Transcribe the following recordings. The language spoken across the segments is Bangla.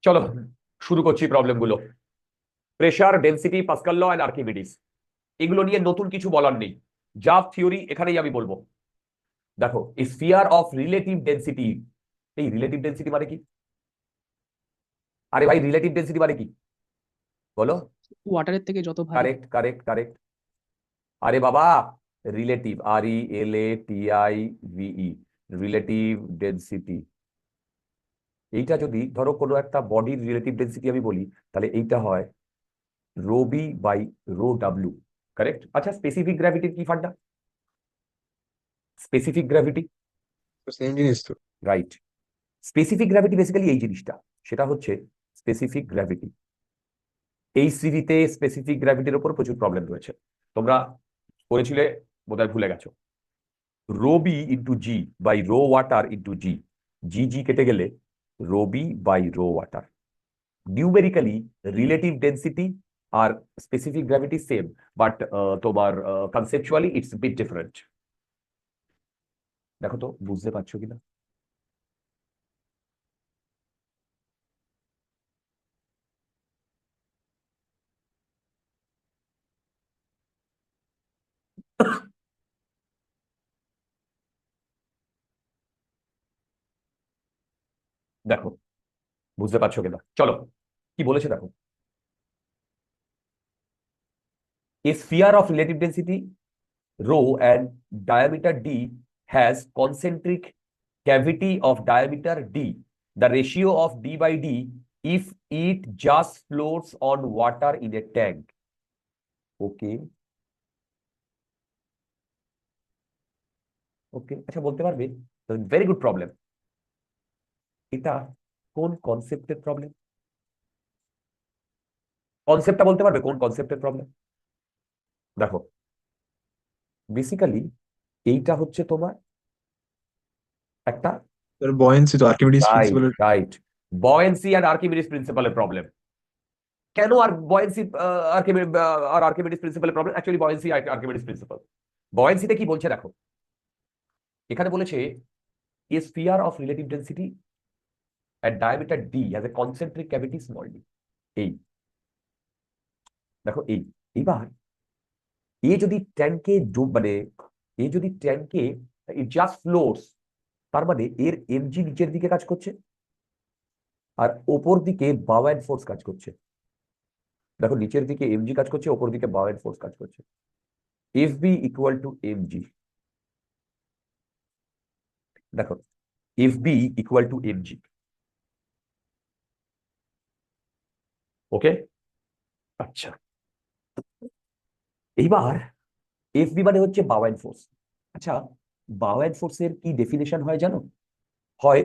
চলো শুরু করছি প্রবলেমগুলো। Pressure, density, Pascal law and Archimedes, এগুলো নিয়ে নতুন কিছু বলার নেই। যা থিওরি এখানেই আমি বলবো। দেখো, স্ফিয়ার অফ রিলেটিভ ডেনসিটি। এই রিলেটিভ ডেনসিটি মানে কি? আরে ভাই, রিলেটিভ ডেনসিটি মানে কি বলো? ওয়াটারের থেকে যত ভারী। Correct, correct, correct. আরে বাবা, রিলেটিভ, RELATIVE, রিলেটিভ ডেনসিটি। এইটা যদি ধরো কোনো একটা বডির রিলেটিভ ডেনসিটি আমি বলি, তাহলে এইটা হয় rho B by rho W. Correct. আচ্ছা, স্পেসিফিক গ্র্যাভিটির কি ফান্ডা? স্পেসিফিক গ্র্যাভিটি, তো সেম জিনিস তো। রাইট। স্পেসিফিক গ্র্যাভিটি বেসিক্যালি এই জিনিসটা, সেটা হচ্ছে স্পেসিফিক গ্র্যাভিটি। এই সিরিতে স্পেসিফিক গ্র্যাভিটির উপর প্রচুর প্রবলেম রয়েছে। তোমরা করেছিলে, বোধহয় ভুলে গেছো। Rho B into G by rho water into G, G G কেটে গেলে rho B by rho water. Numerically relative density আর স্পেসিফিক গ্র্যাভিটি সেম, বাট তোমার কনসেপচুয়ালি ইটস বিট ডিফারেন্ট। দেখো তো বুঝতে পারছো কিনা। দেখো বুঝতে পারছো কিনা, চলো কি বলেছে দেখো। A sphere of relative density rho and diameter d has concentric cavity of diameter d. The ratio of d by d if it just floats on water in a tank. Okay. ওকে, আচ্ছা বলতে পারবে? Very good problem. এটা কোন কনসেপ্টের প্রবলেম? কনসেপ্টটা বলতে পারবে কোন কনসেপ্টের প্রবলেম? দেখো, বেসিক্যালি এইটা হচ্ছে তোমার একটা, তোর বয়েন্সি তো আর্কিমিডিস রাইট প্রিন্সিপালের। রাইট, বয়েন্সি আর আর্কিমিডিস প্রিন্সিপালের প্রবলেম। কেন আর বয়েন্সি আর আর্কিমিডিস প্রিন্সিপালের প্রবলেম? Actually buoyancy Archimedes principle. বয়েন্সিতে কি বলছে দেখো, এখানে বলেছে a sphere of relative density at diameter d has a concentric cavity small d. এই দেখো, এইবার এ যদি ট্যাঙ্কে মানে এ যদি ট্যাঙ্কে ইট জাস্ট ফ্লোটস, তার মানে এর এমজি নিচের দিকে কাজ করছে আর ওপর দিকে বাওয়েন্ট ফোর্স কাজ করছে। দেখো, নিচের দিকে এমজি কাজ করছে, ওপর দিকে বাওয়েন্ট ফোর্স কাজ করছে। F B equal to M G. দেখো, F B equal to M G. Okay, আচ্ছা। এইবার এফ বি মানে হচ্ছে বাওয়েন্ট ফোর্স। আচ্ছা, বাওয়েন্ট ফোর্সের কি ডেফিনেশন হয় জানো? হয়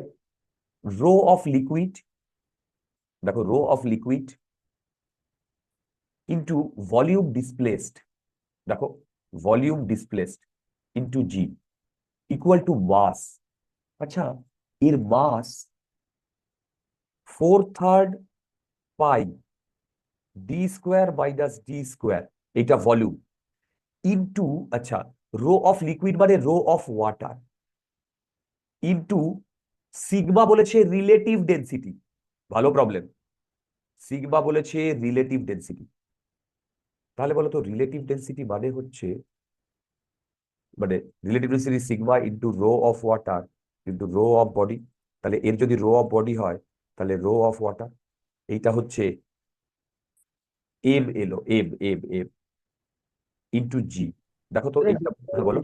রো অফ লিকুইড, দেখো rho of liquid into volume displaced, দেখো volume displaced into G equal to mass. আচ্ছা, এর mass 4/3 pi D square minus D square, এটা ভলিউম ইন্টু, আচ্ছা, রো অফ লিকুইড মানে rho of water into sigma বলেছে রিলেটিভ ডেন্সিটি। ভালো প্রবলেম, সিগমা বলেছে রিলেটিভ ডেন্সিটি। তাহলে বলো তো রিলেটিভ ডেন্সিটি মানে হচ্ছে, মানে relative density sigma into rho of water into rho of body. তাহলে এর যদি রো অফ বডি হয়, তাহলে রো অফ ওয়াটার, এইটা হচ্ছে এম এলো, এম এম এম ইন্টু জি। দেখো তো এইটা, হ্যাঁ বলো।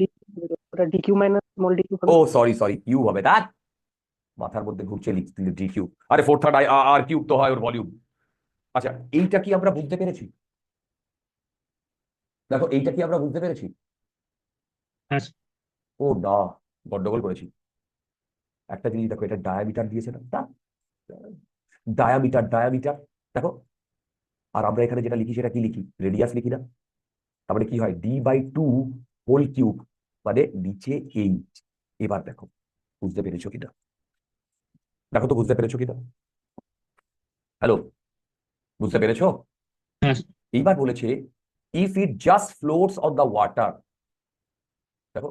ওটা ডিকিউ মাইনাস স্মল ডিকিউ ও হবে। সরি সরি, কিউ হবে, তার মাথার মধ্যে ঘুরছে লিখতে ডি কিউ। আরে 4/3 আর কিউব তো হয় ওর ভলিউম। আচ্ছা, এইটা কি আমরা বুঝতে পেরেছি? দেখো, এইটা কি আমরা বুঝতে পেরেছি? হ্যাঁ। ও না, গন্ডগোল করেছি। একটা জিনিস দেখো, এটা ডায়ামিটার দিয়েছে না, তা ডায়ামিটার ডায়ামিটার দেখো। আর আমরা এখানে যেটা লিখি সেটা কি লিখি? রেডিয়াস লিখি না? তারপরে কি হয়? D/2 হোল কিউব, মানে নিচে 8। এবার দেখো বুঝতে পেরেছো কিনা, দেখো তো বুঝতে পেরেছো কিনা। হ্যালো, বুঝতে পেরেছো? হ্যাঁ। এইবার বলেছে if it just floats on the water. দেখো,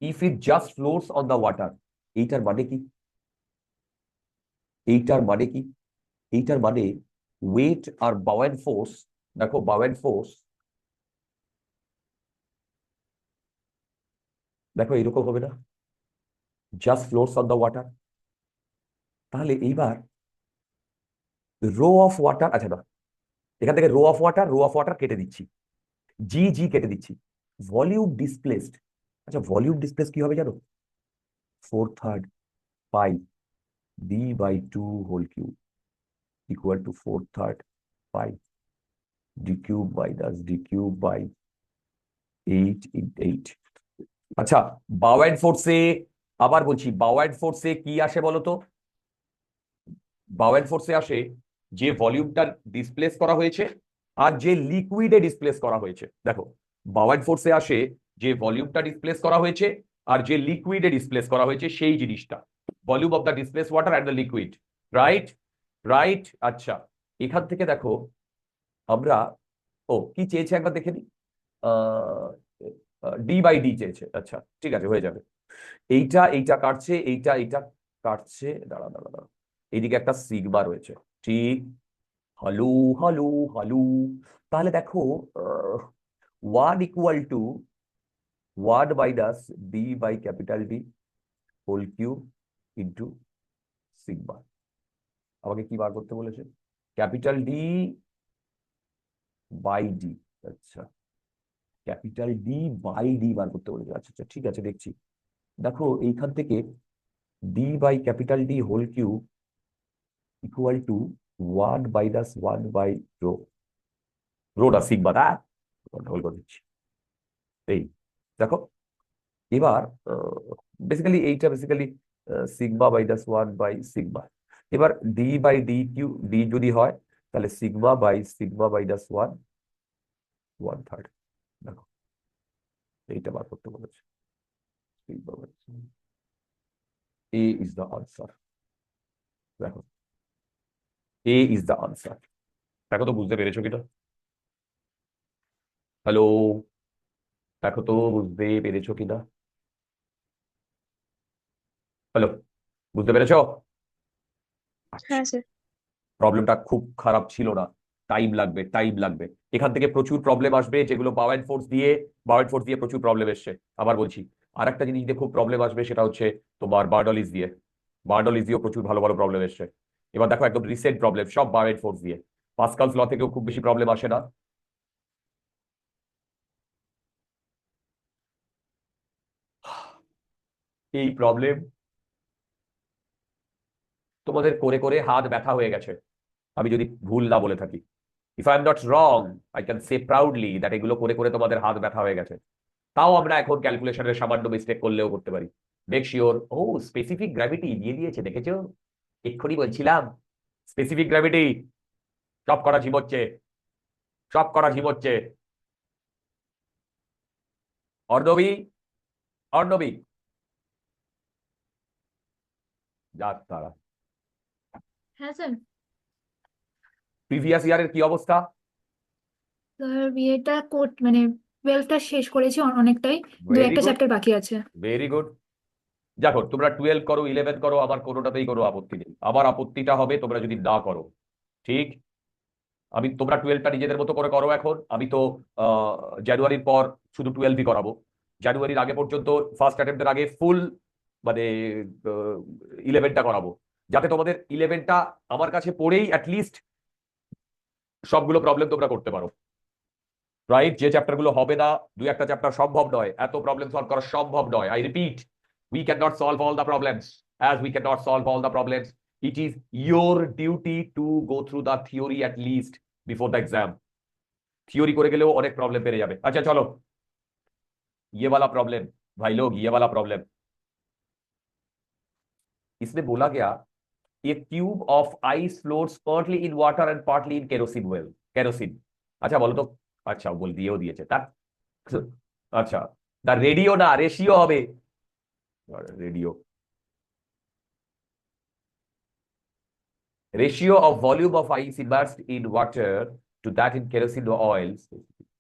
if it just floats on the water, এইটার মানে কি? এইটার মানে কি? এইটার মানে ওয়েট আর বাউয়েন্ট ফোর্স, দেখো বাউয়েন্ট ফোর্স দেখো এরকম হবে না, just floats on the water. তাহলে এইবার রো অফ ওয়াটার, আচ্ছা না, এখান থেকে রো অফ ওয়াটার কেটে দিচ্ছি, জি জি কেটে দিচ্ছি, ভলিউম ডিসপ্লেসড। আচ্ছা ভলিউম ডিসপ্লেস কি হবে জানো? 4/3 pi D by 2 whole cube equal to 4/3 pi D cube minus D cube by 8 আচ্ছা বাউয়েন্ট ফোর্সে, আবার বলছি বাউয়েন্ট ফোর্সে কি আসে বলো তো? বাউয়েন্ট ফোর্সে আসে যে ভলিউমটা ডিসপ্লেস করা হয়েছে আর যে লিকুইডে ডিসপ্লেস করা হয়েছে। দেখো বাউয়েন্ট ফোর্সে আসে যে ভলিউমটা ডিসপ্লেস করা হয়েছে আর যে লিকুইডে ডিসপ্লেস করা হয়েছে সেই জিনিসটা, volume of the displace water and the liquid, right? Right. আচ্ছা এখান থেকে দেখো আমরা, ও কি চেয়েছে একবার দেখে নিই, ডি বাই ডি চেয়েছে, আচ্ছা ঠিক আছে হয়ে যাবে। এইটা এইটা কাটছে, এইটা এইটা কাটছে, দাঁড়া দাঁড়া দাঁড়া, এইদিকে একটা সিগমা রয়েছে, ঠিক? হালু হালু হালু। তাহলে দেখো 1 minus D by capital D whole cube into sigma. আমাকে কি বার করতে বলেছে? ক্যাপিটাল ডি বাই ডি, আচ্ছা ক্যাপিটাল ডি বাই ডি বার করতে বলেছে, আচ্ছা আচ্ছা ঠিক আছে দেখছি। দেখো এইখান থেকে D by capital D whole cube equal to 1 - 1 rho, রোটা সিগমা, তা হোল করে দিচ্ছি। এই দেখো এবার বেসিক্যালি এইটা বেসিক্যালি সিগমা মাইনাস 1/সিগমা। এবার D by D Q, D যদি হয় তাহলে সিগমা বাই সিগমা মাইনাস 1/3। দেখো এইটা বার করতে বলেছে, এ ইজ দ্য আনসার। দেখো এ ইজ দ্য আনসার। দেখো তো বুঝতে পেরেছো কিনা? হ্যালো, দেখো তো বুঝতে পেরেছো কিনা? হ্যালো, বুঝতে পেরেছো? আচ্ছা হ্যাঁ স্যার। প্রবলেমটা খুব খারাপ ছিল না, টাইম লাগবে টাইম লাগবে। এখান থেকে প্রচুর প্রবলেম আসবে যেগুলো বাউয়েন্ট ফোর্স দিয়ে প্রচুর প্রবলেম এসছে। আবার বলছি আর একটা জিনিস দিয়ে খুব প্রবলেম আসবে, সেটা হচ্ছে তোমার বার্নৌলিস দিয়ে। বার্নৌলিস দিয়েও প্রচুর ভালো ভালো প্রবলেম এসছে। এবার দেখো একদম রিসেন্ট প্রবলেম সব বাউয়েন্ট ফোর্স দিয়ে। পাস্কালস ল থেকেও খুব বেশি প্রবলেম আসে না। এই প্রবলেম তোমাদের করে করে হাত ব্যথা হয়ে গেছে, আমি যদি ভুল না বলে থাকি। If I am not wrong, I can say proudly that এগুলো করে করে তোমাদের হাত ব্যথা হয়ে গেছে। তাও আমরা এখন ক্যালকুলেশনের সামান্য মিস্টেক করলেও করতে পারি। Make sure. ও স্পেসিফিক গ্র্যাভিটি দিয়ে দিয়েছে, দেখেছো? এক্ষুনি বলছিলাম স্পেসিফিক গ্র্যাভিটি। সব করা ঝিমোচ্ছে, সব করা ঝিমোচ্ছে। অর্ণবী, অর্ণবী যাক তারা। হ্যাঁ স্যার। প্রিভিয়াস ইয়ারের কি অবস্থা? স্যার বিয়েটা মানে 12টা শেষ করেছি অনেকটাই, দু ভেরি একটা গুড, চ্যাপ্টার বাকি আছে। Very good. দেখো তোমরা 12 করো 11 করো, আমার কোনোটাতেই কোনো আপত্তি নেই। আমার আপত্তিটা হবে তোমরা যদি না করো, ঠিক? তোমরা 12টা নিজেদের মতো করে করো। এখন আমি তো জানুয়ারির পর শুধু 12ই করাবো। জানুয়ারির আগে পর্যন্ত ফার্স্ট অ্যাটেম্পটের আগে ফুল মানে 11টা করাবো, যাতে তোমাদের 11টা আমার কাছে পড়েই অ্যাটলিস্ট সবগুলো প্রবলেম তোমরা করতে পারো, রাইট? যে চ্যাপ্টারগুলো হবে না, দু একটা চ্যাপ্টার সম্ভব নয়, এত প্রবলেম সলভ করা সম্ভব নয়। I repeat, we cannot solve all the problems. As we cannot solve all the problems, it is your duty to go through the theory at least before the exam. Theory করে গেলেও অনেক প্রবলেম বেড়ে যাবে। আচ্ছা চলো, ये वाला प्रॉब्लम, भाई लोग ये वाला प्रॉब्लम, इसमें बोला गया a cube of ice floats partly in water and partly in kerosene well, kerosene। अच्छा बोलो तो, अच्छा बोल दिएও দিয়েছে তা। আচ্ছা দা রেডিও না রেশিও হবে, radio, ratio of volume of ice immersed in water to that in kerosene oils।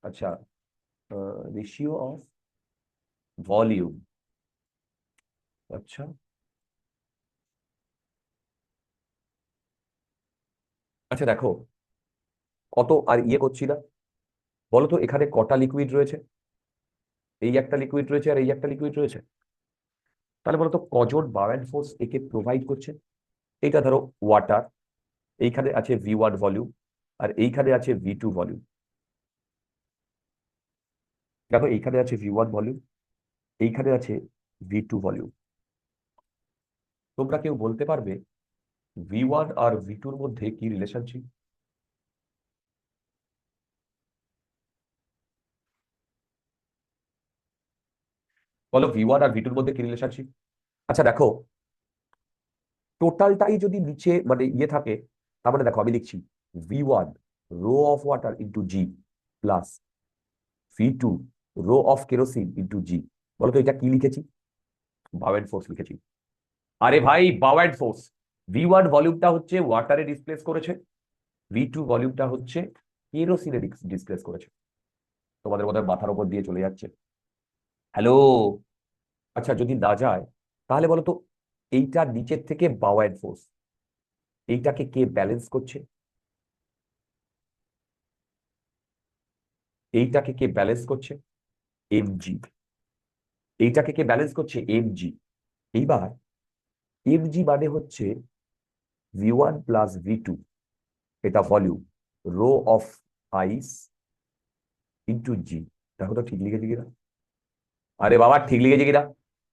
अच्छा ratio of volume, अच्छा আচ্ছা দেখো, কত আর ইয়ে করছি না, বলো তো এখানে কটা লিকুইড রয়েছে? এই একটা লিকুইড রয়েছে আর এই একটা লিকুইড রয়েছে। তাহলে বলো তো কজন বায়োন্ট ফোর্স একে প্রোভাইড করছে? এইটা ধরো ওয়াটার, এইখানে আছে V1 ভলিউম আর এইখানে আছে V2 ভলিউম। দেখো এইখানে আছে V1 ভলিউম, এইখানে আছে V2 ভলিউম। তোমরা কেউ বলতে পারবে V1 আর V2 এর মধ্যে কি রিলেশনশিপ? বলো V1 আর V2 এর মধ্যে কি রিলেশনশিপ? আচ্ছা দেখো, টোটালটাই যদি নিচে মানে ইয়ে থাকে, তার মানে দেখো আমি লিখছি V1 rho of water into G plus V2 rho of kerosene into G. বলো তো এটা কি লিখেছি? বায়োন্ট ফোর্স লিখেছি। আরে ভাই বায়োন্ট ফোর্স, V1 ভলিউমটা হচ্ছে ওয়াটারে ডিসপ্লেস করেছে, V2 ভলিউমটা হচ্ছে কেরোসিনে ডিসপ্লেস করেছে। তোমাদের বোধহয় মাথার উপর দিয়ে চলে যাচ্ছে। হ্যালো। আচ্ছা যদি না যায় তাহলে বলো তো এইটা নিচের থেকে বায়োন্ট ফোর্স, এইটাকে কে ব্যালেন্স করছে? এইটাকে কে ব্যালেন্স করছে? এমজি। এইটাকে কে ব্যালেন্স করছে? এমজি। এইবার এমজি মানে হচ্ছে V1 প্লাস V2, এটা volume, rho of ice into জি। দেখো তো ঠিক লিখেছি কিনা? আরে বাবা ঠিক লিখেছি কিনা?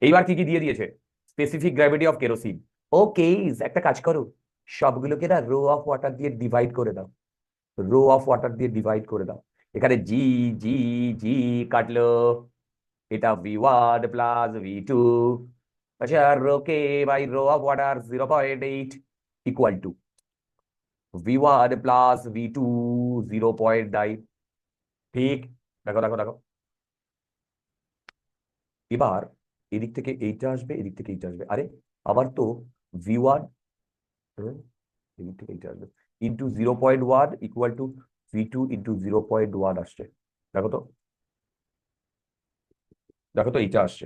এইবার কি কি দিয়ে দিয়েছে? Specific gravity of kerosene. Okay, একটা কাজ করো, সবগুলোকে না রো অফ ওয়াটার দিয়ে ডিভাইড করে দাও, রো অফ ওয়াটার দিয়ে ডিভাইড করে দাও। এখানে জি জি জি কাটলো, এটা V1 প্লাস V2। আচ্ছা রোকে by rho of water 0.8 equal to V1 plus V2 0.9। ঠিক। দেখো দেখো দেখো, এবার এদিক থেকে এইটা আসবে, এদিক থেকে এইটা আসবে। আরে আবার তো V1, এদিক থেকে এইটা আসবে, into 0.1 equal to V2 into 0.1 আসছে। দেখো তো, দেখো তো এইটা আসছে।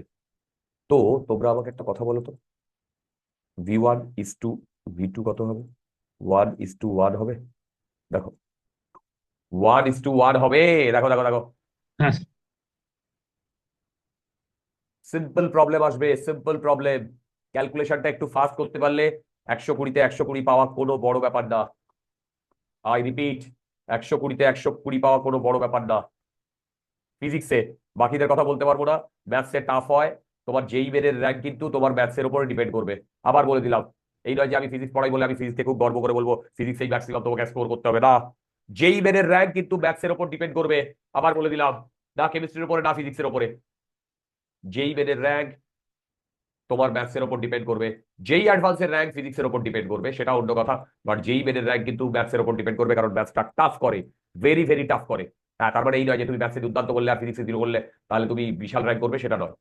তো তোমরা আমাকে একটা কথা বলো তো, V1 ইস টু V2 কত হবে? 1:1 হবে। দেখো 1:1 হবে। দেখো দেখো দেখো, হ্যাঁ সিম্পল প্রবলেম আসবে, সিম্পল প্রবলেম। ক্যালকুলেশনটা একটু ফাস্ট করতে পারলে 120তে 120 পাওয়া কোনো বড় ব্যাপার না। আই রিপিট, 120তে 120 পাওয়া কোনো বড় ব্যাপার না। ফিজিক্সে বাকিদের কথা বলতে পারবো না, ম্যাথসে টাফ হয়। তোমার যেই মেনের র্যাঙ্ক কিন্তু তোমার ম্যাথসের উপরে ডিপেন্ড করবে। আবার বলে দিলাম, এই নয় যে আমি ফিজিক্স পড়াই বলে আমি ফিজিক্সকে খুব গর্ব করে বলবো ফিজিক্সেই ম্যাক্সিমাম তোমাকে স্কোর করতে হবে, না। যেই মেনের র্যাঙ্ক কিন্তু ম্যাথসের উপর ডিপেন্ড করবে। আবার বলে দিলাম, না কেমিস্ট্রির উপরে না ফিজিক্সের উপরে। যেই মেনের র্যাঙ্ক তোমার ম্যাথসের উপর ডিপেন্ড করবে, যেই অ্যাডভান্সের র্যাঙ্ক ফিজিক্সের উপর ডিপেন্ড করবে সেটা অন্য কথা। বাট যেই মেনের র্যাঙ্ক কিন্তু ম্যাথসের উপর ডিপেন্ড করবে, কারণ ম্যাথসটা টাফ করে, ভেরি ভেরি টাফ করে। হ্যাঁ, তার মানে এই নয় যে তুমি ম্যাথসে দুর্দান্ত করলে আর ফিজিক্সে জিরো করলে তাহলে তুমি বিশাল র্যাঙ্ক করবে, সেটা নয়।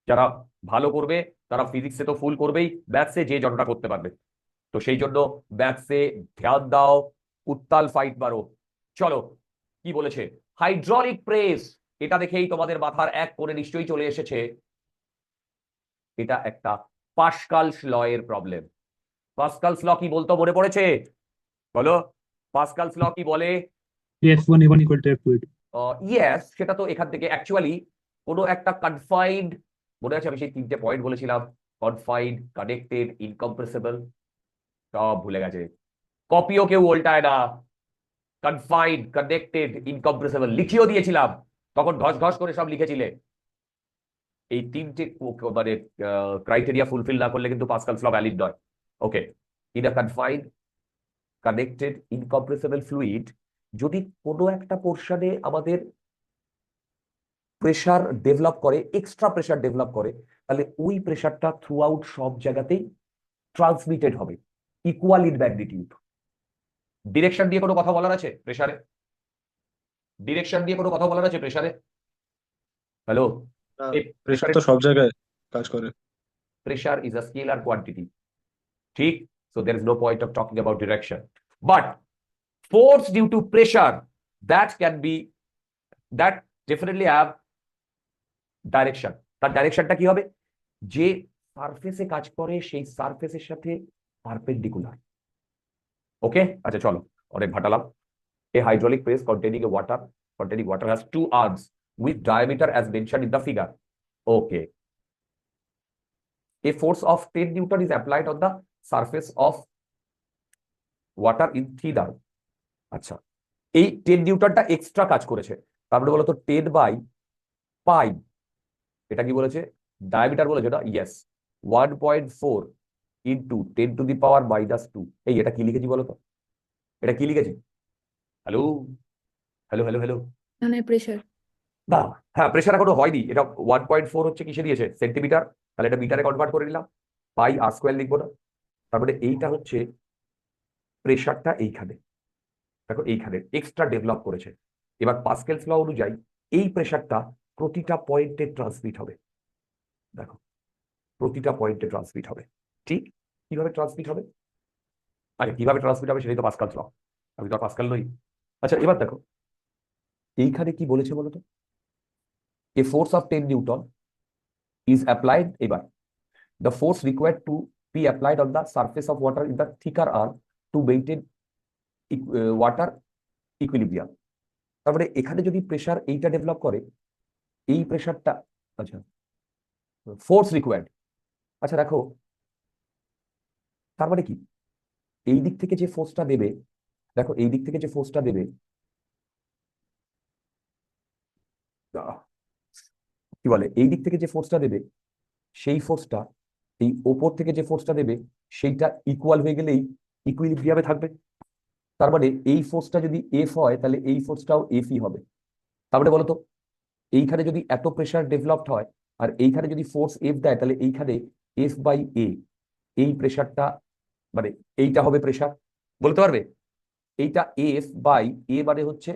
যারা ভালো করবে তারা ফিজিক্সে তো ফুল করবেই, ম্যাথসে যে যতটা করতে পারবে। তো সেই জন্য ম্যাথসে ধ্যান দাও, উত্তাল ফাইট মারো। চলো, কি বলেছে? হাইড্রোলিক প্রেস, এটা দেখেই তোমাদের মাথার এক কোণে নিশ্চয়ই চলে এসেছে এটা একটা পাস্কালস ল এর প্রবলেম। পাস্কালস ল কি বলতো মনে পড়েছে? বলো, পাস্কালস ল কি বলে? F1 equal to F2. Yes, সেটা তো এখান থেকে অ্যাকচুয়ালি কোনো একটা কনফাইন্ড, মনে আছে আমি সেই 3টে পয়েন্ট বলেছিলাম, কনফাইন্ড, কানেক্টেড, ইনকম্প্রেসিবল, সব ভুলে গেছে। কপিও কেউ উল্টায় না। কনফাইন্ড, কানেক্টেড, ইনকম্প্রেসিবল লিখিয়েও দিয়েছিলাম, তখন ঘস ঘস করে সব লিখেছিলে। এই 3টে মানে ক্রাইটেরিয়া ফুলফিল না করলে কিন্তু পাস্কালস ল ভ্যালিড নয়। Okay, in a confined, connected, incompressible fluid, যদি কোনো একটা পোর্শনে আমাদের প্রেসার ডেভেলপ করে, এক্সট্রা প্রেসার ডেভেলপ করে, তাহলে ওই প্রেসারটা থ্রু আউট সব জায়গাতেই ট্রান্সমিটেড হবে, ইকুয়াল ইন ম্যাগনিটিউড। ডিরেকশন দিয়ে কোনো কথা বলার আছে প্রেসারে? ডিরেকশন দিয়ে কোনো কথা বলার আছে প্রেসারে? হ্যালো, এই প্রেশার প্রেসারে, তো সব জায়গায় কাজ করে। Pressure is a scalar quantity, ঠিক? So there is no point of talking about direction. But force due to pressure, that can be, that definitely have direction. তার ডাইরেকশনটা কি হবে? যে সারফেসে কাজ করে সেই সারফেসের সাথে পারপেন্ডিকুলার। ওকে, আচ্ছা চলো, অনেক ঘাটালাম। A hydraulic press containing water has two arms with diameter as mentioned in the figure. Okay. A force of 10 Newton is applied on the surface of water in thin arm. আচ্ছা, এই 10 নিউটনটা এক্সট্রা কাজ করেছে, তারপরে বলতো 10 বাই পাই, এটা কি বলেছে? ডায়ামিটার বলেছে না? Yes, 1.4 into 10⁻²। এই এটা কি লিখেছি বলতো? এটা কি লিখেছি? Hello hello hello hello. মানে প্রেশার। না, হ্যাঁ, প্রেশার এখনো হয়নি। এটা 1.4 হচ্ছে কিসে দিয়েছে? সেন্টিমিটার। তাহলে এটা মিটারে কনভার্ট করে নিলাম, পাই আর স্কোয়ার লিখবো না। তারপরে এইটা হচ্ছে প্রেশারটা এইখানে, দেখো এইখানে এক্সট্রা ডেভেলপ করেছে। এবার পাস্কেলস ল অনুযায়ী এই প্রেশারটা প্রতিটা পয়েন্টে ট্রান্সমিট হবে। দেখো, প্রতিটা পয়েন্টে ট্রান্সমিট হবে। ঠিক কিভাবে ট্রান্সমিট হবে? আরে কিভাবে ট্রান্সমিট হবে সেটাই তো পাস্কালস ল। আমি তো আর পাস্কাল নই। আচ্ছা, এবার দেখো এইখানে কি বলেছে বলতো? এ force of 10 Newton is applied. এবার the force required to be applied on the surface of water in the thicker arm to maintain water equilibrium. তারপরে এখানে যদি প্রেসার এইটা ডেভেলপ করে, এই প্রেসারটা, আচ্ছা ফোর্স রিকোয়ার্ড, আচ্ছা দেখো, তার মানে কি? এই দিক থেকে যে ফোর্সটা দেবে, দেখো এই দিক থেকে যে ফোর্সটা দেবে, কি বলে, এই দিক থেকে যে ফোর্সটা দেবে, সেই ফোর্সটা এই ওপর থেকে যে ফোর্সটা দেবে সেইটা ইকুয়াল হয়ে গেলেই ইকুইলিব্রিয়ামে থাকবে। তার মানে এই ফোর্সটা যদি এফ হয় তাহলে এই ফোর্সটাও এফই হবে। তারপরে বলতো, এইখানে যদি এত প্রেসার ডেভেলপড হয় আর এইখানে যদি ফোর্স এফ দেয়, তাহলে এইখানে এফ বাই এ, এই প্রেসারটা, মানে এইটা হবে প্রেসার, বলতে পারবে? এইটা এফ বাই এ মানে হচ্ছে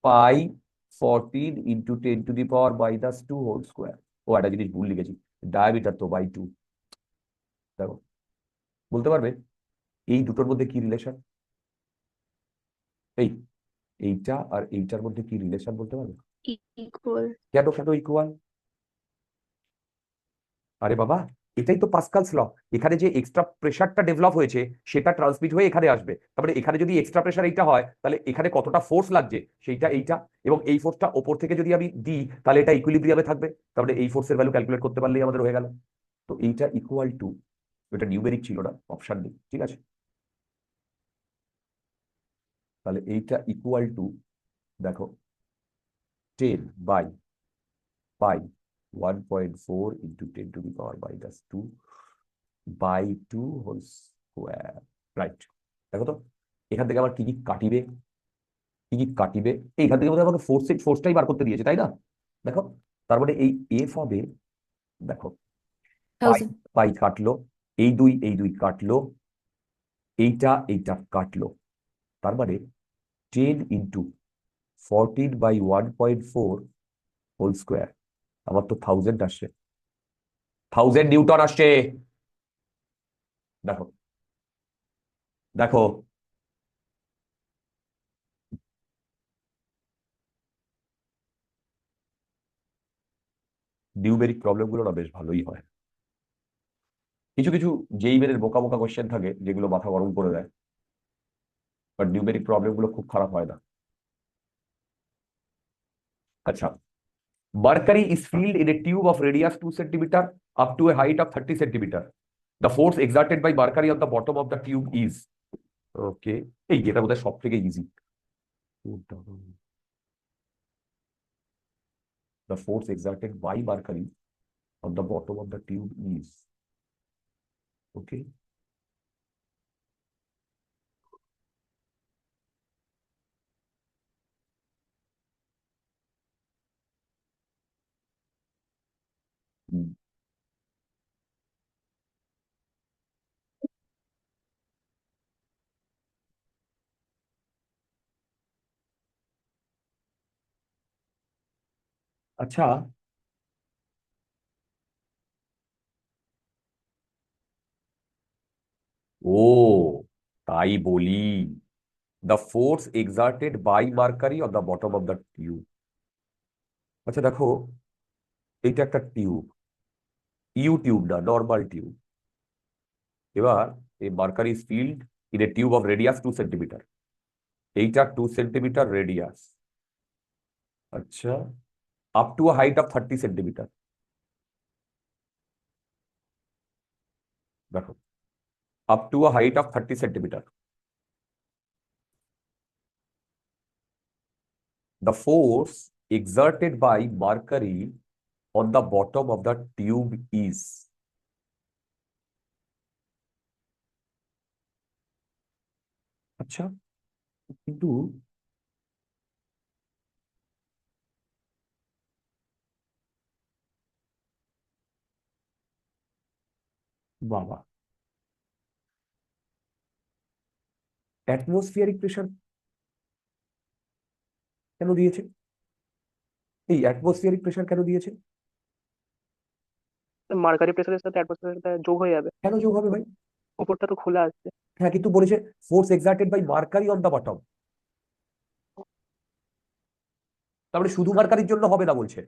পাই 14 ইন্টু 10⁻² হোল স্কোয়ার। ও একটা জিনিস ভুল লিখেছি, ডায়ামিটার তো বাই 2। দেখো, বলতে পারবে এই দুটোর মধ্যে কি রিলেশন? এই এইটা আর এইটার মধ্যে কি রিলেশন বলতে পারবে? ইকুয়াল। কেন কেন ইকুয়াল? আরে বাবা, এটাই তো পাস্কালস ল। এখানে যে এক্সট্রা প্রেসারটা ডেভেলপ হয়েছে সেটা ট্রান্সমিট হয়ে এখানে আসবে। তারপরে এখানে যদি এক্সট্রা প্রেসার এইটা হয়, তাহলে এখানে কতটা ফোর্স লাগছে সেইটা এইটা, এবং এই ফোর্সটা ওপর থেকে যদি আমি দিই তাহলে এটা ইকুইলিব্রিয়ামে থাকবে। তারপরে এই ফোর্সের ভ্যালু ক্যালকুলেট করতে পারলেই আমাদের হয়ে গেল। তো এইটা ইকুয়াল টু, এটা নিউমেরিক ছিল না, অপশন নেই, ঠিক আছে? তাহলে এইটা ইকুয়াল টু, দেখো 10 by pi 1.4 into 10⁻² by 2 whole square. Right, দেখো তো এখান থেকে আবার কি কি কাটিবে, কি কি কাটিবে? এইখান থেকে বোধহয় আমাকে ফোর্সটাই বার করতে দিয়েছে, তাই না? দেখো, তার মানে এই এফ হবে, দেখো পাই 1000। পাই কাটলো, এই দুই কাটলো, এইটা কাটলো, তার মানে 10 ইন্টু 14/1.4 হোল স্কোয়ার। আমার তো 1000 আসছে, 1000 নিউটন আসছে। দেখো দেখো, নিউমেরিক প্রবলেম গুলো না বেশ ভালোই হয়। কিছু কিছু যেই মেনের বোকা বোকা কোশ্চেন থাকে যেগুলো মাথা গরম করে দেয়, বাট নিউমেরিক প্রবলেম গুলো খুব খারাপ হয় না। আচ্ছা, mercury is filled in a tube of radius 2 centimeter up to a height of 30 centimeter. The force exerted by mercury on the bottom of the tube is, okay, এই এটা বোধহয় সব থেকে easy. The force exerted by mercury on the bottom of the tube is, okay, আচ্ছা ও, তাই বলি, the force exerted by mercury on the bottom of the tube। আচ্ছা দেখো, এইটা একটা টিউব, ইউ টিউব না, নর্মাল টিউব। এবার এই mercury is field in a tube of radius 2 centimetre, এইটা 2 সেন্টিমিটার রেডিয়াস, আচ্ছা, up to a height of 30 centimetre. দেখো, up to a height of 30 centimetre, the force exerted by mercury on the bottom of the tube is, আচ্ছা, কিন্তু বাবা, অ্যাটমসফিয়ারিক প্রেশার কেন দিয়েছে? এই অ্যাটমসফিয়ারিক প্রেশার কেন দিয়েছে? মার্কারি প্রেসারের সাথে অ্যাটমসফিয়ারের সাথে যোগ হয়ে যাবে, কেন যোগ হবে ভাই? উপরটা তো খোলা আছে। হ্যাঁ, কিন্তু বলেছে force exerted by mercury on the bottom, তারপরে শুধু মার্কারির জন্য হবে না বলছে।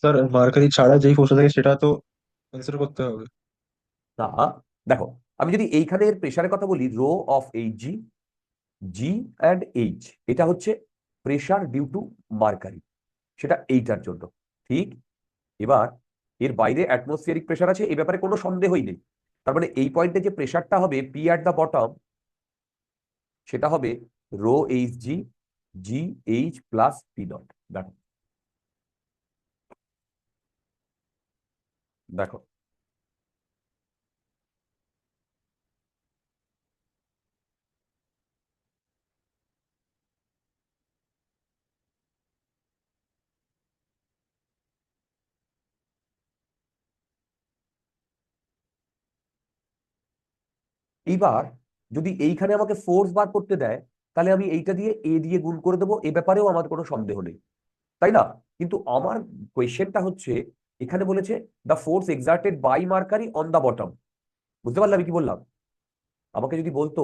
স্যার মার্কারি ছাড়া যেই ফোর্সটা থাকে সেটা তো কনসিডার করতে হবে। না, দেখো, আমি যদি এইখানে এর প্রেশারের কথা বলি, rho of H G, G and H, এটা হচ্ছে প্রেশার ডিউ টু মার্কারি, সেটা এইটার জন্য, ঠিক। এবার এর বাইরে অ্যাটমসফিয়ারিক প্রেশার আছে, এই ব্যাপারে কোনো সন্দেহই নেই। তার মানে এই পয়েন্টে যে প্রেশারটা হবে পি অ্যাট দ্য বটম, সেটা হবে rho H G, G H plus P naught. দেখো, দেখো, এইবার যদি এইখানে আমাকে ফোর্স বার করতে দেয়, তাহলে আমি এইটা দিয়ে এ দিয়ে গুণ করে দেবো, এ ব্যাপারেও আমার কোনো সন্দেহ নেই, তাই না? কিন্তু আমার কোয়েশ্চেনটা হচ্ছে, এখানে বলেছে the force exerted by mercury on the bottom. বুঝতে পারলে আমি কি বললাম? আমাকে যদি বলতো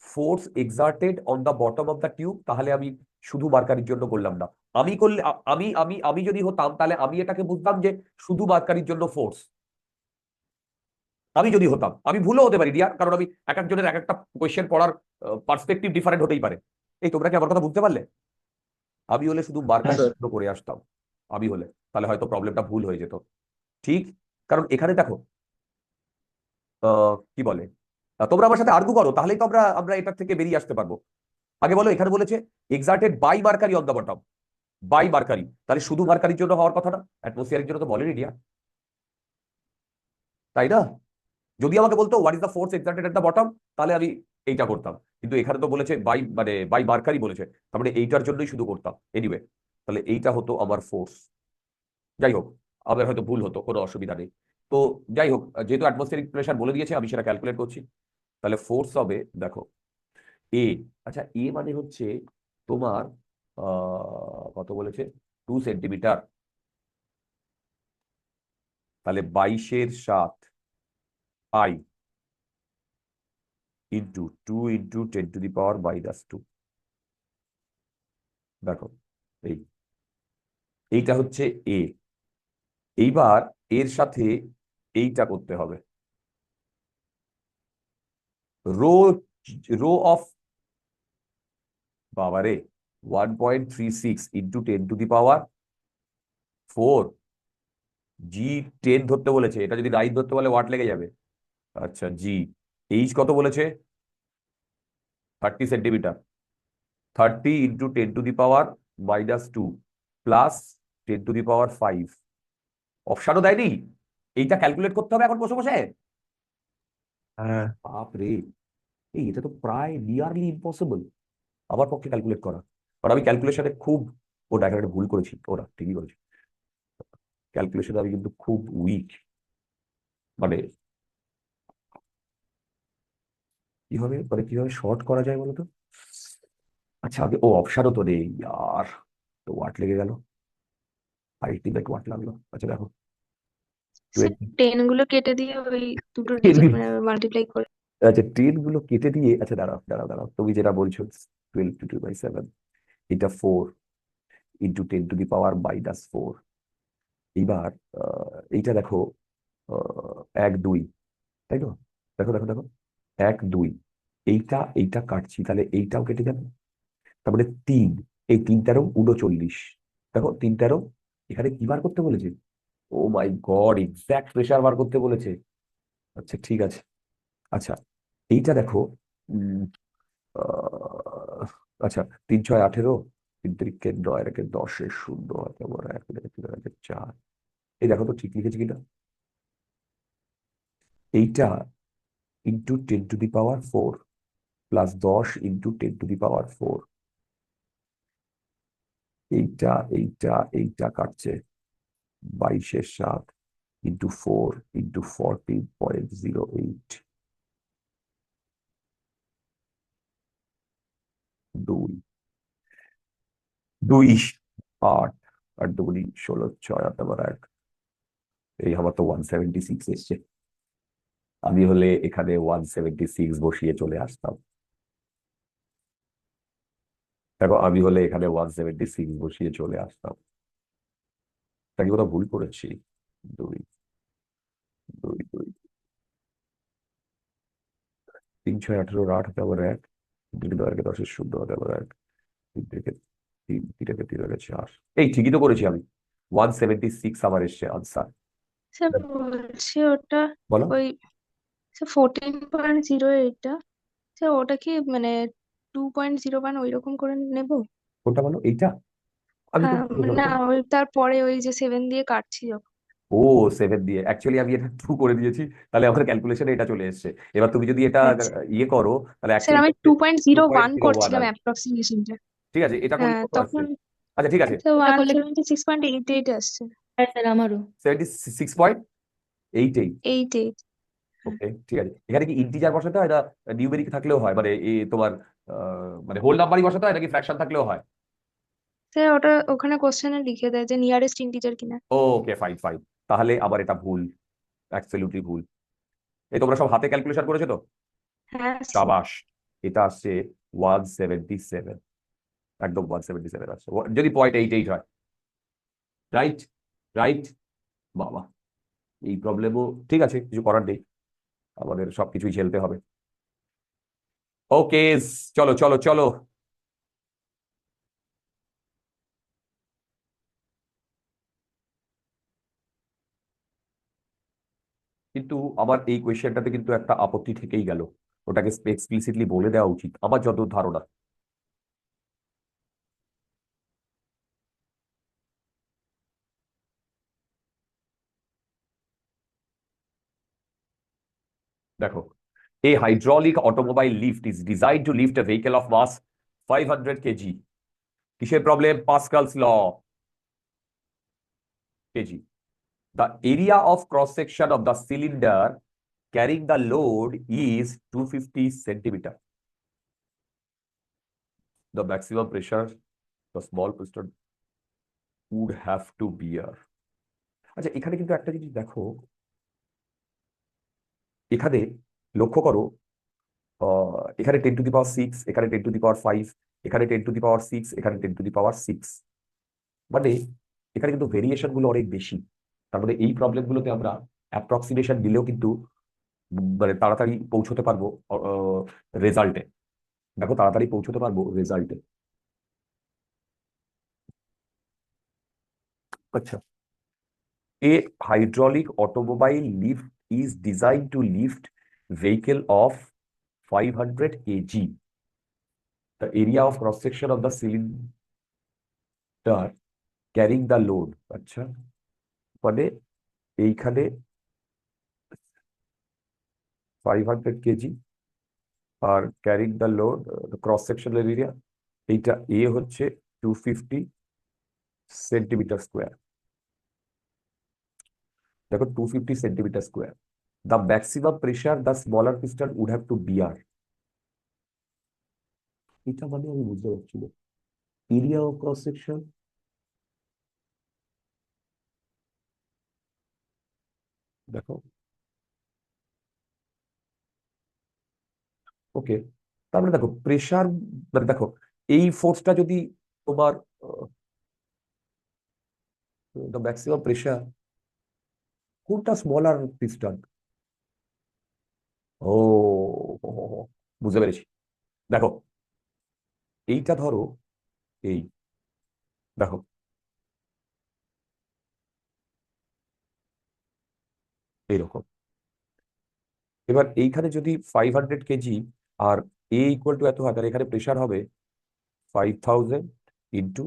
force exerted on the bottom of the tube, তাহলে আমি শুধু মার্কারির জন্য বললাম না। আমি করলে আমি যদি হতাম, তাহলে আমি এটাকে বুঝতাম যে শুধু মার্কারির জন্য ফোর্স। আমি যদি হতাম, আমি ভুলও হতে পারি ডিয়ার, কারণ আমি এক একজনের এক একটা কোয়েশ্চেন পড়ার পার্সপেক্টিভ ডিফারেন্ট হতেই পারে। এই তোমরা কি আমার কথা বুঝতে পারলে? আমি হলে শুধু হ্যাঁ মার্কারি স্যার। করে আসতাম, আমি হলে তাহলে হয়তো প্রবলেমটা ভুল হয়ে যেত, ঠিক। কারণ এখানে দেখো, কি বলে, তোমরা আমার সাথে আর্গু করো, তাহলেই তো আমরা আমরা এটার থেকে বেরিয়ে আসতে পারবো। আগে বলো, এখানে বলেছে exerted by mercury on the bottom, by mercury, তাহলে শুধু মার্কারির জন্য হওয়ার কথা না, অ্যাটমসফিয়ারের জন্য তো বলেনি ডিয়ার, তাই না? যদি আমাকে বলতো what is the force exerted at the bottom, তাহলে আমি এইটা করতাম, কিন্তু এখানে তো বলেছে বাই, মানে বাই মার্কারি বলেছে, তার মানে এইটার জন্যই শুধু করতাম। এনিওয়ে, তাহলে এইটা হতো আমার ফোর্স। যাই হোক, আমাদের হয়তো ভুল হতো, কোনো অসুবিধা নেই। তো যাই হোক, যেহেতু অ্যাটমসফিয়ারিক প্রেশার বলে দিয়েছে, আমি সেটা ক্যালকুলেট করছি। তাহলে ফোর্স হবে, দেখো, এ, আচ্ছা, এ মানে হচ্ছে তোমার কত বলেছে, 2 সেন্টিমিটার, তাহলে 22/7 আই ইন্টু 2 ইন্টু 10⁻²। দেখো, এই এইটা হচ্ছে এ। এইবার এর সাথে এইটা করতে হবে, রো, রো অফ, বাবারে, 1.36 ইন্টু 10⁻4, জি 10 ধরতে বলেছে, এটা যদি 9 ধরতে বলে ওয়াট লেগে যাবে। আচ্ছা, জি এইচ কত বলেছে, 30 সেন্টিমিটার, 30 ইন্টু 10⁻² প্লাস 10⁵ অপশানও দেয়নি, এইটা ক্যালকুলেট করতে হবে এখন বসে বসে। হ্যাঁ বাপরে, এই এটা তো প্রায় নিয়ারলি ইম্পসিবল আমার পক্ষে ক্যালকুলেট করা, কারণ আমি ক্যালকুলেশনে খুব, ওটা এখানে একটা ভুল করেছি, ওরা ঠিকই করেছি, ক্যালকুলেশনে আমি কিন্তু খুব উইক, মানে কিভাবে শর্ট করা যায় বলতো। আচ্ছা, আগে ও অপশানও তো নেই আর, তো ওয়াট লেগে গেল, আলটিমেট ওয়াট লাগলো। আচ্ছা দেখো, স্যার 20, 10 গুলো কেটে দিয়ে ওই দুটো 10 ডিজিট মানে মাল্টিপ্লাই করে। আচ্ছা, 10 গুলো কেটে দিয়ে, আচ্ছা দাঁড়াও দাঁড়াও দাঁড়াও, তুমি যেটা বলছো 12 × 2/7, এটা 4 ইন্টু 10⁻²। এইবার এইটা দেখো, 1 2, তাই তো? দেখো দেখো দেখো, 1 2 এইটা কাটছি, তাহলে এইটাও কেটে যাবে। তার মানে 3, এই 3 13 39। দেখো 3 13, এখানে কি বার করতে বলেছে? ও মাই গড, এক্সাক্ট প্রেসার বার করতে বলেছে। আচ্ছা ঠিক আছে। আচ্ছা এইটা দেখো, উম, আচ্ছা 3 6 18, 3 3 9 1 10 0 1 1 4। এই দেখো তো ঠিক লিখেছি কিনা। এইটা into 10 to the power 4 plus 10 into 10 to the power 4। এইটা কাটছে 22 ইন্টু 4 ইন্টু 14.08। 2 2 8 আর 2 16 6 আর তারপর 1। এই আমার তো 176 এসছে। আমি হলে এখানে 176 বসিয়ে চলে আসতাম। দেখো আমি হলে এখানে 176 বসিয়ে চলে আসতাম। তাকে কোথাও ভুল করেছি? 2 2 2 3 6 18 8 হাতে আবার 1, 2 9 10 0 হাতে আবার 1, 3 থেকে 3 3 থেকে 3 4। এই ঠিকই তো করেছি আমি। 176 আমার এসছে আনসার। স্যার বলছি ওটা বলো ওই 14.08টা স্যার ওটা কি মানে 2.01 ওইরকম করে নেব? কোনটা বলো? এইটা আমি তো হ্যাঁ না ওই তারপরে ওই যে 7 দিয়ে কাটছি যখন। ও 7 দিয়ে অ্যাকচুয়ালি আমি এটা 2 করে দিয়েছি, তাহলে আমার ক্যালকুলেশনে এটা চলে এসেছে। এবার তুমি যদি এটা আচ্ছা ইয়ে করো, তাহলে স্যার অ্যাকচুয়ালি আমি 2.01 করছিলাম আসবে। অ্যাপ্রক্সিমেশনটা। ঠিক আছে, এটা করলে হ্যাঁ কত আসছে? তখন আচ্ছা ঠিক আছে, স্যার এটা করলে 176.88 আসছে। হ্যাঁ স্যার আমারও 76.88। 88। ওকে ঠিক আছে, এখানে কি ইন্টিজার বসাতে হয়, না নিউমেরিক থাকলেও হয়, মানে তোমার মানে হোল নাম্বারই বসাতে হয় নাকি ফ্র্যাকশন থাকলেও হয়? স্যার ওটা ওখানে কোশ্চেনে লিখে দেয় যে নিয়ারেস্ট ইন্টিজার কিনা। ওকে ফাইন ফাইন, তাহলে আবার এটা ভুল, অ্যাবসলিউটলি ভুল। এই তোমরা সব হাতে ক্যালকুলেশন করেছো তো? হ্যাঁ স্যার। শাবাশ। এটা আসছে 177, একদম 177 আসছে, যদি 0.88 হয়। Right right. বাবা, এই প্রবলেমও ঠিক আছে, কিছু করার নেই, আমাদের সবকিছুই ঝেলতে হবে। ওকে, চলো চলো চলো। কিন্তু আমার এই কোয়েশ্চেনটাতে কিন্তু একটা আপত্তি থেকেই গেল, ওটাকে এক্সপ্লিসিটলি বলে দেওয়া উচিত আমার যত ধারণা। দেখো, a hydraulic automobile lift is designed to lift a vehicle of mass 500 kg. কিসের problem? Pascal's law. kg. The area of cross section of the cylinder carrying the load is 250 centimeter. The maximum pressure the small piston would have to bear. আচ্ছা এখানে কিন্তু একটা জিনিস দেখো, এখানে লক্ষ্য করো, এখানে 10 টু দি পাওয়ার 6, এখানে 10 টু দি পাওয়ার 5, এখানে 10 টু দি পাওয়ার 6, এখানে 10 টু দি পাওয়ার 6। মানে এখানে কিন্তু ভেরিয়েশন গুলো অনেক বেশি। তার মানে এই প্রবলেম গুলোতে আমরা অ্যাপ্রক্সিমেশন দিলেও কিন্তু মানে তাড়াতাড়ি পৌঁছতে পারবো রেজাল্টে। দেখো তাড়াতাড়ি পৌঁছতে পারবো রেজাল্টে। আচ্ছা, a hydraulic automobile lift is designed to lift vehicle of 500 kg. The area of cross section of the cylinder carrying the load, আচ্ছা মানে এইখানে 500 কেজি আর carrying the load, cross sectional area, এইটা এ হচ্ছে 250 সেন্টিমিটার স্কোয়ার। দেখো 250 centimetre square, the maximum pressure the smaller piston would have to bear. এটা মানে আমি বুঝতে পারছি না, এরিয়া অফ ক্রস সেকশন, দেখো ওকে, তার মানে দেখো প্রেশার, মানে দেখো এই ফোর্সটা যদি তোমার দ্য ম্যাক্সিমাম প্রেশার, কোনটা স্মলার পিস্টন? ও বুঝতে পেরেছি। দেখো এইটা ধরো, এই দেখো এইরকম। এবার এইখানে যদি 500 কেজি আর এ ইকুয়াল টু এত হয়, তাহলে এখানে প্রেশার হবে 5000 into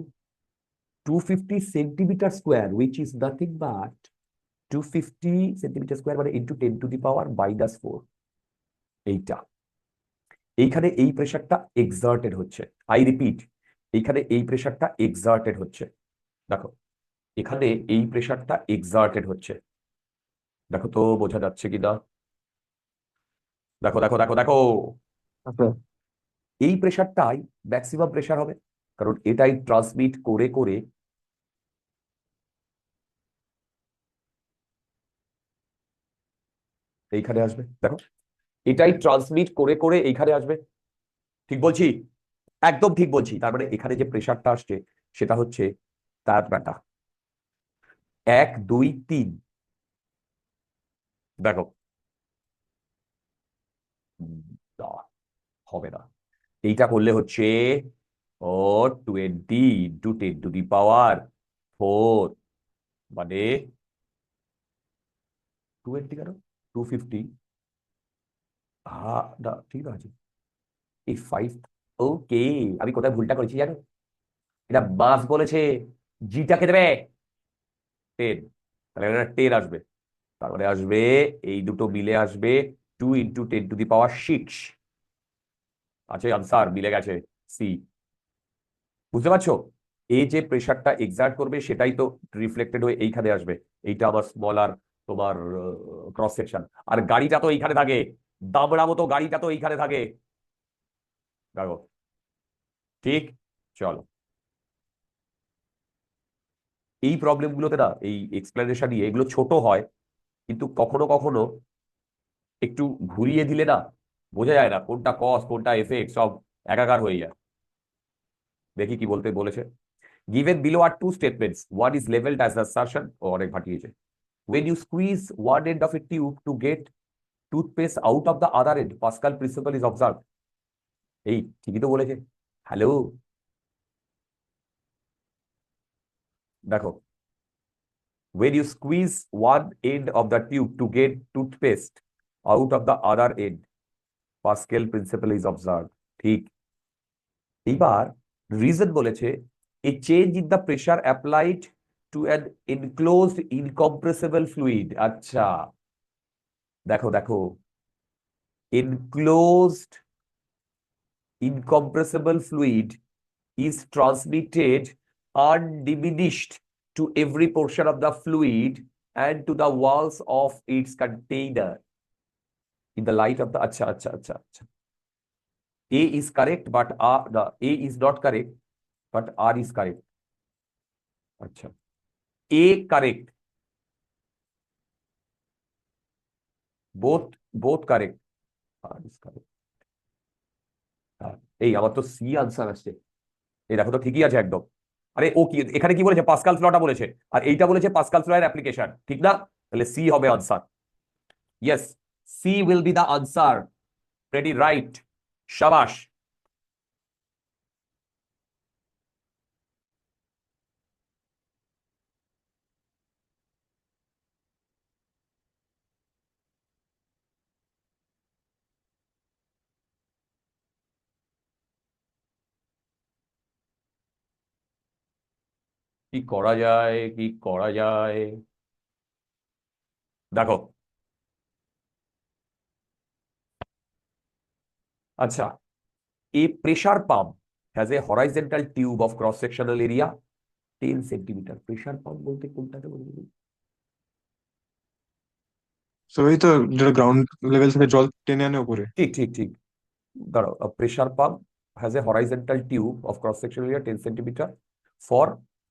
250 centimetre square, which is nothing but 250 centimetre square মানে ইন্টু 10⁻⁴। এইটা এইখানে এই প্রেশারটা এক্সার্টেড হচ্ছে। আই রিপিট, এইখানে এই প্রেশারটা এক্সার্টেড হচ্ছে। দেখো এখানে এই প্রেশারটা এক্সার্টেড হচ্ছে। দেখো তো বোঝা যাচ্ছে কিনা? দেখো দেখো দেখো দেখো, আচ্ছা এই প্রেশারটাই ম্যাক্সিমাম প্রেশার হবে, কারণ এটাই ট্রান্সমিট করে করে এইখানে আসবে। দেখো এটাই ট্রান্সমিট করে করে এইখানে আসবে। ঠিক বলছি? একদম ঠিক বলছি। তার মানে এখানে যে প্রেশারটা আসছে সেটা হচ্ছে তাপমাত্রা 1 2 3। দেখো না, হবে না। এইটা করলে হচ্ছে ও 20 ইন্টু 10⁻⁴, মানে 20 কেন, 250। না ঠিক আছে, এই 5। ওকে, আমি কোথায় ভুলটা করেছি জানো? এটা মাস বলেছে, জিটাকে দেবে 10, তাহলে এটা 10 আসবে। তারপরে আসবে এই দুটো মিলে আসবে 2 ইন্টু 10⁻⁶। আছে আনসার, মিলে গেছে, সি। বুঝতে পারছো? এই যে প্রেশারটা এক্সার্ট করবে সেটাই তো রিফ্লেক্টেড হয়ে এইখানে আসবে। এইটা আমার স্মল আর তোমার ক্রস সেকশন। আর গাড়িটা তো এইখানে থাকে, দাবড়া মতো গাড়িটা তো এইখানে থাকে। দেখো ঠিক। চলো, এই প্রবলেমগুলোতে না, এই এক্সপ্লেনেশন নিয়ে এগুলো ছোট হয়, কিন্তু কখনো কখনো একটু ঘুরিয়ে দিলে না বোঝা যায় না কোনটা কজ কোনটা এফেক্ট, সব একাকার হয়ে যায়। দেখি কি বলতে বলেছে। Given below are two statements. One is labeled as assertion, ও অনেক ফাটিয়েছে। When you squeeze one end of a tube to get toothpaste out of the other end, Pascal principle is observed. এই ঠিকই তো বলেছে। হ্যালো, দেখো when you squeeze one end of the tube to get toothpaste out of the other end, Pascal principle is observed. ঠিক। এবার রিজন বলেছে a change in the pressure applied to an enclosed incompressible fluid। আচ্ছা দেখো দেখো, enclosed incompressible fluid is transmitted undiminished to every portion of the fluid and to the walls of its container in the light of the acha acha acha acha. A is correct but the A is not correct but R is correct. acha, A correct, both correct, R is correct. এই আমার তো সি আনসার আসছে। এই দেখো তো ঠিকই আছে একদম। আরে ও কি এখানে কি বলেছে, পাস্কাল লটা বলেছে, আর এইটা বলেছে পাস্কাল ল এর অ্যাপ্লিকেশন, ঠিক না? তাহলে সি হবে answer. Yes, C will be the answer. Pretty right, শাবাশ। কি করা যায়, কি করা যায়? দেখো আচ্ছা, a pressure pump has a horizontal tube of cross sectional area 10 centimetre. Pressure pump বলতে কোনটাকে বলি? তো এই তো যেটা গ্রাউন্ড লেভেল থেকে জল টেনে আনে উপরে। ঠিক ঠিক ঠিক। দাঁড়াও, pressure pump has a horizontal tube of cross sectional area 10 centimetre for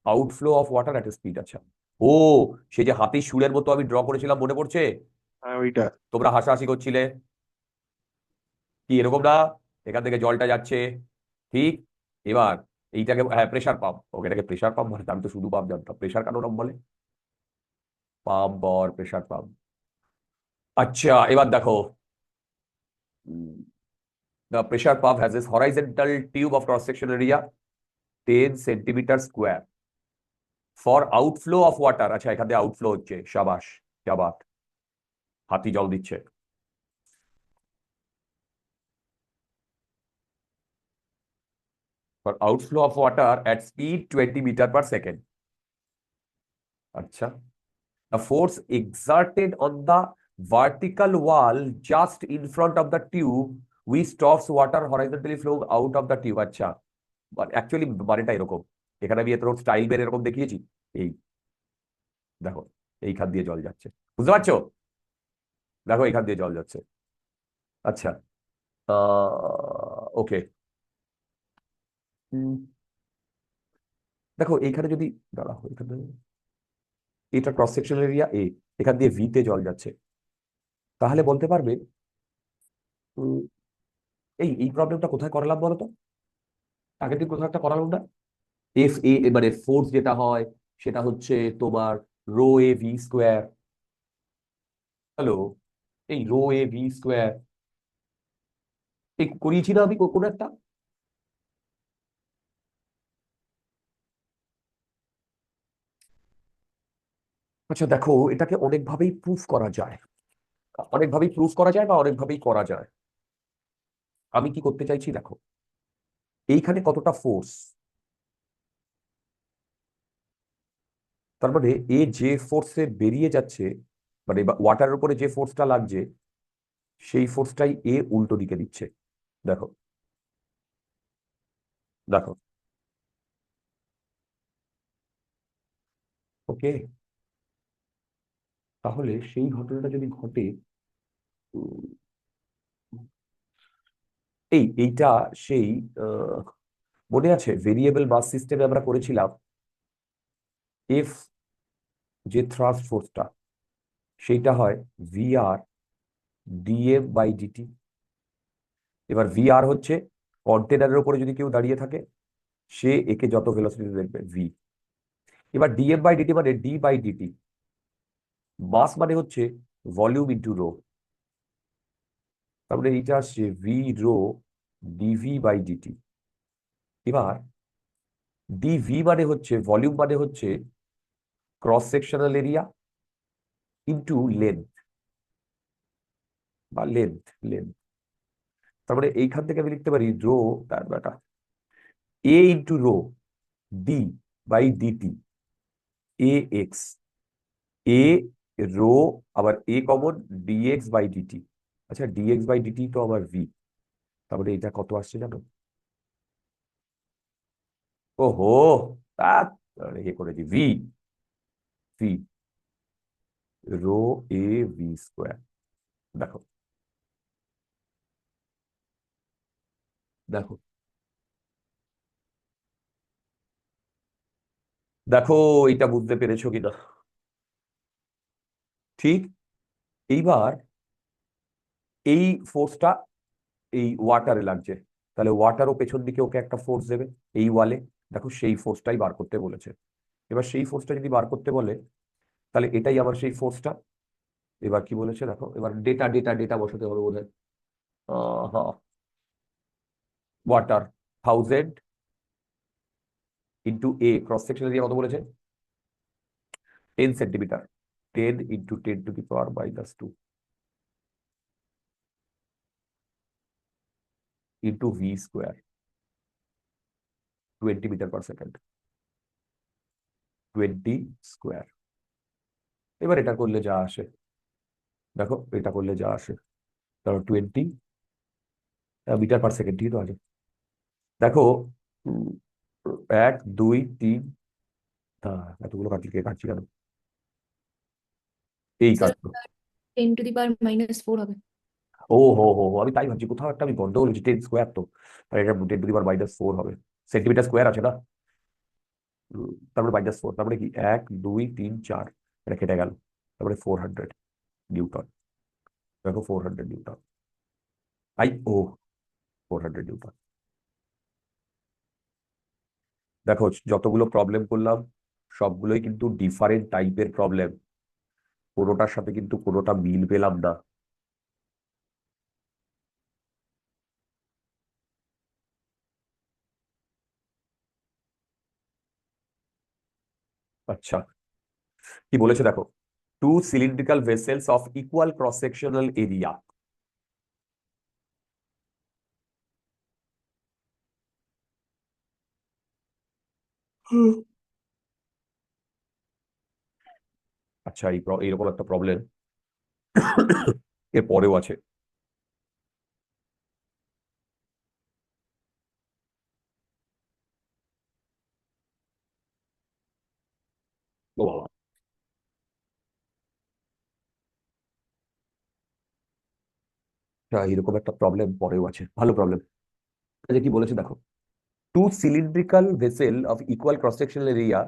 outflow of water at a speed। আচ্ছা, ও সেই যে হাতির সুরের মতো আমি ড্র করেছিলাম, মনে পড়ছে? হ্যাঁ ওইটা। তোমরা হাসাহাসি করছিলে, কি এরকম না? এখান থেকে জলটা যাচ্ছে, ঠিক। এবার এইটাকে, হ্যাঁ প্রেসার পাম্প, ওকে এটাকে প্রেসার পাম্প বলে। আমি তো শুধু পাম্প জানতাম, প্রেসার কেন নাম বলে? পাম্প और প্রেসার পাম্প। আচ্ছা এবার দেখো, The pressure pump has this horizontal tube of cross section area 10 centimeter square. For outflow of water, আচ্ছা এখান থেকে আউটফ্লো হচ্ছে, শাবাশ, क्या बात, হাতি জল দিচ্ছে। For outflow of water at speed 20 meter per second. আচ্ছা, the force exerted on the vertical wall just in front of the tube which stops water horizontally flowing out of the tube. আচ্ছা, অ্যাকচুয়ালি মানেটা এরকম, এখানে আমি এত স্টাইল বের এরকম দেখিয়েছি, এই দেখো এইখান দিয়ে জল যাচ্ছে, বুঝতে পারছো? দেখো এইখান দিয়ে জল যাচ্ছে। আচ্ছা, ওকে, দেখো এইখানে যদি দাঁড়াও, এখানে এটা ক্রস সেকশন এরিয়া এ, এখান দিয়ে ভি তে জল যাচ্ছে, তাহলে বলতে পারবে এই প্রবলেমটা কোথায় করালাম বলো তো? আগের দিন কোথাও একটা করালাম না? এফ এ মানে ফোর্স যেটা হয় সেটা হচ্ছে তোমার rho A V square. Hello, এই রো এ ভি স্কোয়ার এই করিয়েছি না আমি কোনো একটা? আচ্ছা দেখো, এটাকে অনেকভাবেই প্রুফ করা যায়, অনেকভাবেই প্রুফ করা যায় বা অনেকভাবেই করা যায়। আমি কি করতে চাইছি দেখো, এইখানে কতটা ফোর্স, তার মানে এ যে ফোর্সে বেরিয়ে যাচ্ছে, মানে ওয়াটারের উপরে যে ফোর্সটা লাগছে সেই ফোর্সটাই এ উল্টো দিকে দিচ্ছে। দেখো দেখো, ওকে, তাহলে সেই ঘটনাটা যদি ঘটে, উম, এইটা সেই মনে আছে ভেরিয়েবল মাস সিস্টেমে আমরা করেছিলাম, এফ যে থ্রাস্ট ফোর্সটা সেইটা হয় ভিআর ডিএম বাই ডিটি। এবার ভিআর হচ্ছে কন্টেনারের উপরে যদি কেউ দাঁড়িয়ে থাকে সে একে যত ভেলোসিটি দেখবে ভি। এবার ডিএম বাই ডিটি মানে ডি বাই ডিটি, মাস মানে হচ্ছে ভলিউম ইন্টু রো, তারপরে এইটা আসছে V rho dv by dt. এবার ডিভি মানে হচ্ছে ভলিউম, মানে হচ্ছে cross sectional area into length বা লেন্থ। তারপরে এইখান থেকে আমি লিখতে পারি রো তার বেটা A into rho d by dt A x, A rho আবার এ কমন ডিএক্স বাই ডিটি। আচ্ছা, ডিএক্স বাই ডিটি তো আমার ভি, তারপরে এটা কত আসছে জানো? ওহো, তা ইয়ে করেছি V, V rho A V square. দেখো দেখো দেখো, এটা বুঝতে পেরেছো কিনা? ঠিক, এইবার এই ফোর্সটা এই ওয়াটারে লাগছে, তাহলে ওয়াটারও পেছন দিকে ওকে একটা ফোর্স দেবে এই ওয়ালে। দেখো সেই ফোর্সটাই বার করতে বলেছে। এবার সেই ফোর্সটা যদি বার করতে বলে তাহলে এটাই আবার সেই ফোর্সটা। এবার কি বলেছে দেখো, এবার ডেটা ডেটা ডেটা বসাতে হবে বোধ হয়। হ্যাঁ, water 1000 into A cross section area কত বলেছে? 10 centimetre, 10 into 10 to the power -2 into V square 20 metre per second, 20 square. এবার এটা করলে যা আসে, দেখো এটা করলে যা আসে, ধরো 20 মিটার পার সেকেন্ড, ঠিক তো আছে। দেখো 1 2 3, এতগুলো কাটছি কেন? এই স্যার কাটলো। 10⁻⁻4 হবে। ও হো হো হো, আমি তাই ভাবছি কোথাও একটা আমি গন্ডগোল হচ্ছে, 10 স্কোয়ার তো, তাহলে এটা 10⁻⁻4 হবে, সেন্টিমিটার স্কোয়ার আছে না? তারপরে -4, তারপরে কি 1 2 3 4, এটা কেটে গেল, তারপরে 400 নিউটন। দেখো 400 নিউটন, আই ও 400 নিউটন। দেখো যতগুলো প্রবলেম করলাম সবগুলোই কিন্তু ডিফারেন্ট টাইপের প্রবলেম, কোনোটার সাথে কিন্তু কোনোটা মিল পেলাম না। আচ্ছা, কি বলেছে দেখো, two cylindrical vessels of equal cross sectional area. আচ্ছা, এইরকম একটা প্রবলেম এর পরেও আছে। ও বাবা, এরকম একটা প্রবলেম পরেও আছে, ভালো প্রবলেম। আচ্ছা, কি বলেছে দেখো, two cylindrical vessel of equal cross-sectional area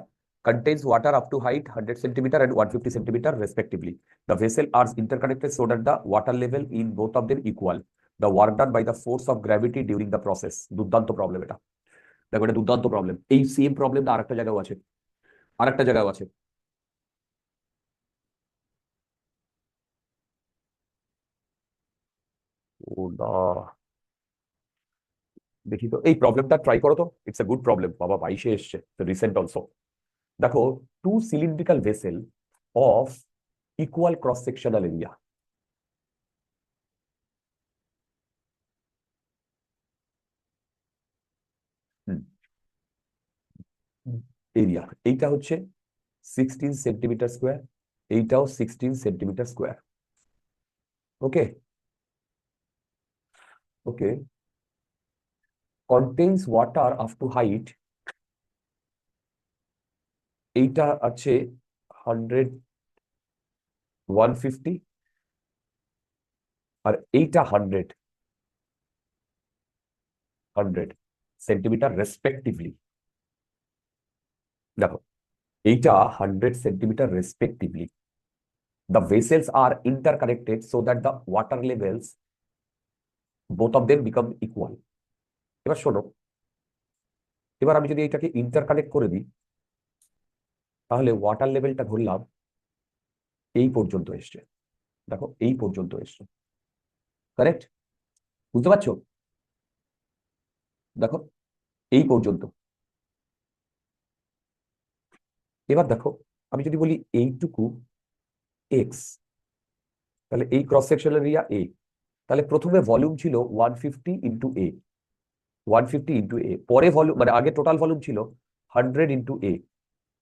contains water up to height 100 centimeter and 150 centimeter respectively. The vessel are interconnected so that the water level in both of them equal. The work done by the force of gravity during the process. দুর্দান্ত প্রবলেম এটা, দেখো এটা দুর্দান্ত প্রবলেম। এই সেম প্রবলেমটা আরেকটা জায়গাও আছে, আরেকটা জায়গাও আছে। ও না, দেখি তো এই প্রবলেমটা ট্রাই করো তো। ইটস এ গুড প্রবলেম বাবা, 22-এ এসছে, রিসেন্ট অলসো। দেখো, two cylindrical vessel of equal cross sectional area, area এইটা হচ্ছে 16 সেন্টিমিটার স্কোয়ার, এইটাও 16 centimetre square. Okay, okay, contains water up to height, এইটা আছে 100, 150, আর এইটা 100 সেন্টিমিটার রেসপেক্টিভলি। দেখো, এইটা 100 centimetre respectively. The vessels are interconnected so that the water levels both of them become equal. এবার শোনো, এবার আমি যদি এইটাকে ইন্টারকানেক্ট করে দিই, তাহলে ওয়াটার লেভেলটা ধরলাম এই পর্যন্ত এসছে। দেখো, এই পর্যন্ত এসছে, কারেক্ট? বুঝতে পারছো? দেখো, এই পর্যন্ত। এবার দেখো, আমি যদি বলি এইটুকু এক্স, তাহলে এই ক্রস সেকশনাল এরিয়া এ, তাহলে প্রথমে ভলিউম ছিল 150 ইন্টু এ, 150 ইন্টু এ, পরে ভলিউম মানে আগে টোটাল ভলিউম ছিল 100 ইন্টু এ,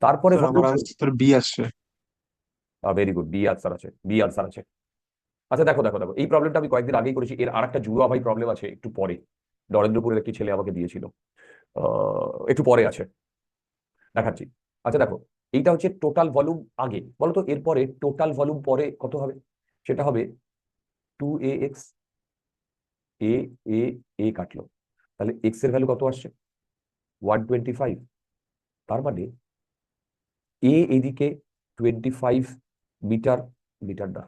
তারপরে স্যার আমার ভলিউম। আনসার বি আসছে। ভেরি গুড, বি আনসার আছে, বি আনসার আছে। আচ্ছা, দেখো দেখো দেখো, এই প্রবলেমটা আমি কয়েকদিন আগেই করেছি। এর আরেকটা জুয়া ভাই প্রবলেম আছে একটু পরে, নরেন্দ্রপুরের একটি ছেলে আমাকে দিয়েছিল, একটু পরে আছে, দেখাচ্ছি। আচ্ছা দেখো, এইটা হচ্ছে টোটাল ভলিউম আগে, বলো তো এরপরে টোটাল ভলিউম পরে কত হবে? সেটা হবে 2ax, এ এ এ কাটলো, তাহলে এক্স এর ভ্যালু কত আসছে? 125। তার মানে এ এদিকে 25 মিটার, মিটার না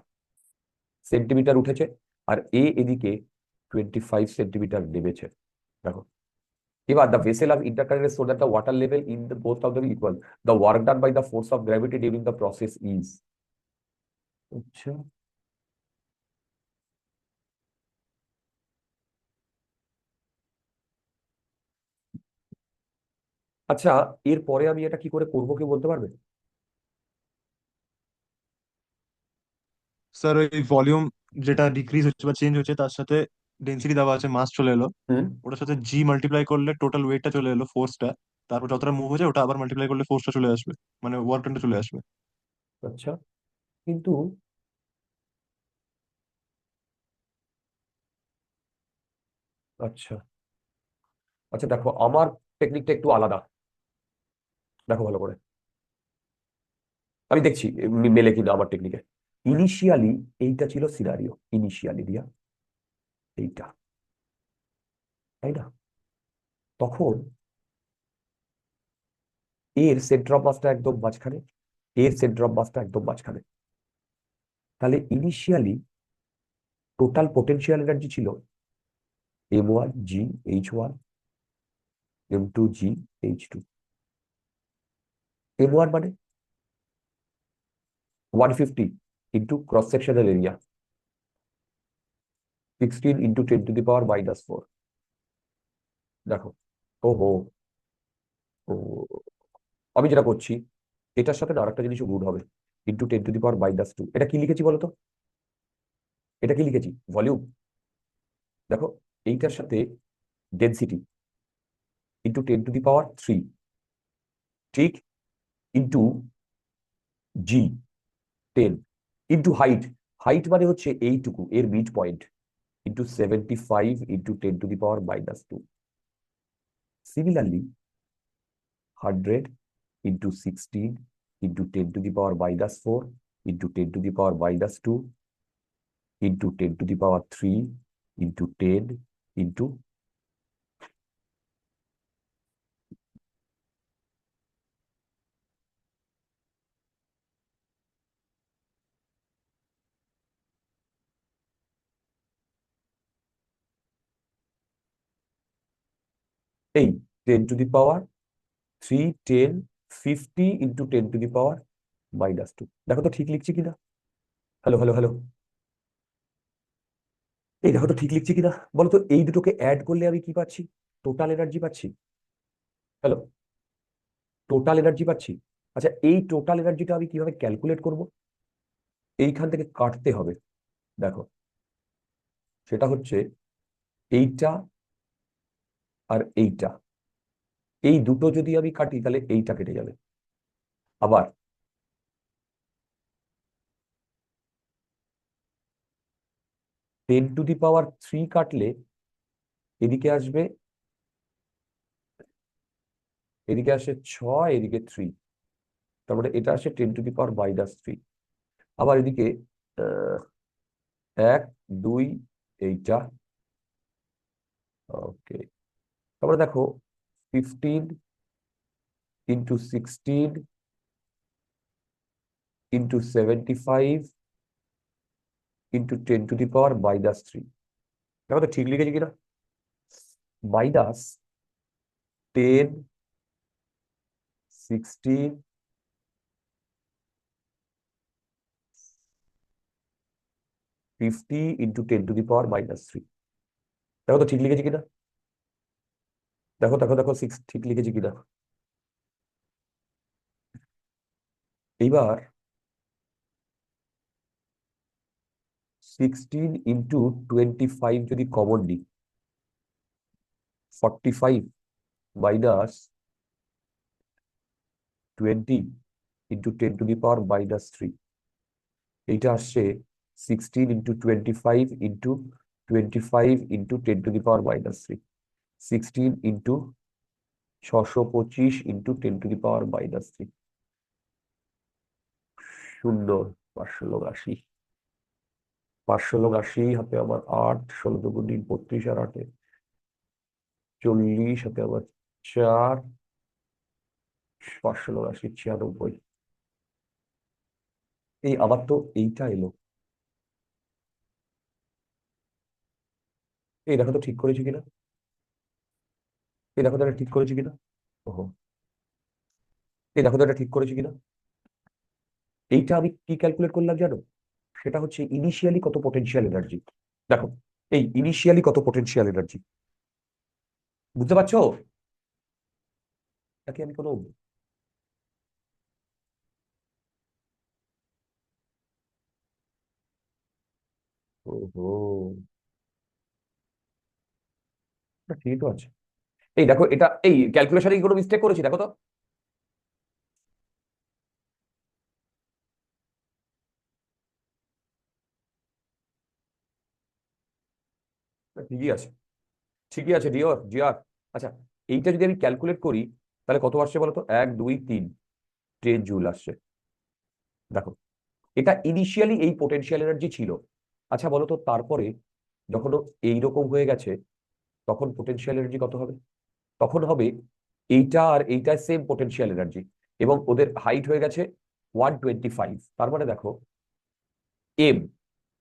সেন্টিমিটার উঠেছে, আর এ এদিকে 25 সেন্টিমিটার নেমেছে। দেখো, এবার the vessel of interconnected so that the water level in the both of them equal. The work done by the force of gravity during the process is. আচ্ছা, আচ্ছা, এরপরে আমি এটা কি করে করবো কেউ বলতে পারবে? স্যার ওই ভলিউম যেটা ডিক্রিজ হচ্ছে বা চেঞ্জ হচ্ছে তার সাথে ডেন্সিটি দেওয়া আছে, মাস চলে এলো, হুম, ওটার সাথে জি মাল্টিপ্লাই করলে টোটাল ওয়েটটা চলে এলো, ফোর্সটা, তারপর যতটা মুভ হয়েছে ওটা আবার মাল্টিপ্লাই করলে ফোর্সটা চলে আসবে, মানে ওয়ার্ক ডানটা চলে আসবে। আচ্ছা, কিন্তু আচ্ছা, আচ্ছা, দেখো আমার টেকনিকটা একটু আলাদা, দেখো ভালো করে, আমি দেখছি মেলে কিনা আমার টেকনিকে। ইনিশিয়ালি এইটা ছিল সিনারিও, ইনিশিয়ালি দিয়া এইটা, তাই না? তখন এর সেন্টার অফ মাসটা একদম মাঝখানে, এর সেন্টার অফ মাসটা একদম মাঝখানে, তাহলে ইনিশিয়ালি টোটাল পোটেনশিয়াল এনার্জি ছিল m1 g h1 m2 g h2। m1 মানে 150 into cross sectional area 16 into 10⁻⁻⁴। দেখো, ওহো, ও আমি যেটা করছি, এটার সাথে আরেকটা জিনিসও গুণ হবে, ইন্টু 10⁻²2। এটা কি লিখেছি বলতো? এটা কি লিখেছি? ভলিউম। দেখো, এইটার সাথে ডেনসিটি ইন্টু 10⁻3, ঠিক, ইন্টু জি 10, ইন্টু হাইট। হাইট মানে হচ্ছে এইটুকু, এর mid point, into 75 into 10⁻²2। Similarly 100 into 16 into 10⁻⁻4 into 10⁻²2 into 10⁻3 into 10 into এই 10⁻3 10 50 ইন্টু 10⁻²2। দেখো তো ঠিক লিখছি কিনা? হ্যালো হ্যালো হ্যালো, এই দেখো তো ঠিক লিখছি কিনা বলো তো? এই দুটোকে অ্যাড করলে আমি কি পাচ্ছি? টোটাল এনার্জি পাচ্ছি। হ্যালো, টোটাল এনার্জি পাচ্ছি। আচ্ছা, এই টোটাল এনার্জিটা আমি কিভাবে ক্যালকুলেট করব? এইখান থেকে কাটতে হবে। দেখো, সেটা হচ্ছে এইটা আর এইটা, এই দুটো যদি আমি কাটি তাহলে এইটা কেটে যাবে। আবার 10⁻3 কাটলে এদিকে আসবে, এদিকে আসে 6, এদিকে 3, তারপরে এটা আসে 10⁻³ আবার এদিকে 1 2 এইটা, ওকে। তারপরে দেখো 15 ইন্টু 16 ইন্টু 75 ইন্টু 10⁻³ দেখো তো ঠিক লিখেছি কিনা? মাইনাস 10 16 50 ইন্টু 10⁻³ দেখো তো ঠিক লিখেছি কিনা? দেখো দেখো দেখো 6 ঠিক লিখেছি কিনা? এইবার 16 ইন্টু 25 যদি কমন নিই, 45 মাইনাস 20 ইন্টু 10⁻³ এইটা আসছে 16 into 25 into 25 into 10⁻³ 16 into 625 into 10⁻³ শূন্য, 580, 580 হাতে আবার 8, 16 দুগুণ 32 আর 8 40 হাতে আবার 4, 580 96। এই আবার তো এইটা এলো, এই দেখো তো ঠিক করেছি কিনা? এই দেখো তো এটা ঠিক করেছি কিনা? ওহো, এই দেখো তো এটা ঠিক করেছি কিনা? এইটা আমি কি ক্যালকুলেট করলাম জানো? সেটা হচ্ছে ইনিশিয়ালি কত পটেনশিয়াল এনার্জি। দেখো, এই ইনিশিয়ালি কত পটেনশিয়াল এনার্জি, বুঝতে পারছো? নাকি আমি কোনো ওহো, এটা ঠিকই তো আছে। এই দেখো, এটা এই ক্যালকুলেশনে কি কোনো মিস্টেক করেছি দেখো তো? ঠিকই আছে, ঠিকই আছে ডিওর জিয়ার। আচ্ছা, এইটা যদি আমি ক্যালকুলেট করি তাহলে কত আসছে বলো তো? 1 2 3 10 জুল আসছে। দেখো, এটা ইনিশিয়ালি এই পোটেনশিয়াল এনার্জি ছিল। আচ্ছা বলো তো, তারপরে যখন ও এইরকম হয়ে গেছে তখন পোটেনশিয়াল এনার্জি কত হবে? তখন হবে এইটা আর এইটা সেম পোটেনশিয়াল এনার্জি, এবং ওদের হাইট হয়ে গেছে 125। তার মানে দেখো, M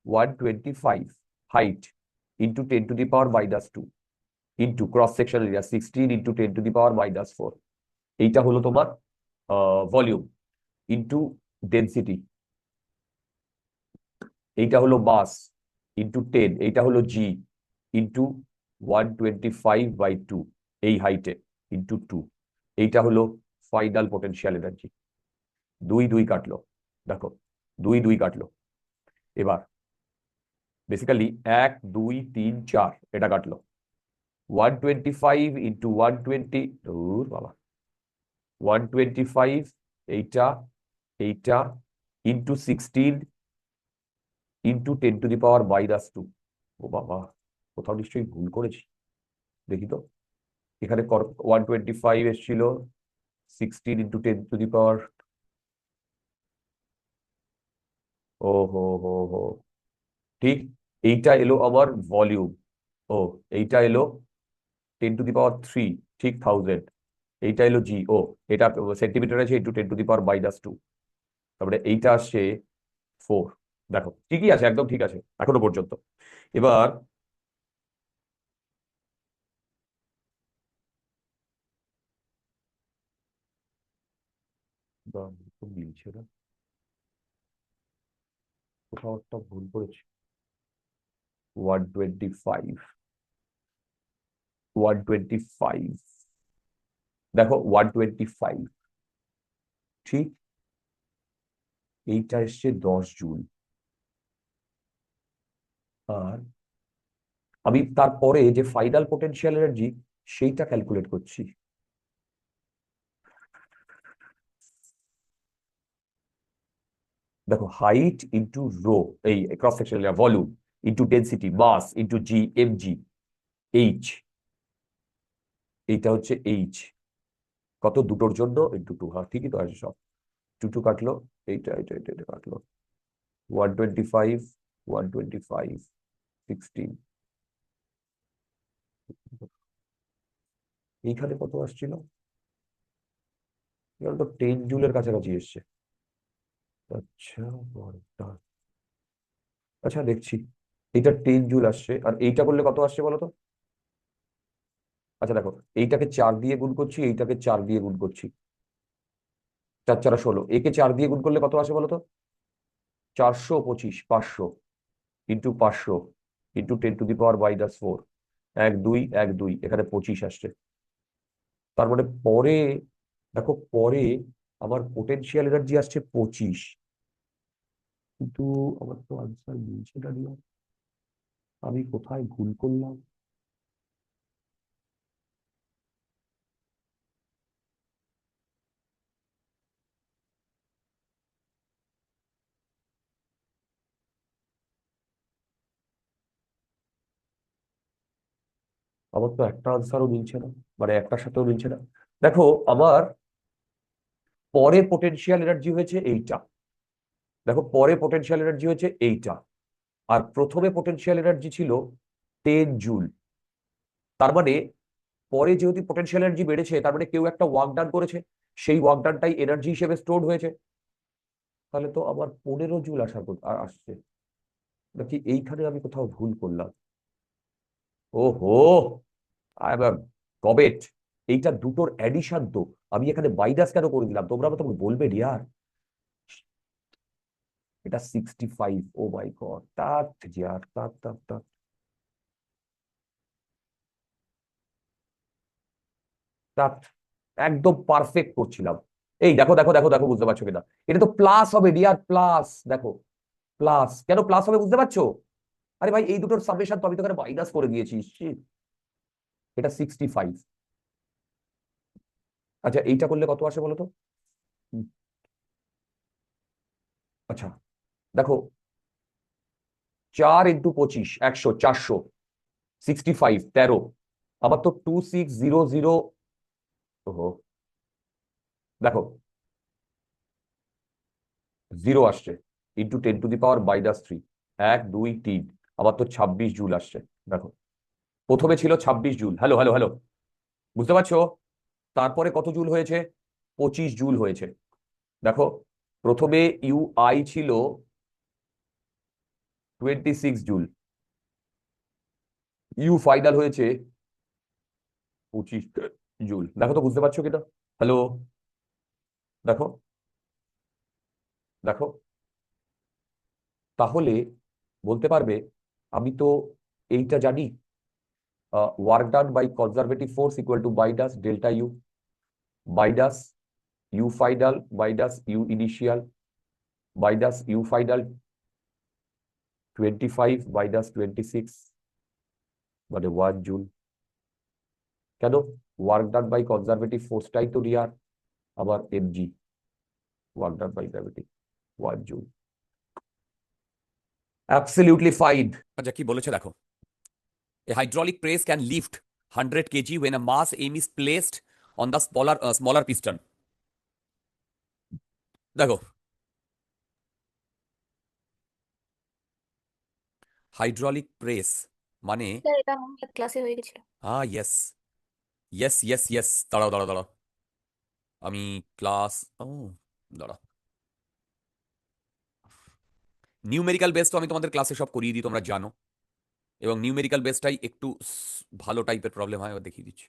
125 height into 10⁻² into cross section area 16 into 10⁻⁻4, এইটা হলো তোমার ভলিউম, ইন্টু ডেনসিটি, এইটা হলো মাস, ইন্টু 10, এইটা হলো জি, ইন্টু 125/2 এই হাইটে, ইন্টু 2, এইটা হলো ফাইনাল পোটেনশিয়াল এনার্জি। 2 কাটলো, দেখো 2 কাটলো। এবার বেসিক্যালি 1 2 3 4 এটা কাটলো। 125 ইন্টু 120, দূর বাবা, 125 এইটা এইটা ইন্টু 16 ইন্টু 10⁻²2। ও বাবা, কোথাও নিশ্চয়ই ভুল করেছি, দেখি তো। এখানে 125 এসেছিল, 16 ইন্টু 10⁻, ও হো হো হো, ঠিক। এইটা এলো আমার ভলিউম, ও এইটা এলো 10⁻3, ঠিক 1000। এইটা এলো জি, ও এটা সেন্টিমিটার আছে ইন্টু 10⁻²2, তারপরে এইটা আসছে 4। দেখো ঠিকই আছে, একদম ঠিক আছে এখনো পর্যন্ত। এবার মিলছে না, কোথাও একটা ভুল করেছি। 125, 125, দেখো 125, ঠিক। এইটা এসছে 10 জুল। আর আমি তারপরে যে ফাইনাল পোটেনশিয়াল এনার্জি সেইটা ক্যালকুলেট করছি। দেখো হাইট ইন্টু রো, এই cross section area, volume into density, mass into g mg, h, এইটা হচ্ছে এইচ, কত দুটোর জন্য ইন্টু 2। হ্যাঁ ঠিকই তো আছে সব, 2 কাটলো, এইটা এটা এটা এটা কাটলো। 125, 125, 16, এইখানে কত আসছিল, এখানে তো 10 জুলের কাছাকাছি এসছে। আচ্ছা আচ্ছা দেখছি, এইটা 10 জুল আসছে, আর এইটা করলে কত আসছে বলো তো। আচ্ছা দেখো, এইটাকে 4 দিয়ে গুণ করছি, এইটাকে 4 দিয়ে গুণ করছি, 4 4 16, একে 4 দিয়ে গুণ করলে কত আসে বলো তো। 425, 500 ইন্টু 500 ইন্টু 10⁻²4, 1 2 1 2, এখানে 25 আসছে। তার মানে পরে দেখো, পরে আমার পোটেনশিয়াল এনার্জি আসছে 25, কিন্তু আমার তো আনসার মিলছে না রিয়া। আমি কোথায় ভুল করলাম? আমার তো একটা আনসারও মিলছে না, মানে একটার সাথেও মিলছে না। দেখো আমার পরে পোটেনশিয়াল এনার্জি হয়েছে এইটা, দেখো পরে পোটেনশিয়াল এনার্জি হয়েছে এইটা, আর প্রথমে পোটেনশিয়াল এনার্জি ছিল 10 জুল। তার মানে পরে যেহেতু পোটেনশিয়াল এনার্জি বেড়েছে, তার মানে কেউ একটা ওয়ার্ক ডান করেছে, সেই ওয়ার্ক ডানটাই এনার্জি হিসেবে স্টোর হয়েছে। তাহলে তো আবার 15 জুল আসছে নাকি, এইখানে আমি কোথাও ভুল করলাম? ওহো, আই এম গবেট। এইটা দুটোর অ্যাডিশন তো, আমি এখানে মাইনাস কেন করে দিলাম, তোমরা আমাকে বলবে রিয়ার। এটা 65, ও মাই গড, তাত ইয়ার তাত তাত তাত তাত, একদম পারফেক্ট করছিলাম। এই দেখো দেখো দেখো দেখো, বুঝতে পারছো কিনা, এটা তো প্লাস হবে ডিয়ার, প্লাস। দেখো প্লাস কেন প্লাস হবে বুঝতে পারছো? আরে ভাই এই দুটোর সামেশন তো আমি তো এখানে মাইনাস করে দিয়েছি। Shit, এটা 65। আচ্ছা এইটা করলে কত আসে বলো তো। হুম, আচ্ছা দেখো, 4 ইন্টু 25, 100, 400, 65, 13, আমার তো 2600। ওহো, দেখো 0 আসছে ইন্টু 10⁻³ 1 2 3, আমার তো 26 জুল আসছে। দেখো প্রথমে ছিল 26 জুল, হ্যালো হ্যালো হ্যালো, বুঝতে পারছো? তারপরে কত জুল হয়েছে, 25 জুল হয়েছে। দেখো প্রথমে ইউ আই ছিল 26 জুল, ইউ ফাইনাল হয়েছে 25 জুল। দেখো তো বুঝতে পারছো কিনা, হ্যালো, দেখো দেখো, তাহলে বলতে পারবে, আমি তো এইটা জানি, work done by conservative force equal to minus delta U, minus U final minus U initial minus U final 25 minus 26 মানে 1 জুল। কেন? ওয়ার্ক ডান বাই কনজারভেটিভ ফোর্সটাই তো রিয়ার, আবার MG work done by gravity 1 joule. Absolutely fine. আচ্ছা কি বলেছে দেখো, a hydraulic press can lift 100 kg when a mass aim is placed on the smaller piston. দেখো হাইড্রোলিক প্রেস মানে স্যার এটা আমার ক্লাসে হয়ে গেছিল। ইয়েস ইয়েস ইয়েস ইয়েস, দাঁড়াও দাঁড়াও দাঁড়াও, আমি ক্লাস দাঁড়াও, নিউমেরিক্যাল বেস তো আমি তোমাদের ক্লাসে সব করিয়ে দিই, তোমরা জানো, এবং নিউমেরিক্যাল বেসটাই একটু ভালো টাইপের প্রবলেম হয়, এবার দেখিয়ে দিচ্ছি।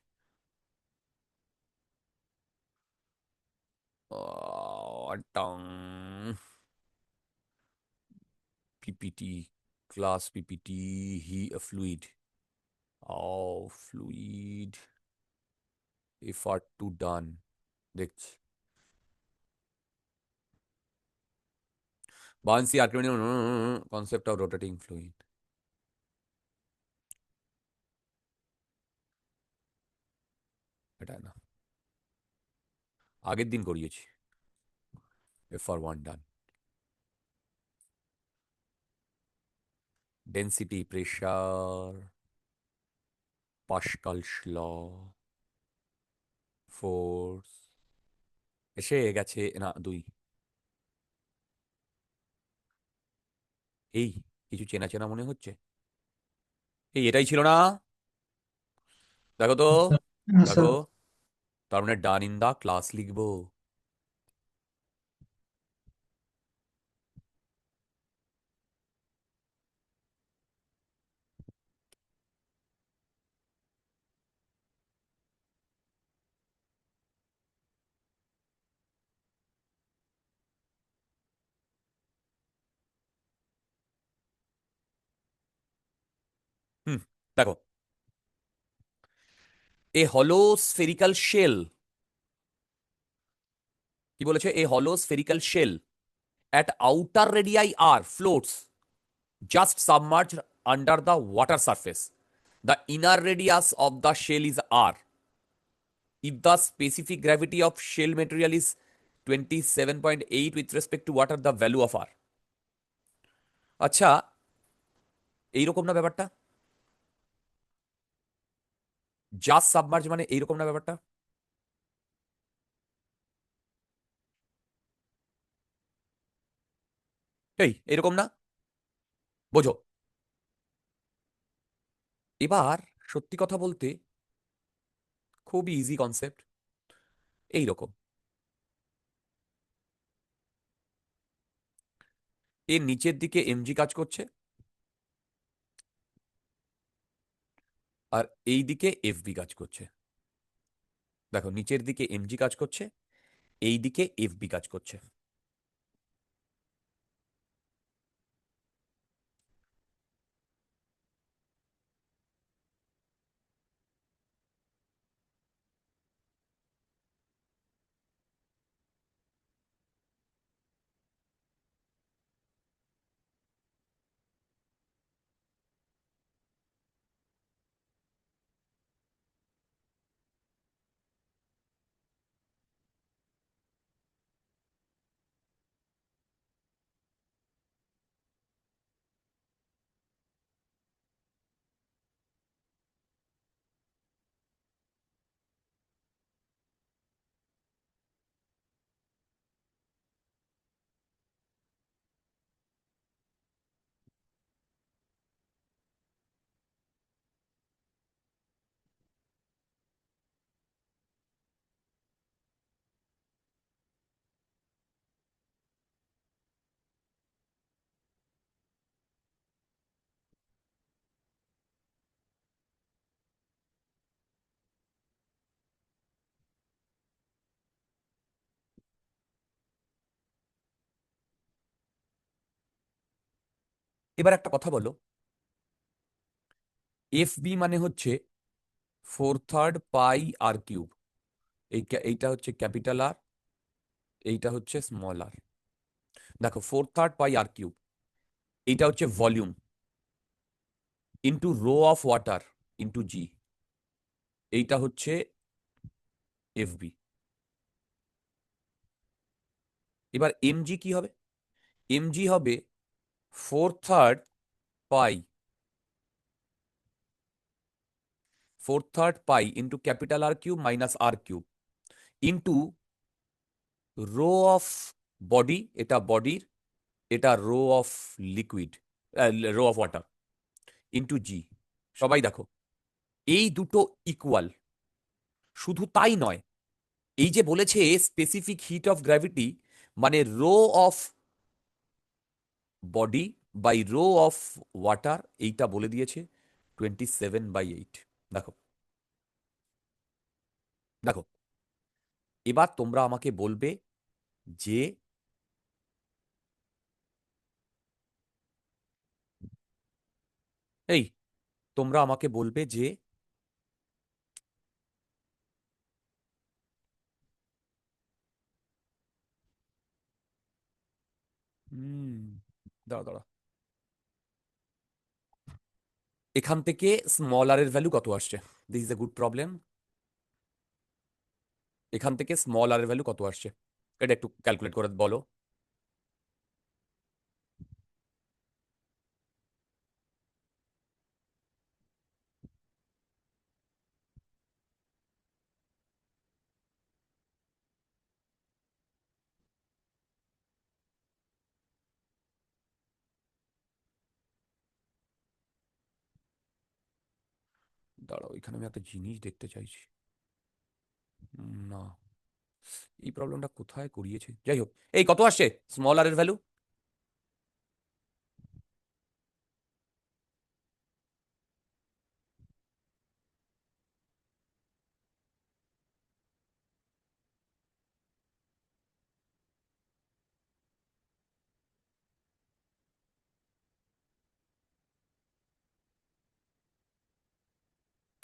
PPT class PPT fluid fluid effort to done দেখছি Buoyancy archimedean concept of rotating fluid. এটা না, আগের দিন করিয়েছি। FR1 ডান। ডেন্সিটি, প্রেশার, পাস্কালস ল, ফোর্স এসে গেছে না 2। এই কিছু চেনা চেনা মনে হচ্ছে, এই এটাই ছিল না, দেখো তো, দেখো, তার মানে ডান ইন দা ক্লাস লিখবো। দেখো, এ হলো স্ফেরিক্যাল শেল, কি বলেছে, এ হলো spherical shell at outer radii r floats just submerged under the water surface. The inner radius of the shell is r. If the specific gravity of shell material is 27.8 with respect to water, the value of r. আচ্ছা এইরকম না ব্যাপারটা, জাস্ট সাবমার্জ মানে এইরকম না ব্যাপারটা, এইরকম না, বোঝো। এবার সত্যি কথা বলতে খুবই ইজি কনসেপ্ট, এইরকম এর নিচের দিকে এমজি কাজ করছে আর এই দিকে এফবি কাজ করছে। দেখো নিচের দিকে এমজি কাজ করছে, এই দিকে এফবি কাজ করছে। এবার একটা কথা বলো, এফবি মানে হচ্ছে 4/3 পাই আর কিউব, এইটা হচ্ছে ক্যাপিটাল আর, এইটা হচ্ছে স্মল আর। দেখো 4/3 পাই আর কিউব, এইটা হচ্ছে volume into rho of water into g, এইটা হচ্ছে এফবি। এবার এমজি কি হবে? এমজি হবে 4/3 pi, 4/3 pi into capital R cube minus r cube into rho of body, এটা বডির, এটা rho of liquid, rho of water into g. সবাই দেখো এই দুটো ইকুয়াল। শুধু তাই নয়, এই যে বলেছে স্পেসিফিক হিট অফ গ্র্যাভিটি মানে rho of body by rho of water, এইটা বলে দিয়েছে 27/8। দেখো দেখো, এবার তোমরা আমাকে বলবে যে এই তোমরা আমাকে বলবে যে হুম, দাঁড়া দাঁড়া, এখান থেকে স্মল আর এর ভ্যালু কত আসছে? This is a good problem. এখান থেকে স্মল আর এর ভ্যালু কত আসছে এটা একটু ক্যালকুলেট করে বলো। দাঁড়াও, এখানে আমি একটা জিনিস দেখতে চাইছি। না, এই প্রবলেমটা কোথায় করিয়েছে? যাই হোক, এই কত আসছে স্মল আর এর ভ্যালু?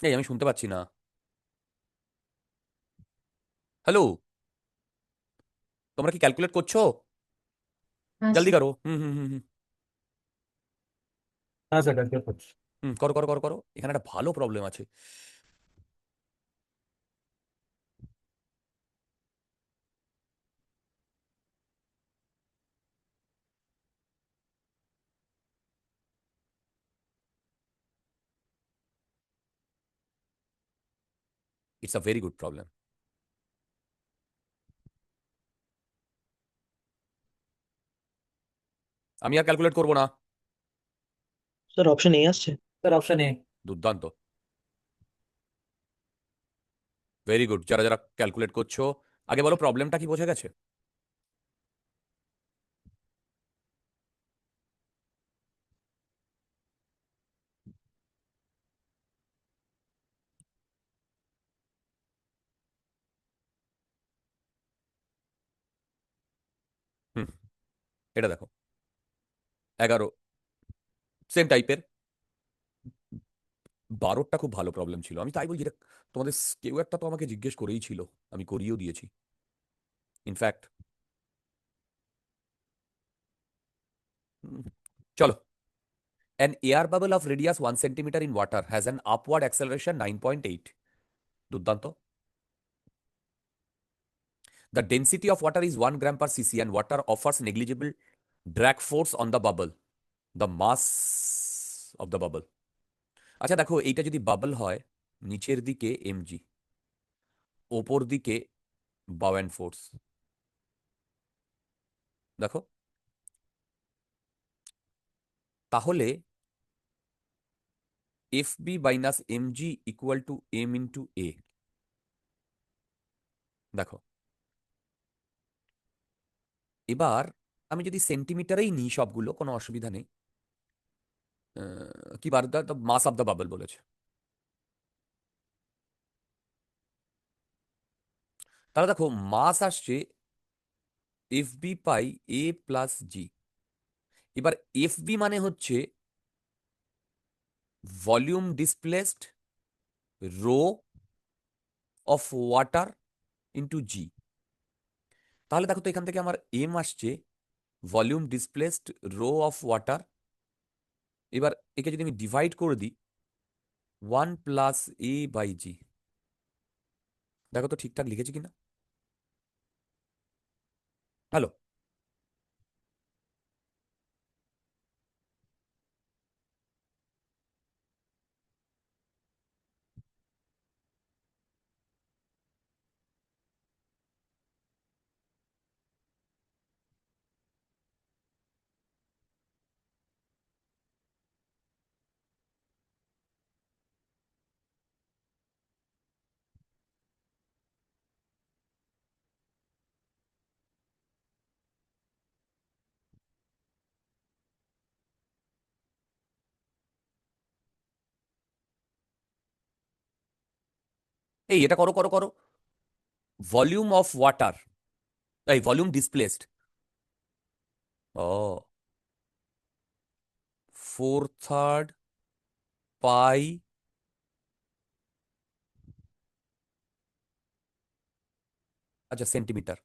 এই আমি শুনতে পাচ্ছি না। হ্যালো, তোমরা কি ক্যালকুলেট করছো? জলদি করো। হুম হুম হুম হুম হ্যাঁ স্যার, ক্যালকুলেট করছি। হুম, করো করো করো করো, এখানে একটা ভালো প্রবলেম আছে। It's a very good problem. আমি আর ক্যালকুলেট করবো না। স্যার অপশন এ আসছে। Sir option A. দুর্দান্ত, ভেরি গুড। যারা যারা ক্যালকুলেট করছো, আগে বলো প্রবলেমটা কি বোঝা গেছে? হুম, এটা দেখো 11, সেম টাইপের। 12টা খুব ভালো প্রবলেম ছিল। আমি তাই বলছি, এটা তোমাদের কেউ একটা তো আমাকে জিজ্ঞেস করেই ছিল, আমি করিয়েও দিয়েছি ইনফ্যাক্ট। চলো, an air bubble of radius 1 centimeter in water has an upward acceleration 9.8. দুর্দান্ত। The density of water is 1 gram per cc and water offers negligible drag force on the bubble. The mass of the bubble. আচ্ছা দেখো, এইটা যদি বাবল হয়, নিচের দিকে এমজি, ওপর দিকে বাওয়েন ফোর্স। দেখো তাহলে F B minus mg equal to m into a. দেখো এবার আমি যদি সেন্টিমিটারেই নিই সবগুলো, কোনো অসুবিধা নেই। কি বার the mass of the bubble বলেছে। তাহলে দেখো মাস আসছে F B pi a plus g. এবার এফ বি মানে হচ্ছে volume displaced rho of water into g. তাহলে দেখো তো এখান থেকে আমার এম আসছে volume displaced rho of water. এবার একে যদি আমি ডিভাইড করে দিই 1 + a/g, দেখো তো ঠিকঠাক লিখেছি কিনা। হ্যালো, এই এটা করো করো করো, ভলিউম অফ ওয়াটার, এই ভলিউম ডিসপ্লেসড, ও 4/3 পাই, আচ্ছা সেন্টিমিটার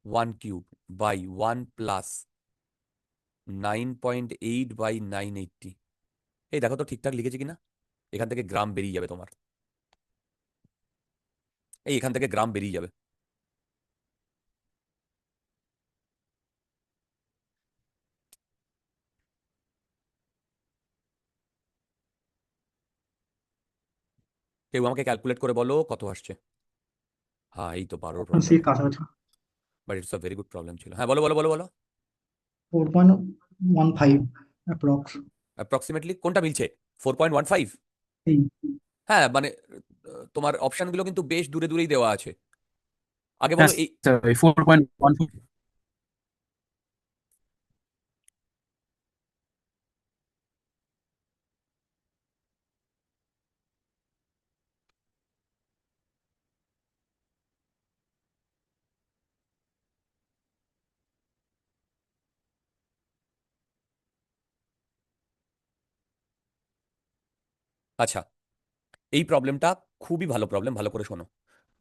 1³ বাই 1 + 9.8/980। এই দেখো তো ঠিকঠাক লিখেছি কিনা। এখান থেকে গ্রাম বেরিয়ে যাবে তোমার, এই এখান থেকে গ্রাম বেরিয়ে যাবে। কেউ আমাকে ক্যালকুলেট করে বলো কত আসছে। হ্যাঁ এই তো 12 অপশন সি প্রবলেম, কাছাকাছি। But it's a very good problem ছিল। হ্যাঁ বলো বলো বলো বলো। 4.15 অ্যাপ্রক্স। অ্যাপ্রক্সিমেটলি কোনটা মিলছে? 4.15? হ্যাঁ মানে তোমার অপশনগুলো কিন্তু বেশ দূরে দূরেই দেওয়া আছে। আগে হ্যাঁ বলো এই, স্যার, ওই 4.1। আচ্ছা এই প্রবলেমটা খুবই ভালো প্রবলেম, ভালো করে শোনো।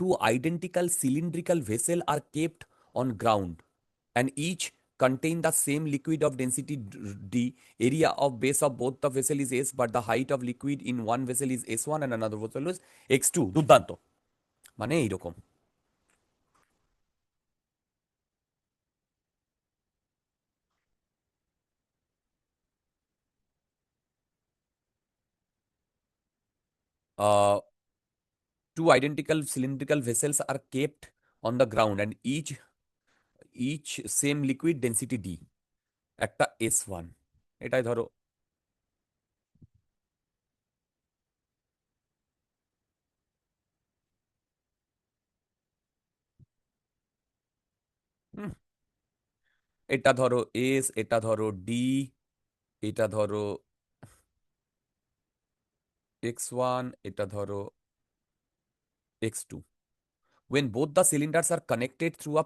Two identical cylindrical vessel are kept on ground and each contain the same liquid of density d. Area of base of both the vessel is s, but the height of liquid in one vessel is s1 and another vessel is x2. দুর্দান্ত, মানে এইরকম। Two identical cylindrical vessels are kept on the ground and each same liquid density d, একটা s1, এটাই ধরো হুম, এটা ধরো এস, এটা ধরো ডি, এটা ধরো x1, এটা ধরো x2. When both the cylinders are connected through a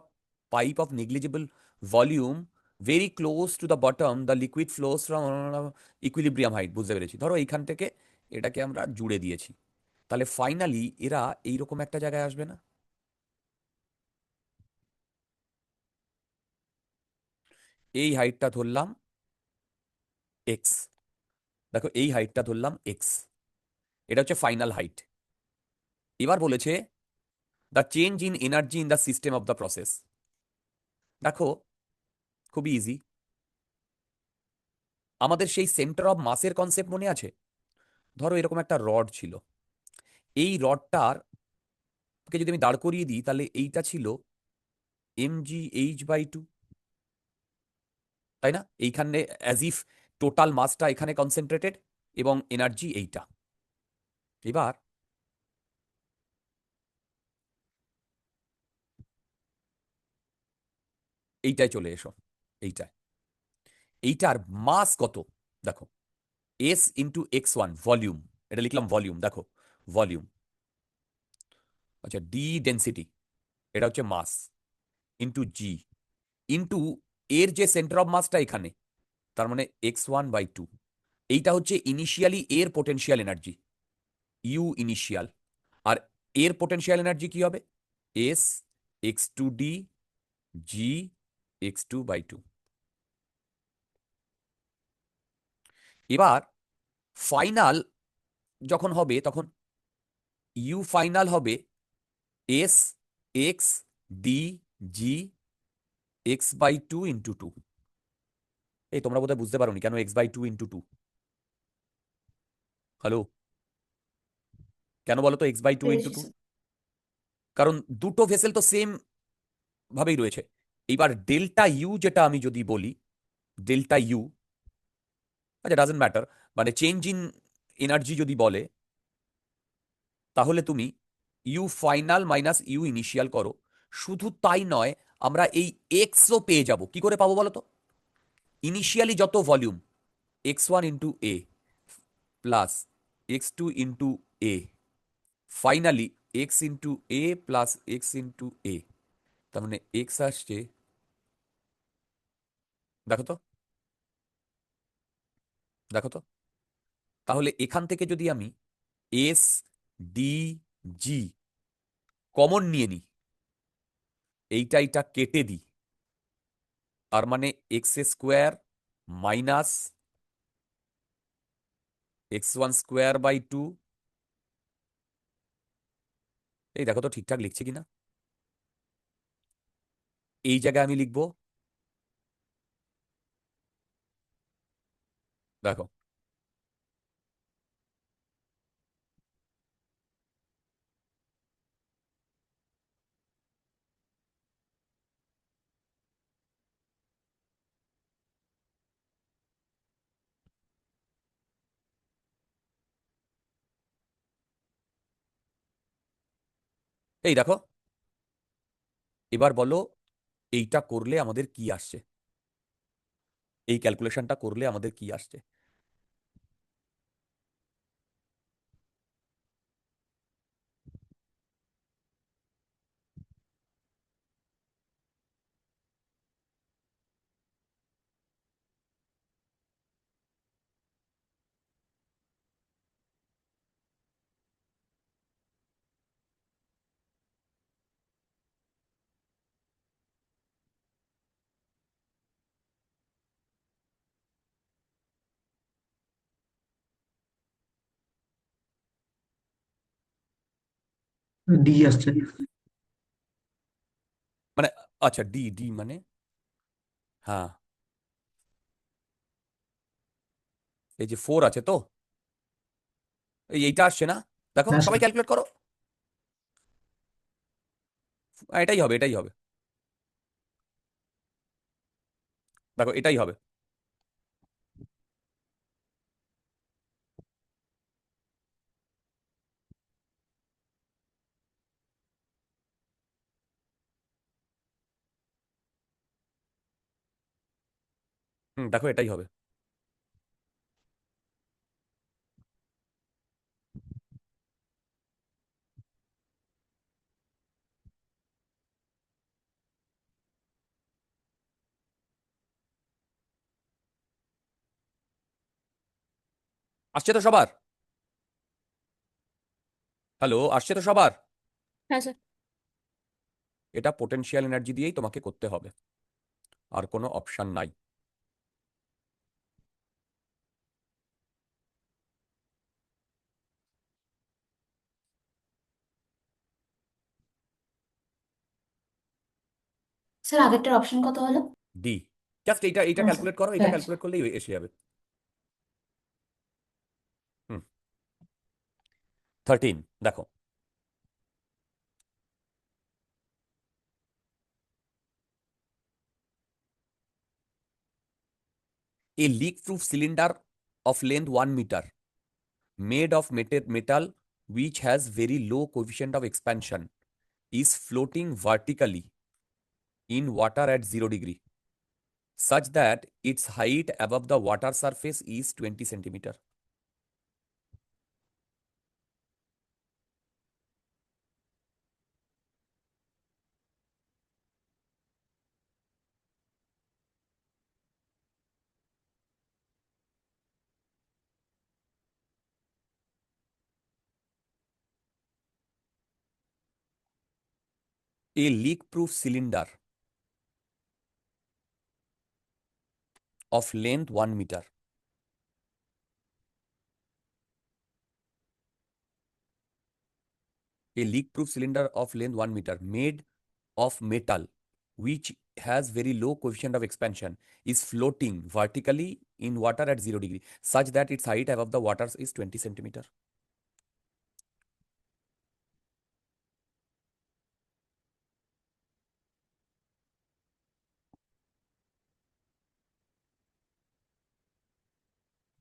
pipe of negligible volume very close to the bottom, the liquid flows from equilibrium height. বুঝতে পেরেছি, ধরো এইখান থেকে এটাকে আমরা জুড়ে দিয়েছি, তাহলে ফাইনালি এরা এইরকম একটা জায়গায় আসবে না? এই হাইটটা ধরলাম এক্স, দেখো এই হাইটটা ধরলাম এক্স, এটা হচ্ছে ফাইনাল হাইট। এবার বলেছে the change in energy in the system of the process. দেখো খুবই ইজি, আমাদের সেই সেন্টার অফ মাসের কনসেপ্ট মনে আছে? ধরো এরকম একটা রড ছিল, এই রডটার কে যদি আমি দাঁড় করিয়ে দিই তাহলে এইটা ছিল mgh/2, তাই না? এইখানে অ্যাজ ইফ টোটাল মাসটা এখানে কনসেন্ট্রেটেড এবং এনার্জি এইটা। এবার এইটায় চলে এসো, এইটায়, এইটার মাস কত দেখো, s ইন্টু x1 ভলিউম, এটা লিখলাম ভলিউম, দেখো ভলিউম, আচ্ছা ডি ডেন্সিটি, এটা হচ্ছে মাস, ইন্টু জি, ইন্টু এর যে সেন্টার অফ মাসটা এখানে, তার মানে x1/2, এইটা হচ্ছে ইনিশিয়ালি এর পোটেনশিয়াল এনার্জি ইউ ইনিশিয়াল, আর এর পোটেনশিয়াল এনার্জি কি হবে? s x2d জি x2/2। এবার ফাইনাল যখন হবে তখন ইউ ফাইনাল হবে S x D G x/2 into 2। এই তোমরা বোধহয় বুঝতে পারোনি কেন x/2 ইন্টু 2। হ্যালো, কেন বলো তো x/2 ইন্টু 2? কারণ দুটো ভেসেল তো সেম ভাবেই রয়েছে। এইবার ডেল্টা ইউ যেটা আমি যদি বলি, ডেল্টা ইউ, আচ্ছা ডাজেন্ট ম্যাটার, মানে চেঞ্জ ইন এনার্জি যদি বলে, তাহলে তুমি U final minus U initial করো। শুধু তাই নয়, আমরা এই এক্সও পেয়ে যাব। কি করে পাবো বলো তো? ইনিশিয়ালি যত ভলিউম x1 ইন্টু এ প্লাস x2 ইন্টু এ, ফাইনালি এক্স ইন্টু এ প্লাস এক্স ইন্টু এ, তার মানে এক্স আসছে, দেখো তো, দেখো তো, তাহলে এখান থেকে যদি আমি এস ডি জি কমন নিয়ে নিই, এইটা কেটে দিই, তার মানে x² মাইনাস x1²/2। এই দেখো তো ঠিকঠাক লিখছে কিনা। এই জায়গায় আমি লিখবো, দেখো, এই দেখো, এবার বলো এইটা করলে আমাদের কি আসছে, এই ক্যালকুলেশনটা করলে আমাদের কি আসছে। ডি আসছে। মানে আচ্ছা, ডি ডি মানে, হ্যাঁ, এই যে 4 আছে তো, এইটা আসছে না? দেখো হ্যাঁ সবাই স্যার। ক্যালকুলেট করো। এটাই হবে, এটাই হবে, দেখো এটাই হবে। দেখো এটাই হবে। আসছে তো সবার? হ্যালো, আসছে তো সবার? হ্যাঁ স্যার। এটা পোটেনশিয়াল এনার্জি দিয়েই তোমাকে করতে হবে, আর কোনো অপশন নাই। স্যার আগেরটার অপশন কত হলো? ডি। জাস্ট এইটা হ্যাঁ স্যার, ক্যালকুলেট করো, এটা হ্যাঁ ক্যালকুলেট করলেই এসে যাবে। হুম, 13 দেখো, a leak-proof cylinder of length 1 meter made of metal which has very low coefficient of expansion is floating vertically in water at 0 degree such that its height above the water surface is 20 centimeter. A leak-proof cylinder of length 1 meter. A leak-proof cylinder of length 1 meter made of metal which has very low coefficient of expansion is floating vertically in water at 0 degree such that its height above the water is 20 centimeter.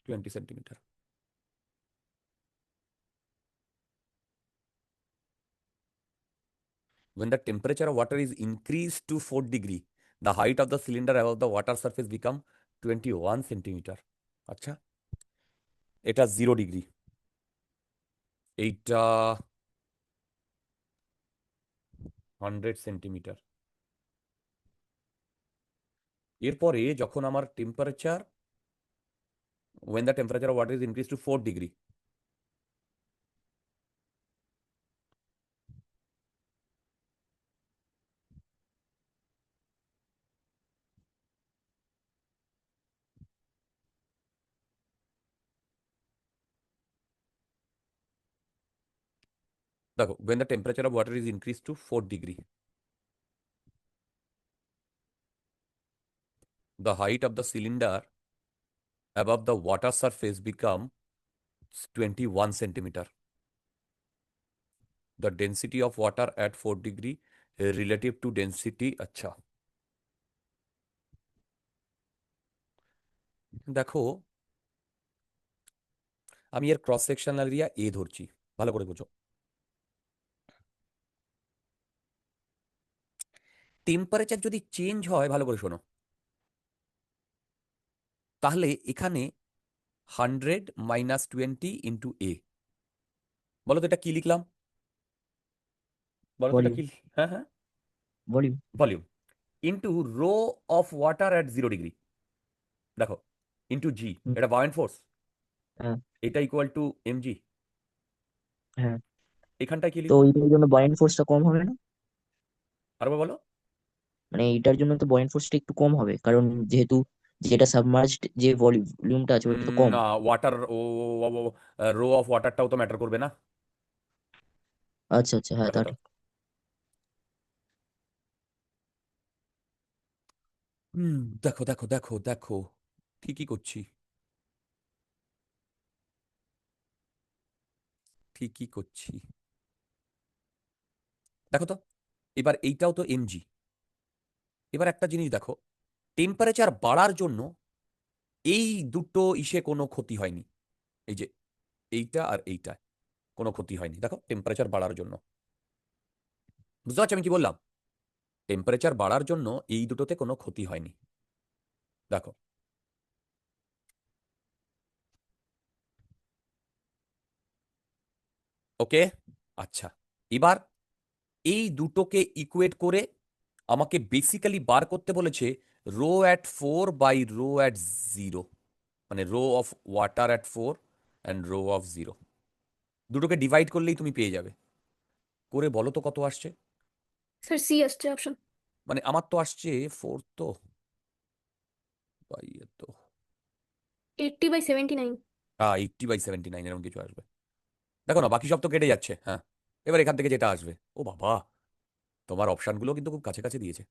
Twenty centimeter. When the temperature of water is increased to 4 degree, the height of the cylinder above the water surface become 21 centimeter. আচ্ছা, এটা 0 ডিগ্রি, এইটা 100 সেন্টিমিটার। এরপরে যখন আমার temperature, when the temperature of water is increased to 4 degree, দেখো, when the temperature of water is increased to 4 degree, the height of the cylinder above the water surface become 21 centimeter. The density of water at 4 degree relative to density, আচ্ছা দেখো, আমি এর ক্রস সেকশনাল এরিয়া এ ধরছি, ভালো করে বোঝো। টেম্পারেচার যদি চেঞ্জ হয়, ভালো করে শোনো, তাহলে এখানে 100 মাইনাস 20 ইন্টু এ, বলো তো এটা কি লিখলাম? বলো তো এটা কি? হ্যাঁ হ্যাঁ, volume. Volume into rho of water at 0 degree, দেখো, ইন্টু জি, হুম। এটা বায়োন্ট ফোর্স, হ্যাঁ। এটা ইকুয়াল টু এমজি। হ্যাঁ, এখানটায় কি তো লিখবো? এইটার জন্য বয়েন্ট ফোর্সটা কম হবে না? আরেকবার বলো। মানে এইটার জন্য তো বয়েন্ট ফোর্সটা একটু কম হবে, কারণ যেহেতু যেটা সাবমার্জড যে ভলিউমটা আছে ওটা তো কম। না, ওয়াটার রো অফ ওয়াটারটাও তো ম্যাটার করবে না। আচ্ছা আচ্ছা, হ্যাঁ দেখো তা তো, ঠিক। দেখো দেখো দেখো দেখো, ঠিকই করছি, ঠিকই করছি। দেখো তো, এবার এইটাও তো এমজি। এবার একটা জিনিস দেখো, টেম্পারেচার বাড়ার জন্য এই দুটো ইসে কোনো ক্ষতি হয়নি, এই যে এইটা আর এইটা, কোনো ক্ষতি হয়নি। দেখো, টেম্পারেচার বাড়ার জন্য, বুঝতে পারছো আমি কি বললাম? টেম্পারেচার বাড়ার জন্য এই দুটোতে কোনো ক্ষতি হয়নি। দেখো, ওকে, আচ্ছা, এবার এই দুটোকে ইকুয়েট করে আমাকে বেসিক্যালি বার করতে বলেছে rho at 4 by rho at 0, মানে rho of water at 4 and rho of 0। দুটোকে ডিভাইড করলেই তুমি পেয়ে যাবে। করে বলো তো কত আসছে? স্যার সি আসছে অপশন। মানে আমার তো আসছে 4, তো বাই তো 80/79। 80/79 এরকম কিছু আসবে। দেখো না, বাকি সব তো কেটে যাচ্ছে। হ্যাঁ, এবার এখান থেকে যেটা আসবে, ও বাবা, তোমার অপশানগুলো কিন্তু খুব কাছে কাছে দিয়েছে।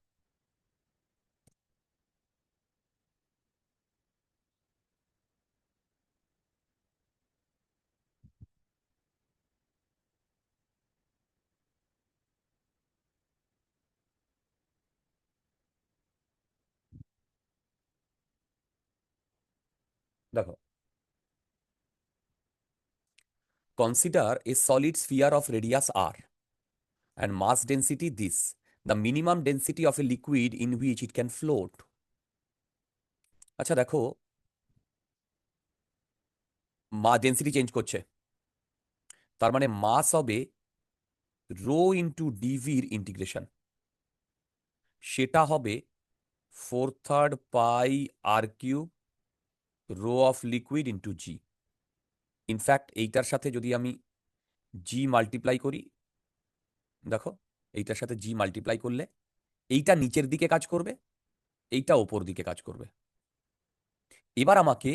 দেখো, consider a solid sphere of radius r and mass density this, the minimum density of a liquid in which it can float. আচ্ছা দেখো, ডেন্সিটি চেঞ্জ করছে, তার মানে মাস হবে রো ইন্টু ডিভির ইন্টিগ্রেশন, সেটা হবে 4/3 pi r cube rho of liquid into g. In fact এইটার সাথে যদি আমি জি মাল্টিপ্লাই করি, দেখো, এইটার সাথে জি মাল্টিপ্লাই করলে এইটা নিচের দিকে কাজ করবে, এইটা ওপর দিকে কাজ করবে। এবার আমাকে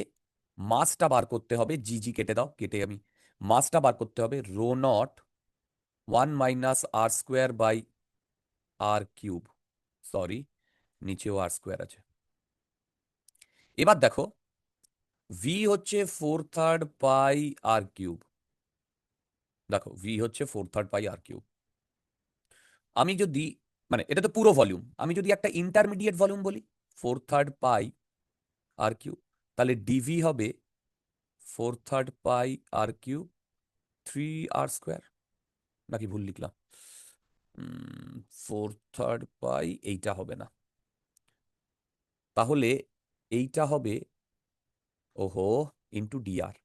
মাসটা বার করতে হবে, জি কেটে দাও, কেটে আমি মাসটা বার করতে হবে rho not 1 - r² / r³ sorry, নিচেও r² আছে। এবার দেখো ভি হচ্ছে 4/3 পাই r³, দেখো ভি হচ্ছে 4/3 পাই r³। আমি যদি মানে এটা তো পুরো ভলিউম, আমি যদি একটা ইন্টারমিডিয়েট ভলিউম বলি 4/3 পাই r³, তাহলে ডিভি হবে 4/3 পাই r³ 3r², নাকি ভুল লিখলাম? 4/3 পাই এইটা হবে না, তাহলে এইটা হবে ওহো ইন্টু ডিআর,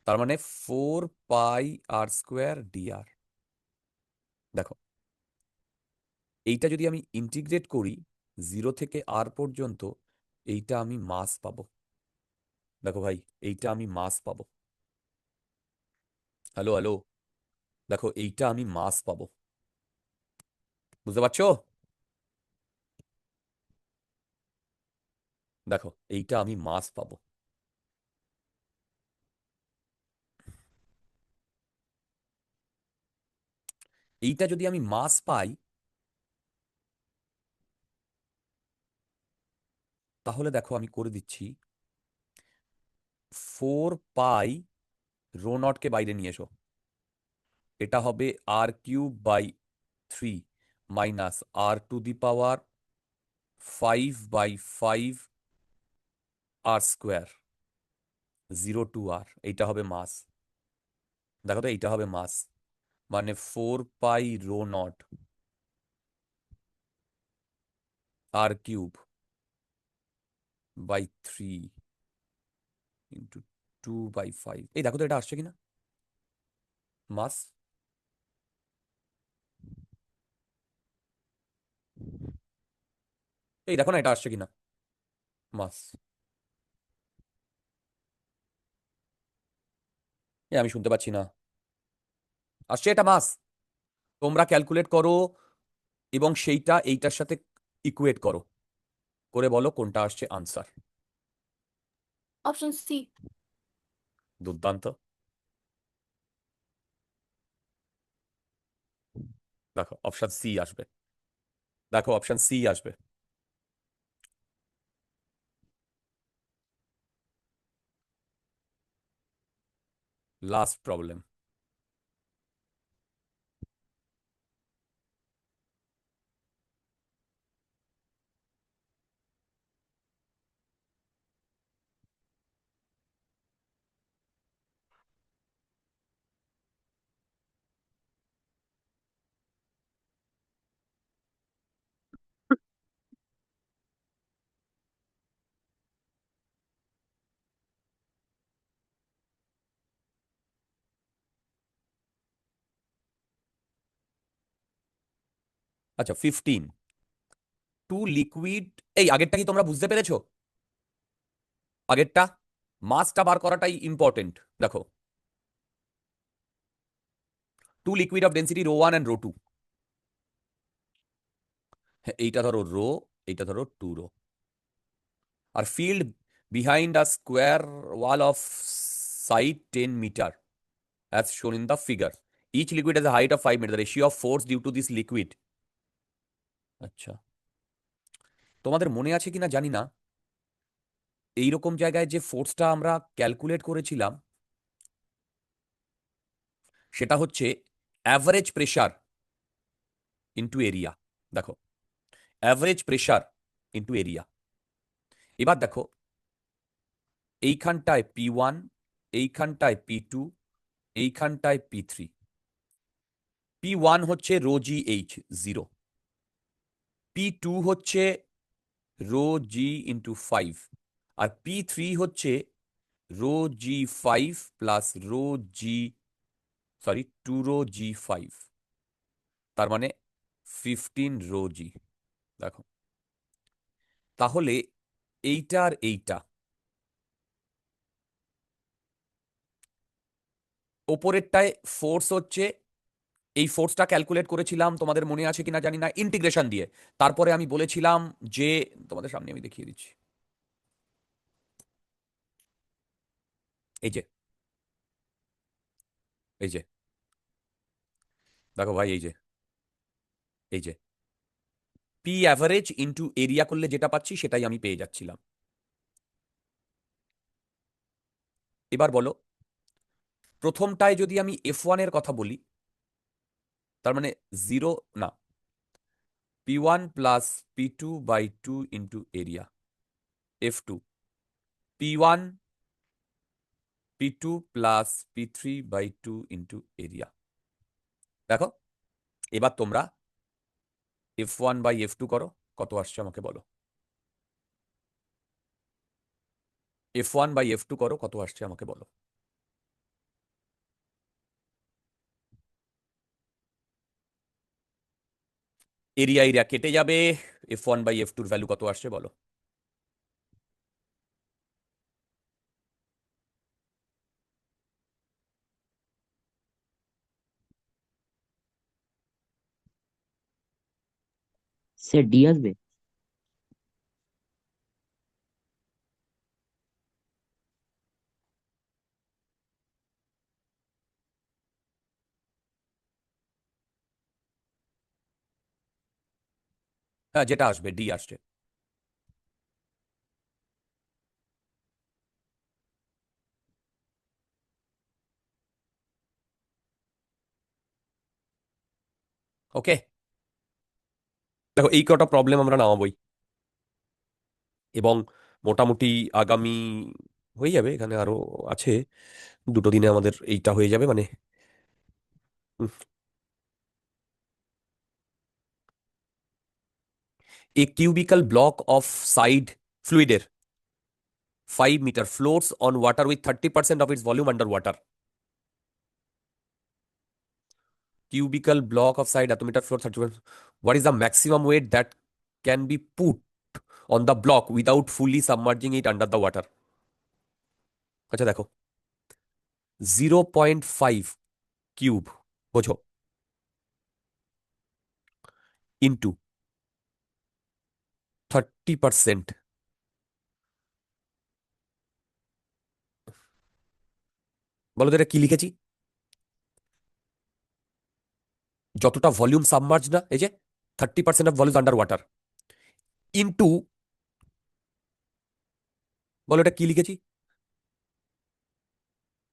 তার মানে 4 পাই r² dr। দেখো এইটা যদি আমি ইন্টিগ্রেট করি 0 থেকে r পর্যন্ত, এইটা আমি মাস পাবো। দেখো ভাই, এইটা আমি মাস পাবো। হ্যালো হ্যালো, দেখো এইটা আমি মাস পাবো, বুঝতে পারছো? দেখো এইটা আমি মাস পাবো। এইটা যদি আমি মাস পাই, তাহলে দেখো আমি করে দিচ্ছি 4 পাই রো নটকে বাইরে নিয়ে এসো, এটা হবে r³ / 3 minus r⁵ r², 0 to r, এইটা হবে মাস। দেখো তো এইটা হবে মাস, মানে 4 pi rho not r³ / 3 into 2/5। এই দেখো তো এটা আসছে কিনা মাস। এই দেখো না এটা আসছে কিনা মাস। এ আমি শুনতে পাচ্ছি না, আসছে এটা মাস। তোমরা ক্যালকুলেট করো এবং সেইটা এইটার সাথে ইকুয়েট করো, করে বলো কোনটা আসছে আনসার। Option C. দুর্দান্ত। দেখো অপশন সি আসবে, দেখো অপশন সি আসবে। Last problem. আচ্ছা 15 টু লিকুইড, এই আগেরটা কি তোমরা বুঝতে পেরেছো? আগেরটা মাসটা বার করাটাই ইম্পর্টেন্ট। দেখো two liquid of density ρ1 and ρ2, এইটা ধরো রো, এইটা ধরো 2 রো, আর filled behind a square wall of side 10 metre as shown in the figure. Each liquid has a height of 5 meters. The ratio of force due to this liquid. আচ্ছা, তোমাদের মনে আছে কিনা জানি না, এইরকম জায়গায় যে ফোর্সটা আমরা ক্যালকুলেট করেছিলাম সেটা হচ্ছে অ্যাভারেজ প্রেসার ইন্টু এরিয়া। দেখো অ্যাভারেজ প্রেসার ইন্টু এরিয়া। এবার দেখো এইখানটায় P1, এইখানটায় P2, এইখানটায় P3। P1 হচ্ছে রো জি এইচ 0, P2 হচ্ছে রো জি ইন্টু 5, আর P3 হচ্ছে রো জি 5 প্লাস রো জি, সরি 2 রো জি 5, তার মানে 15 রো জি। দেখো তাহলে এইটা আর এইটা, ওপরেরটায় ফোর্স হচ্ছে, এই ফোর্সটা ক্যালকুলেট করেছিলাম তোমাদের মনে আছে কিনা জানি না ইন্টিগ্রেশন দিয়ে। তারপরে আমি বলেছিলাম যে তোমাদের সামনে আমি দেখিয়ে দিচ্ছি, এই যে এই যে দেখো ভাই, এই যে পি অ্যাভারেজ ইন্টু এরিয়া করলে যেটা পাচ্ছি সেটাই আমি পেয়ে যাচ্ছিলাম। এবার বলো, প্রথমটায় যদি আমি F1 এর কথা বলি, তার মানে 0 না, P1 plus P2 by 2 into area, F2 P1 P2 plus P3 by 2 into area. দেখো, এবার তোমরা F1 বাই F2 করো, কত আসছে আমাকে বলো। F1 বাই F2 করো, কত আসছে আমাকে বলো। এরিয়া কেটে যাবে, F1 বাই F2 এর ভ্যালু কত আসছে বলো। স্যার ডি আসবে। হ্যাঁ, যেটা আসবে ডি আসছে। ওকে, দেখো এই কটা প্রবলেম আমরা নামাবোই, এবং মোটামুটি আগামী হয়ে যাবে, এখানে আরো আছে 2 দিনে আমাদের এইটা হয়ে যাবে, মানে a cubical block of side fluid 5 meter floats on water with 30% of its volume under water. Cubical block of side meter floats 30%. What is the maximum weight that can be put on the block without fully submerging it under the water? আচ্ছা দেখো, 0.5 কিউব বোঝো ইন্টু 30%, বলো তো এটা কি লিখেছি। যতটা ভলিউম সাবমার্জ না, এই যে 30% of volume under water, into, বলো এটা কি লিখেছি,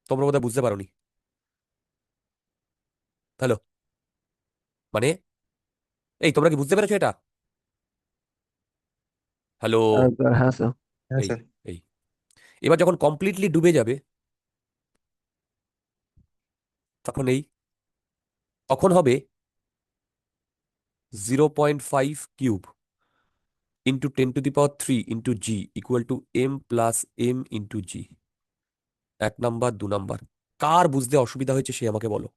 তোমরা বোধহয় বুঝতে পারোনি। হ্যালো, মানে এই তোমরা কি বুঝতে পেরেছো এটা? হ্যালো, হ্যাঁ স্যার। হ্যাঁ এই স্যার। এই এবার যখন কমপ্লিটলি ডুবে যাবে, তখন তখন হবে 0.5 cube into 10⁻³ into G equal to m plus m into g. 1 number 2 number, কার বুঝতে অসুবিধা হয়েছে সে আমাকে বলো।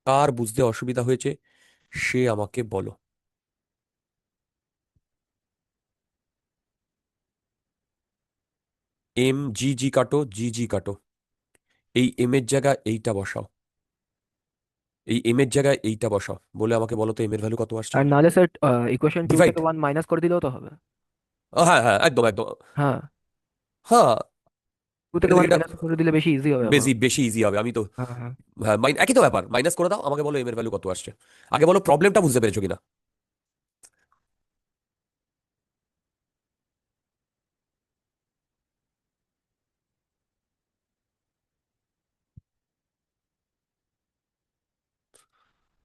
কার বুঝতে অসুবিধা হয়েছে সে আমাকে বলো। এম জি জি কাটো, জি জি কাটো, এই এম এর জায়গায় এইটা বসাও, এই এম এর জায়গায় এইটা বসাও, বলে আমাকে বলো তো এম এর ভ্যালু কত আসছে। আর নাহলে স্যার ইকুয়েশন 2 ডিভাইড, থেকে 1 মাইনাস করে দিলেও তো হবে। হ্যাঁ হ্যাঁ, একদম একদম, হ্যাঁ, হ্যাঁ 2 থেকে এটা 1 এটা মাইনাস করে দিলে বেশি ইজি হবে আমার। বেশি বেশি ইজি হবে। আমি তো, হ্যাঁ হ্যাঁ। হ্যাঁ, একই তো ব্যাপার, মাইনাস করে দাও, আমাকে বলো এম এর ভ্যালু কত আসছে। আগে বলো প্রবলেমটা বুঝতে পেরেছো কিনা।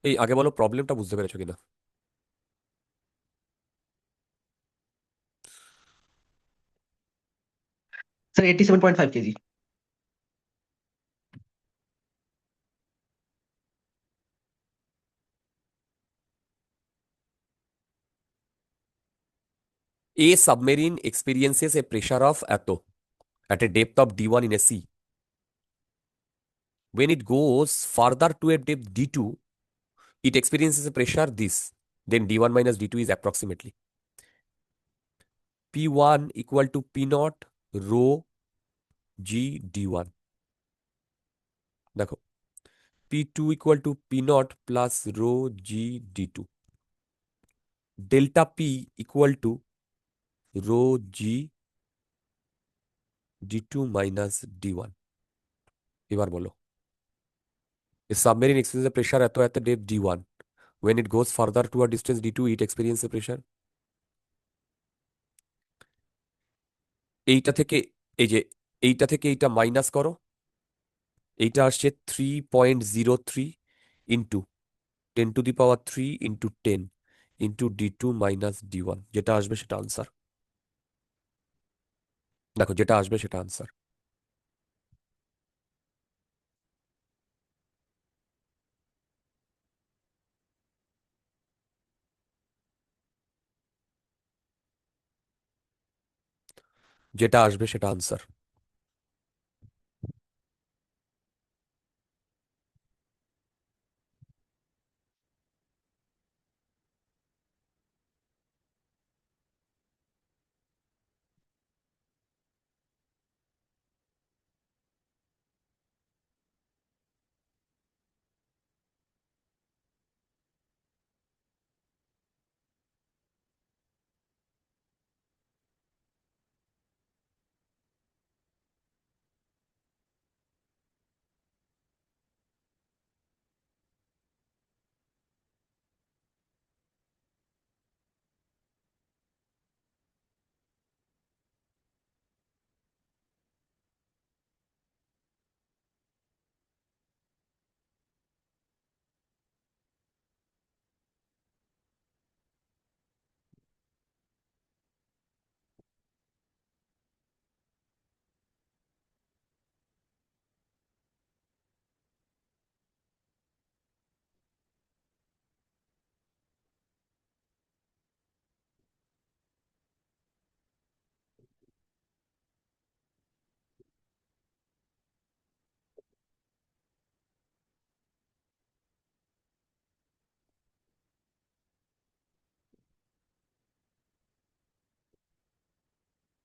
এই আগে বলো প্রবলেমটা বুঝতে পেরেছো কিনা। Sir 87.5 KG. A submarine experiences a pressure of এত at a depth of d1 in a sea. When it goes further to a depth d2, it experiences a pressure this. Then d1 minus d2 is approximately p1 equal to p naught rho g d1. দেখো, p2 equal to p naught plus rho g d2. Delta p equal to rho g d2 minus d1। এবার বলো, a submarine experiences a pressure at the depth d1, when it goes further to a distance d2 it experiences a pressure। এইটা থেকে এই যে এইটা থেকে এইটা মাইনাস করো, এইটা আসছে 3.03 into 10⁻³ into 10 into d2 minus d1, যেটা আসবে সেটা আনসার। দেখো যেটা আসবে সেটা আনসার। যেটা আসবে সেটা আনসার।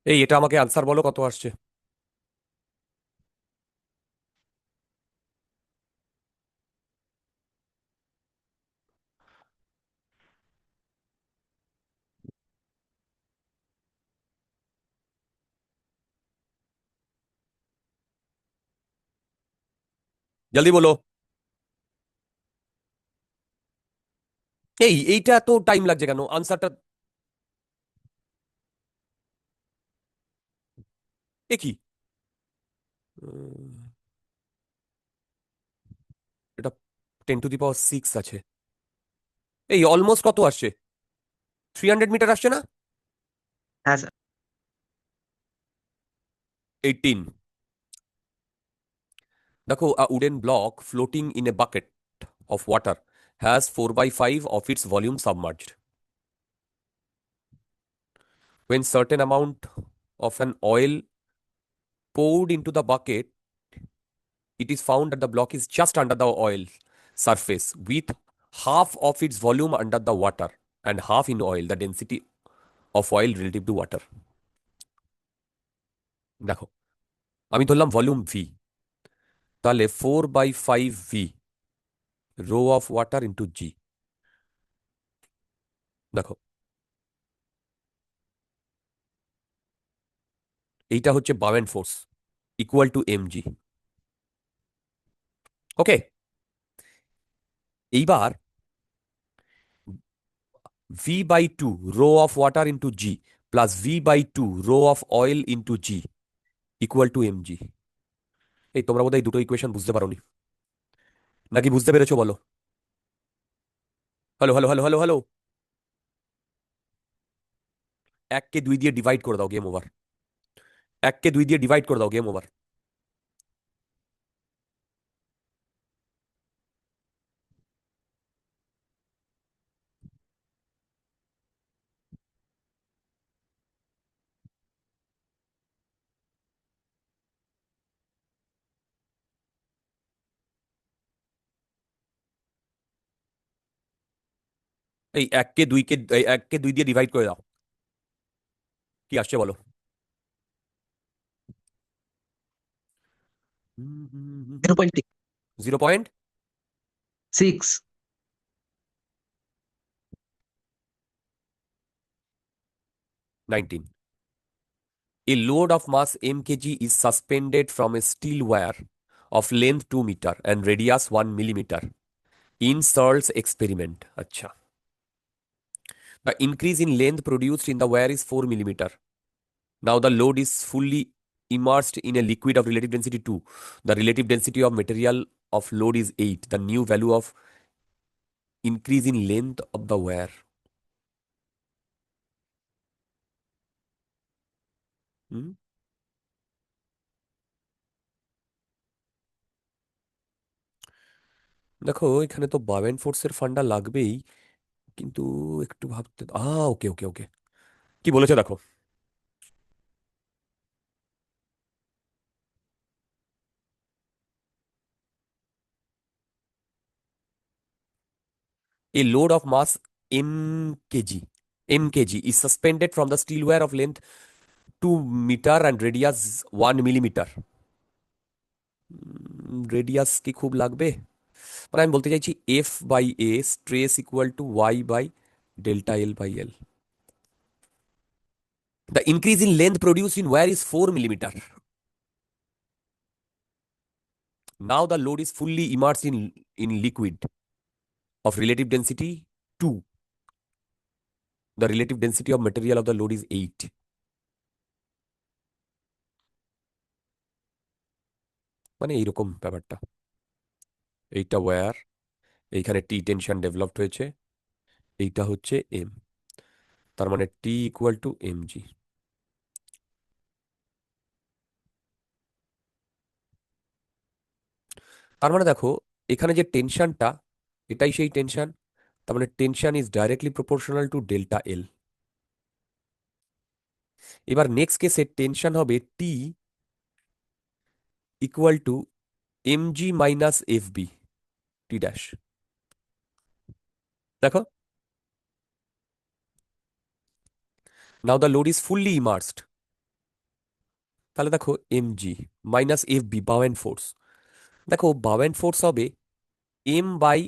এই এটা আমাকে আনসার বলো কত আসছে। জলদি বলো। এইটা এত টাইম লাগছে কেন আনসারটা? এ কি? উম, এটা 10⁶ আছে। এই অলমোস্ট কত আসছে? 300 মিটার আসছে না? হ্যাঁ স্যার। 18। দেখো, a wooden block floating in a bucket of water has 4/5 of its volume submerged. When certain amount of an oil poured into the bucket, it is found that the block is just under the oil surface with half of its volume under the water and half in oil, the density of oil relative to water। দেখো আমি ধরলাম ভলিউম ভি, তাহলে 4/5 V rho of water into জি। দেখো এইটা হচ্ছে buoyant force equal to mg। ওকে, এইবার v/2 rho of water into G plus v/2 rho of oil into G equal to mg। এই তোমরা বোধহয় দুটো ইকুয়েশন বুঝতে পারোনি, নাকি বুঝতে পেরেছো বলো? Hello hello hello hello hello. 1 কে 2 দিয়ে ডিভাইড করে দাও, গেম ওভার। 1 কে 2 দিয়ে ডিভাইড করে দাও, গেম ওভার। এই 1 কে 2 দিয়ে ডিভাইড করে দাও, কি আসছে বলো? 0.6 0.19। A load of mass mkg is suspended from a steel wire of length 2 meter and radius 1 millimeter in Searle's experiment. Acha. The increase in length produced in the wire is 4 millimeter. Now the load is fully immersed in a liquid of relative density 2. The relative density of material of load is 8. The new value of increase in length of the wire. Hmm? দেখো এখানে তো বাবেন ফোর্সের ফান্ডা লাগবেই, কিন্তু একটু ভাবতে, ওকে ওকে ওকে, কি বলেছে দেখো। A load of mass mkg is suspended from the steel wire of length 2 meter and radius 1 millimeter. Radius কি খুব লাগবে? মানে আমি বলতে চাইছি F by A stress equal to Y by delta L by L. The increase in length produced in wire is 4 millimeter. Now the load is fully immersed in liquid of relative density 2. The relative density of material of the load is 8. মানে এইরকম ব্যাপারটা, এইটা ওয়্যার, এইখানে টি টেনশন ডেভেলপড হয়েছে, এইটা হচ্ছে এম, তার মানে টি ইকুয়াল টু এম জি। তার মানে দেখো এখানে যে টেনশনটা, এটাই সেই টেনশন, তার মানে tension is directly proportional to delta L. এবার নেক্সট কেসে টেনশন হবে T equal to m g minus F B T dash. দেখো now the load is fully immersed, তাহলে দেখো m g minus F B buoyant force. দেখো বাওয়েন ফোর্স হবে m by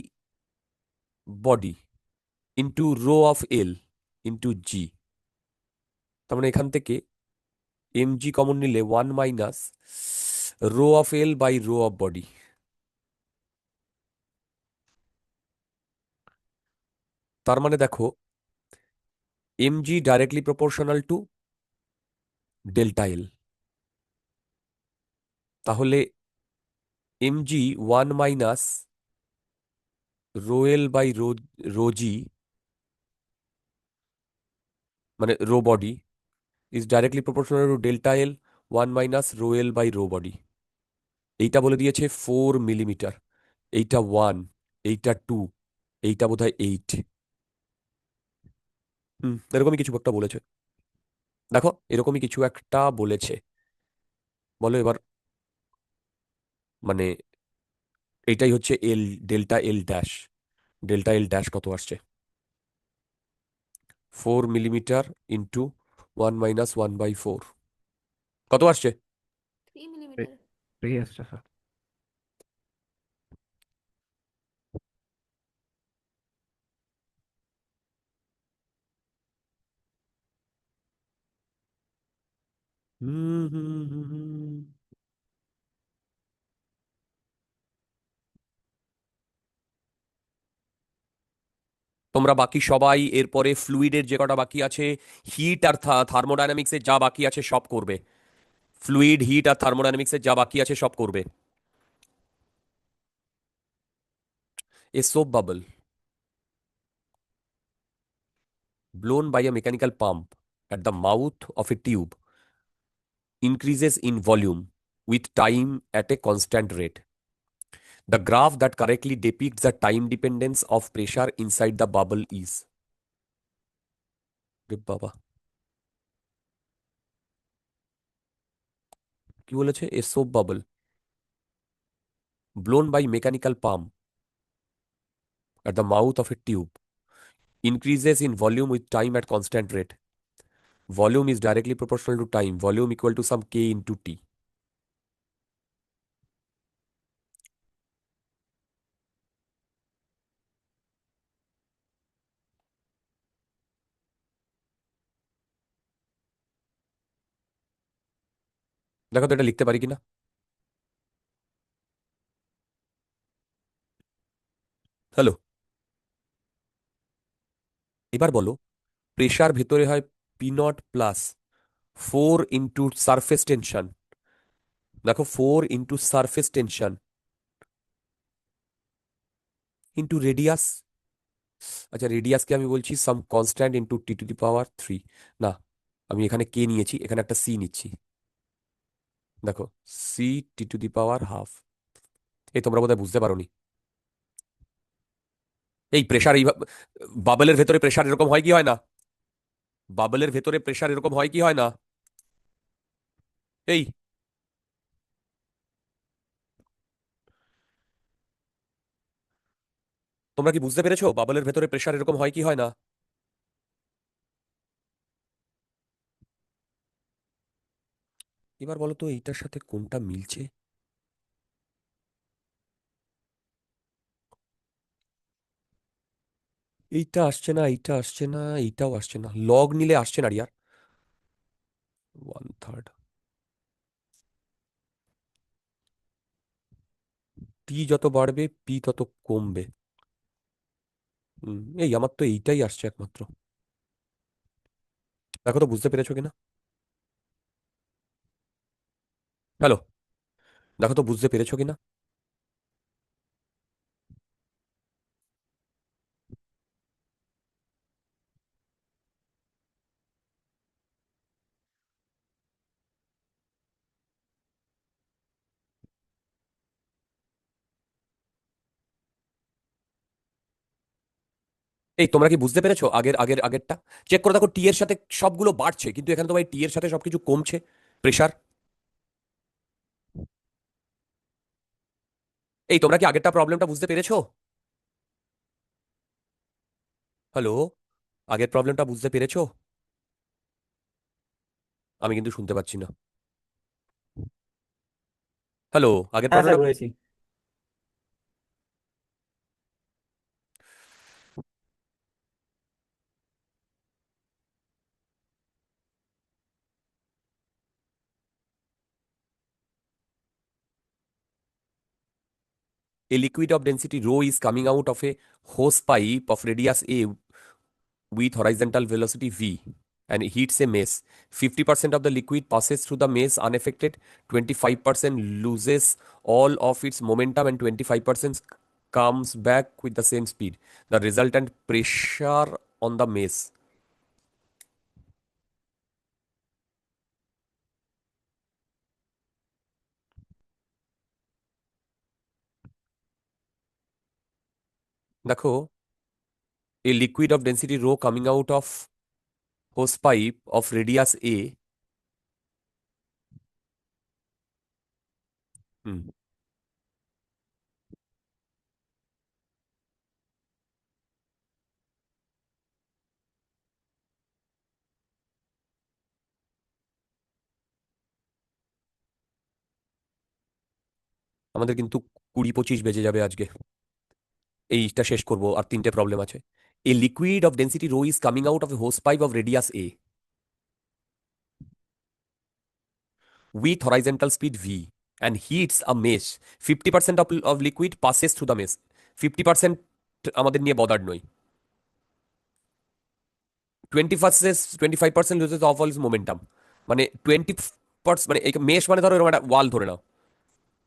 body into rho of L into g. তার মানে এখান থেকে এম জি কমন নিলে 1 minus rho of L by rho of body. তার মানে দেখো m g directly proportional to delta L, তাহলে m g 1 minus rho L by rho g মানে rho body is directly proportional to delta L 1 minus rho L by rho body. এইটা বলে দিয়েছে 4 মিলিমিটার, এইটা 1, এইটা 2, এইটা বোধহয় 8। এরকমই কিছু একটা বলেছে, দেখো এরকমই কিছু একটা বলেছে। বলো এবার, মানে এইটাই হচ্ছে L, delta L dash, delta L dash কত আসছে? 4 মিলিমিটার ইন্টু 1 মাইনাস 1/4 কত আসছে? 3 মিলিমিটার। ঠিক আছে স্যার। হুম হুম হুম হুম। তোমরা বাকি সবাই এরপরে ফ্লুইডের যে কটা বাকি আছে, হিট আর থার্মোডাইনামিক্সের যা বাকি আছে সব করবে। ফ্লুইড, হিট আর থার্মোডাইনামিক্সের যা বাকি আছে সব করবে। A soap bubble blown by a mechanical pump at the mouth of a tube increases in volume with time at a constant rate. The graph that correctly depicts the time dependence of pressure inside the bubble is. রে বাবা, কি বলেছে? A soap bubble blown by mechanical pump at the mouth of a tube increases in volume with time at constant rate. Volume is directly proportional to time. Volume equal to some k into t. দেখো তো এটা লিখতে পারি কিনা। হ্যালো, এবার বলো প্রেসার ভেতরে হয় P not plus 4 × surface tension. দেখো 4 × সারফেস টেনশন ইন্টু রেডিয়াস। আচ্ছা, রেডিয়াসকে আমি বলছি সাম কনস্ট্যান্ট ইন্টু T⁻³ না, আমি এখানে কে নিয়েছি, এখানে একটা সি নিচ্ছি। দেখো C T⁻½ এই তোমরা বোধহয় বুঝতে পারোনি। এই প্রেসার এই বাবলের ভেতরে প্রেসার এরকম হয় কি হয় না? বাবলের ভেতরে প্রেসার এরকম হয় কি হয় না? এই তোমরা কি বুঝতে পেরেছো বাবলের ভেতরে প্রেসার এরকম হয় কি হয় না? এবার বলো তো এইটার সাথে কোনটা মিলছে? এইটা আসছে না, এইটা আসছে না, এইটাও আসছে না, লগ নিলে আসছে না রিয়ার। 1/3 টি যত বাড়বে পি তত কমবে। এই আমার তো এইটাই আসছে একমাত্র। দেখো তো বুঝতে পেরেছো কিনা। হ্যালো, দেখো তো বুঝতে পেরেছো কিনা। এই তোমরা কি বুঝতে পেরেছো আগেরটা? চেক করে দেখো, টি এর সাথে সবগুলো বাড়ছে, কিন্তু এখানে তো ভাই টি এর সাথে সবকিছু কমছে প্রেসার। এই তোমরা কি আগেরটা প্রবলেমটা বুঝতে পেরেছো? হ্যালো, আগের প্রবলেমটা বুঝতে পেরেছো? আমি কিন্তু শুনতে পাচ্ছি না। হ্যালো, আগের হ্যাঁ স্যার প্রবলেমটা বুঝেছি। a liquid of density rho is coming out of a hose pipe of radius a with horizontal velocity v and hits a mesh. 50% of the liquid passes through the mesh unaffected, 25% loses all of its momentum, and 25% comes back with the same speed. The resultant pressure on the mesh. দেখো, a liquid of density rho coming out of hose pipe of radius a. হুম, আমাদের কিন্তু 20-25 বেজে যাবে আজকে। এইটা শেষ করবো, আর 3টে প্রবলেম আছে। A liquid of density rho is coming out of a hose pipe of radius a with horizontal speed v and heats a mesh. 50% of liquid passes through the mesh. 50% আমাদের নিয়ে বদার্ড নই। 25% loses of all its momentum, মানে 20%, মানে মেশ মানে ধরো এরকম একটা ওয়াল ধরে নাও,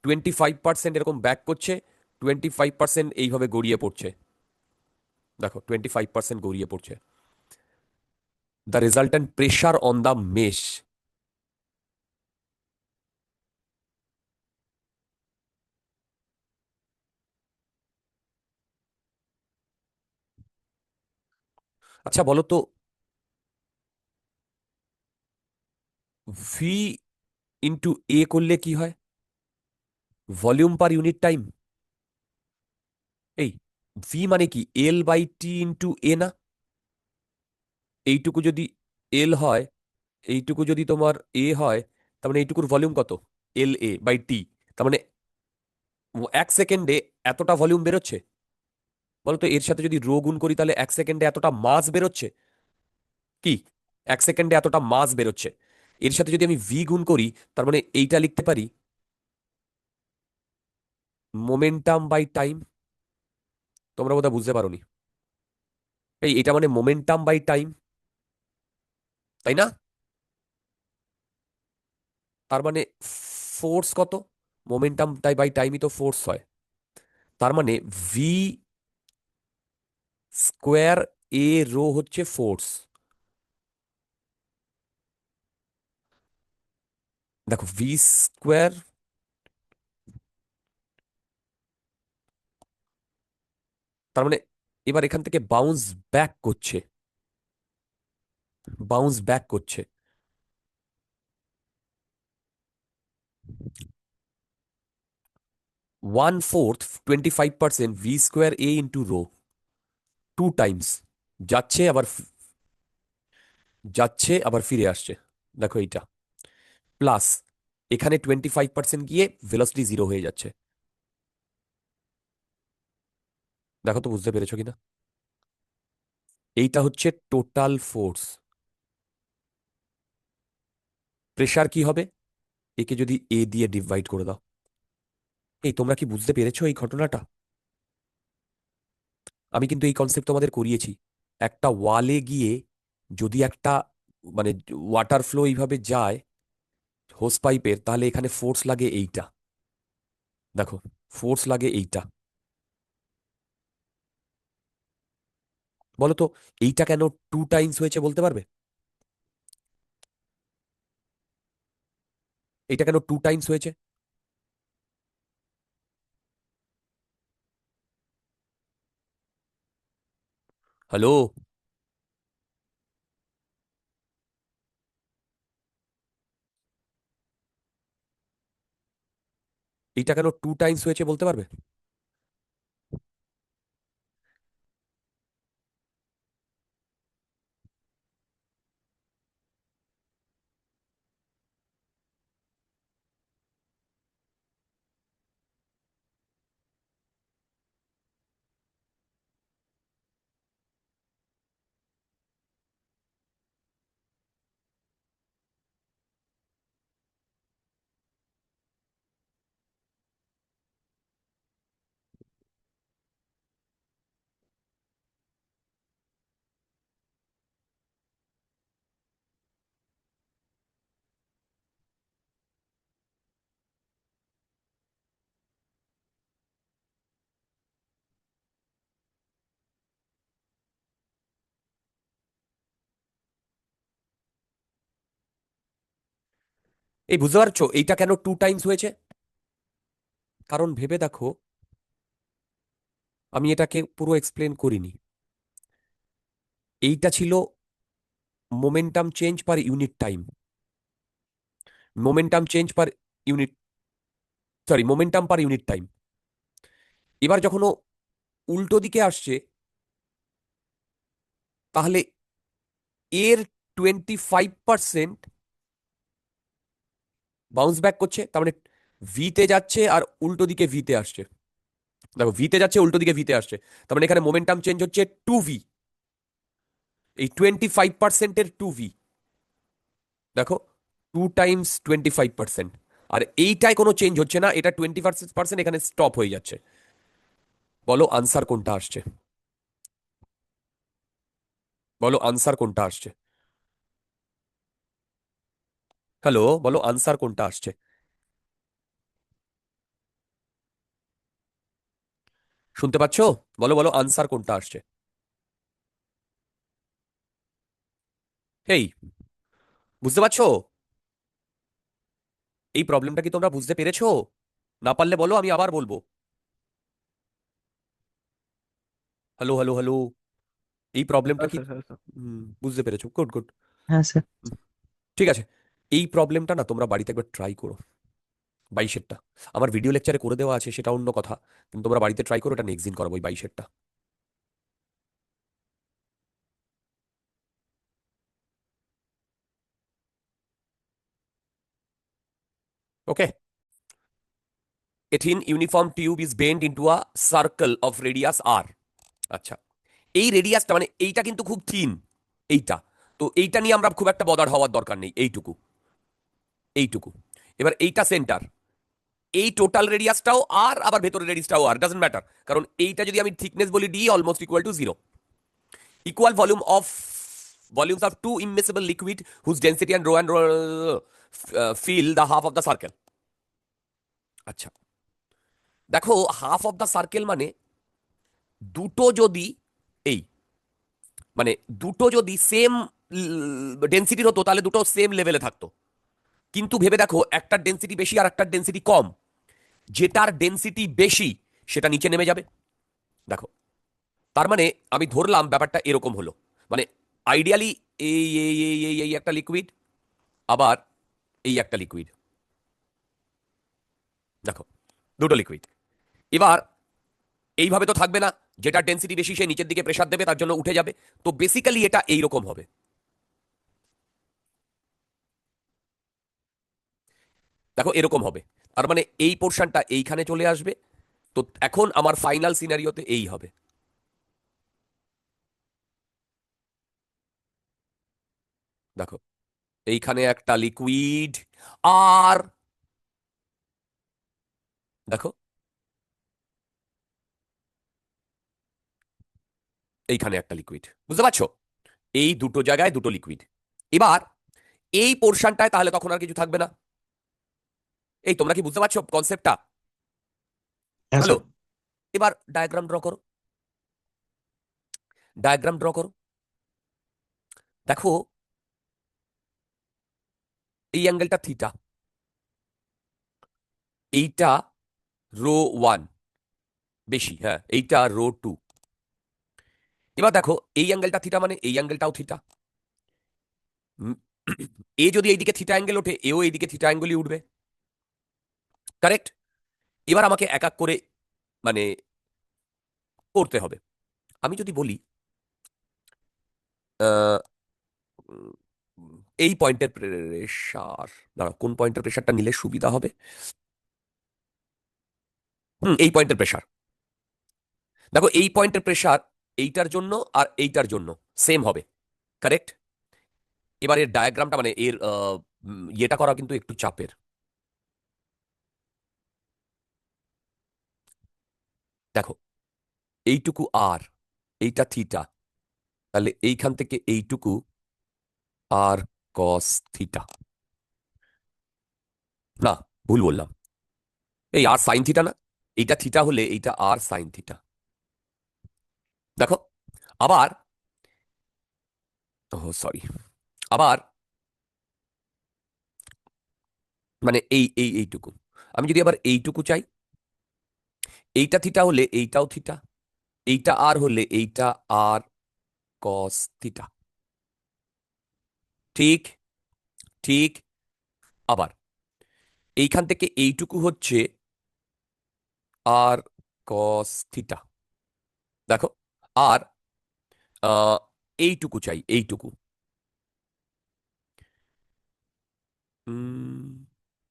25% এরকম ব্যাক করছে, 25% এইভাবে গড়িয়ে পড়ছে। দেখো 25% গড়িয়ে পড়ছে। The resultant pressure on the mesh. আচ্ছা বলো তো, ভি ইন্টু এ করলে কি হয়? Volume per unit time. এই ভি মানে কি, L/T ইন্টু এ না? এইটুকু যদি এল হয়, এইটুকু যদি তোমার এ হয়, তার মানে এইটুকুর ভলিউম কত? LA/T। তার মানে 1 সেকেন্ডে এতটা ভলিউম বেরোচ্ছে। বলতো এর সাথে যদি রো গুণ করি তাহলে 1 সেকেন্ডে এতটা মাস বেরোচ্ছে কি? 1 সেকেন্ডে এতটা মাস বেরোচ্ছে। এর সাথে যদি আমি ভি গুণ করি, তার মানে এইটা লিখতে পারি মোমেন্টাম বাই টাইম। তোমরা বোধহয় বুঝতে পারোনি। এটা মানে মোমেন্টাম বাই টাইম, তাই না? তার মানে ফোর্স কত? মোমেন্টাম বাই টাইমই তো ফোর্স হয়। তার মানে ভি স্কোয়ার এ রো হচ্ছে ফোর্স। দেখো ভি স্কোয়ার, তার মানে এবার এখান থেকে বাউন্স ব্যাক করছে, বাউন্স ব্যাক করছে। ওয়ান ফোর্থ 25% ভি স্কোয়ার এ ইন্টু রো, 2 টাইমস যাচ্ছে আবার যাচ্ছে আবার ফিরে আসছে। দেখো এইটা প্লাস এখানে 25% গিয়ে ভেলোসিটি 0 হয়ে যাচ্ছে। দেখো তো বুঝতে পেরেছো কিনা? এইটা হচ্ছে টোটাল ফোর্স। প্রেসার কি হবে? একে যদি এ দিয়ে ডিভাইড করে দাও। তোমরা কি বুঝতে পেরেছো এই ঘটনাটা? আমি কিন্তু এই কনসেপ্ট তোমাদের করিয়েছি। একটা ওয়ালে গিয়ে যদি একটা মানে ওয়াটার ফ্লো এইভাবে যায় হোস পাইপের, তাহলে এখানে ফোর্স লাগে এইটা। দেখো ফোর্স লাগে এইটা। বলো তো এইটা কেন 2 টাইমস হয়েছে বলতে পারবে? এইটা কেন 2 টাইমস হয়েছে? হ্যালো, এইটা কেন 2 টাইমস হয়েছে বলতে পারবে? বুঝতে পারছো এইটা কেন 2 টাইমস হয়েছে? কারণ ভেবে দেখো, আমি এটাকে পুরো এক্সপ্লেন করিনি। এইটা ছিল momentum change per unit time, momentum change per unit, sorry momentum per unit time. এবার যখন ও উল্টো দিকে আসছে, তাহলে এর 25% বাউন্স ব্যাক করছে। তার মানে ভিতে যাচ্ছে আর উল্টো দিকে ভিতে আসছে। দেখো ভিতে যাচ্ছে, উল্টো দিকে ভিতে আসছে, তার মানে এখানে মোমেন্টাম চেঞ্জ হচ্ছে 2v। এই 25%-এর 2v, দেখো 2 টাইমস 25%। আর এইটায় কোনো চেঞ্জ হচ্ছে না, এটা 20% এখানে স্টপ হয়ে যাচ্ছে। বলো আনসার কোনটা আসছে? বলো আনসার কোনটা আসছে? হ্যালো, বলো আনসার কোনটা আসছে? শুনতে পাচ্ছো? বলো বলো আনসার কোনটা আসছে? এই বুঝতে পারছো এই প্রবলেমটা কি তোমরা বুঝতে পেরেছো? না পারলে বলো, আমি আবার বলবো। হ্যালো হ্যালো হ্যালো, এই প্রবলেমটা কি স্যার স্যার বুঝতে পেরেছো? Good good. হ্যাঁ স্যার। ঠিক আছে, এই প্রবলেমটা না তোমরা বাড়িতে একবার ট্রাই করো। 22-এরটা আমার ভিডিও লেকচারে করে দেওয়া আছে, সেটা অন্য কথা, কিন্তু তোমরা বাড়িতে ট্রাই করো। এটা নেক্সট দিন করাবো, ওই 22-এরটা। ওকে। A thin uniform tube is bent into a circle of radius r. আচ্ছা, এই রেডিয়াসটা মানে এইটা কিন্তু খুব থিন, এইটা। তো এইটা নিয়ে আমরা খুব একটা বদার হওয়ার দরকার নেই, এইটুকু। এইটুকু। এবার এইটা সেন্টার, এই টোটাল রেডিয়াসটাও আর, আবার ভেতরের রেডিয়াসটাও আর, ডাজন্ট ম্যাটার, কারণ এইটা যদি আমি থিকনেস বলি D, almost equal to 0। Equal volumes of two immiscible liquid whose density and rho fill the half of the circle। আচ্ছা, দেখো হাফ অফ দ্য সার্কেল মানে দুটো যদি এই মানে দুটো যদি সেম ডেন্সিটির হতো তাহলে দুটো সেম লেভেলে থাকতো, কিন্তু ভেবে দেখো একটার ডেন্সিটি বেশি আর একটার ডেন্সিটি কম, যেটার ডেন্সিটি বেশি সেটা নিচে নেমে যাবে। দেখো, তার মানে আমি ধরলাম ব্যাপারটা এরকম হলো, মানে আইডিয়ালি এই এই এই এই এই একটা লিকুইড, আবার এই একটা লিকুইড, দেখো দুটো লিকুইড। এবার এইভাবে তো থাকবে না, যেটা ডেন্সিটি বেশি সে নিচের দিকে প্রেসার দেবে, তার জন্য উঠে যাবে। তো বেসিক্যালি এটা এইরকম হবে, দেখো এরকম হবে। তার মানে এই পোর্শনটা এইখানে চলে আসবে। তো এখন আমার ফাইনাল সিনারিওতে এই হবে, দেখো এইখানে একটা লিকুইড, আর দেখো এইখানে একটা লিকুইড, বুঝতে পারছো? এই দুটো জায়গায় দুটো লিকুইড। এবার এই পোর্শনটায় তাহলে তখন আর কিছু থাকবে না। এই তোমরা কি বুঝতে পারছো কনসেপ্টটা? হ্যাঁ হ্যালো, স্যার। এবার ডায়াগ্রাম ড্র করো, ডায়াগ্রাম ড্র করো। দেখো এই অ্যাঙ্গেলটা থিটা, এইটা রো 1 বেশি, হ্যাঁ এইটা রো 2। এবার দেখো এই অ্যাঙ্গেলটা থিটা মানে এই অ্যাঙ্গেলটাও থিটা। এ যদি এইদিকে থিটা অ্যাঙ্গেল ওঠে, এও এইদিকে থিটা অ্যাঙ্গেলই উঠবে, কারেক্ট? এবার আমাকে এক এক করে মানে করতে হবে। আমি যদি বলি আহ, উম, এই পয়েন্টের প্রেসার, দাঁড়া কোন পয়েন্টের প্রেসারটা নিলে সুবিধা হবে, এই পয়েন্টের প্রেসার। দেখো এই পয়েন্টের প্রেসার এইটার জন্য আর এইটার জন্য সেম হবে, কারেক্ট? এবার এর ডায়াগ্রামটা মানে এর ইয়েটা করা কিন্তু একটু চাপের। দেখো এইটুকু আর, এইটা থিটা, তাহলে এইখান থেকে এইটুকু আর কস থিটা, না ভুল বললাম, এই আর সাইন থিটা না, এইটা থিটা হলে এইটা আর সাইন থিটা। দেখো আবার, ও সরি, আবার মানে এইটুকু, আমি যদি আবার এইটুকু চাই, এইটা থিটা হলে এইটাও থিটা, এইটা আর হলে এইটা আর কস থিটা। ঠিক ঠিক। আবার এইখান থেকে এইটুকু হচ্ছে আর কস থিটা, দেখো। আর আহ, এইটুকু চাই, এইটুকু, উম,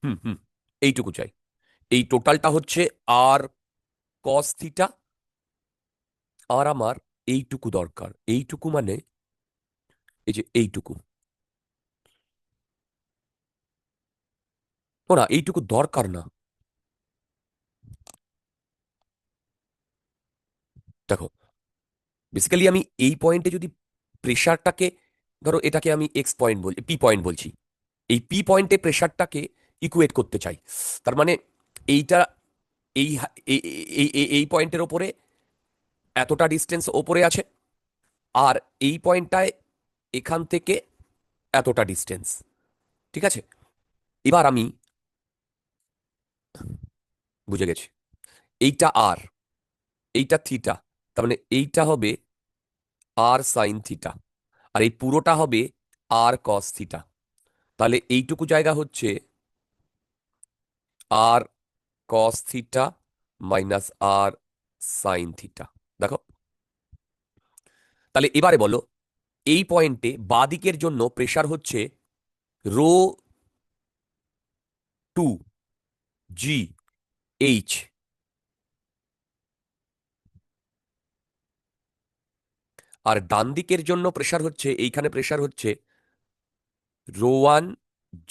হুম হুম এইটুকু চাই। এই টোটালটা হচ্ছে আর কস থিটা, আর আমার এইটুকু দরকার। এইটুকু মানে এই যে এইটুকু, ও না এইটুকু দরকার না। দেখো বেসিক্যালি আমি এই পয়েন্টে যদি প্রেশারটাকে, ধরো এটাকে আমি এক্স পয়েন্ট বলছি, পি পয়েন্ট বলছি, এই পি পয়েন্টে প্রেশারটাকে ইকুয়েট করতে চাই। তার মানে এইটা এই এই পয়েন্টের ওপরে এতটা ডিস্টেন্স ওপরে আছে, আর এই পয়েন্টটায় এখান থেকে এতটা ডিস্টেন্স, ঠিক আছে? এবার আমি বুঝে গেছি, এইটা আর, এইটা থিটা, তার মানে এইটা হবে আর সাইন থিটা, আর এই পুরোটা হবে আর কস থিটা। তাহলে এইটুকু জায়গা হচ্ছে আর কস থিটা মাইনাস আর সাইন থিটা। দেখো তাহলে এবারে বলো, এই পয়েন্টে বাঁদিকের জন্য প্রেসার হচ্ছে রো 2 জি এইচ, আর ডান দিকের জন্য প্রেসার হচ্ছে, এইখানে প্রেসার হচ্ছে রো 1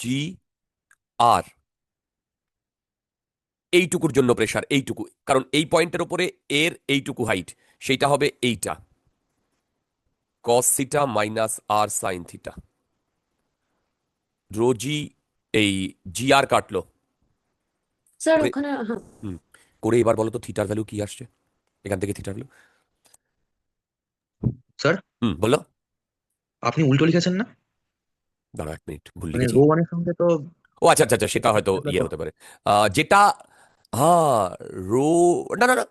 জি আর এইটুকুর জন্য প্রেসার এইটুকু, কারণ এই পয়েন্টের ওপরে এর এইটুকু হাইট, সেইটা হবে এইটা cos থিটা মাইনাস আর সাইন থিটা। রোজি এই জি আর কাটলো স্যার করে- ওখানে হ্যাঁ করে এবার বলো তো থিটার ভ্যালু কি আসছে এখান থেকে, থিটার ভ্যালু। স্যার বলো। আপনি উল্টো লিখেছেন না? দাঁড়াও 1 মিনিট, ভুল মানে লিখেছি। রো ওয়ানের সঙ্গে তো ও আচ্ছা আচ্ছা আচ্ছা, সেটা হয়তো ইয়ে হতে পারে। যেটা হ্যাঁ রো, না না না,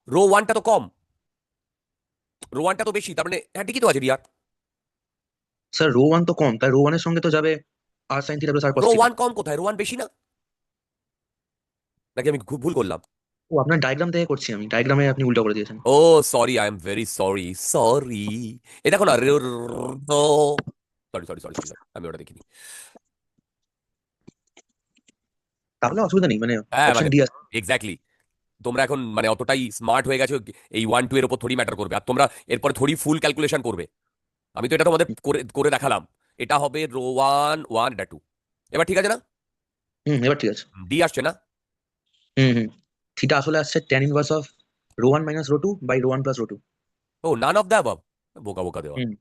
রো ওয়ানটা তো কম, রো ওয়ানটা তো বেশি, তার মানে হ্যাঁ ঠিকই তো আছে রিয়ার। স্যার রো ওয়ান তো কম, তাই রো ওয়ানের সঙ্গে তো যাবে আর সাইন থিটা প্লাস আর কস রো থিটা। ওয়ান কম কোথায়, রো ওয়ান বেশি না, নাকি আমি ভুল করলাম? ও আপনার ডায়াগ্রাম থেকে করছি আমি, ডায়াগ্রামে আপনি উল্টো করে দিয়েছেন। ও sorry, I am very sorry, sorry. এ দেখো না, সরি সরি সরি সরি, আমি ওটা দেখিনি। তাহলে অসুবিধা নেই, মানে হ্যাঁ অপশন মানে ডি আছে। এক্স্যাক্টলি, তোমরা এখন মানে অতটাই স্মার্ট হয়ে গেছো, এই 1 2 এর উপর থোড়ি ম্যাটার করবে, আর তোমরা এরপরে থোড়ি ফুল ক্যালকুলেশন করবে। আমি তো এটা তোমাদের করে করে দেখালাম, এটা হবে রো ওয়ান ওয়ান, এটা 2। এবার ঠিক আছে না? এবার ঠিক আছে। ডি আসছে না? হুম। থিটা আসলে আসছে tan inverse of rho one minus rho two by rho one plus rho two. ও নান অফ দ্য অ্যাবভ, বোকা বোকা দেওয়া, হুম।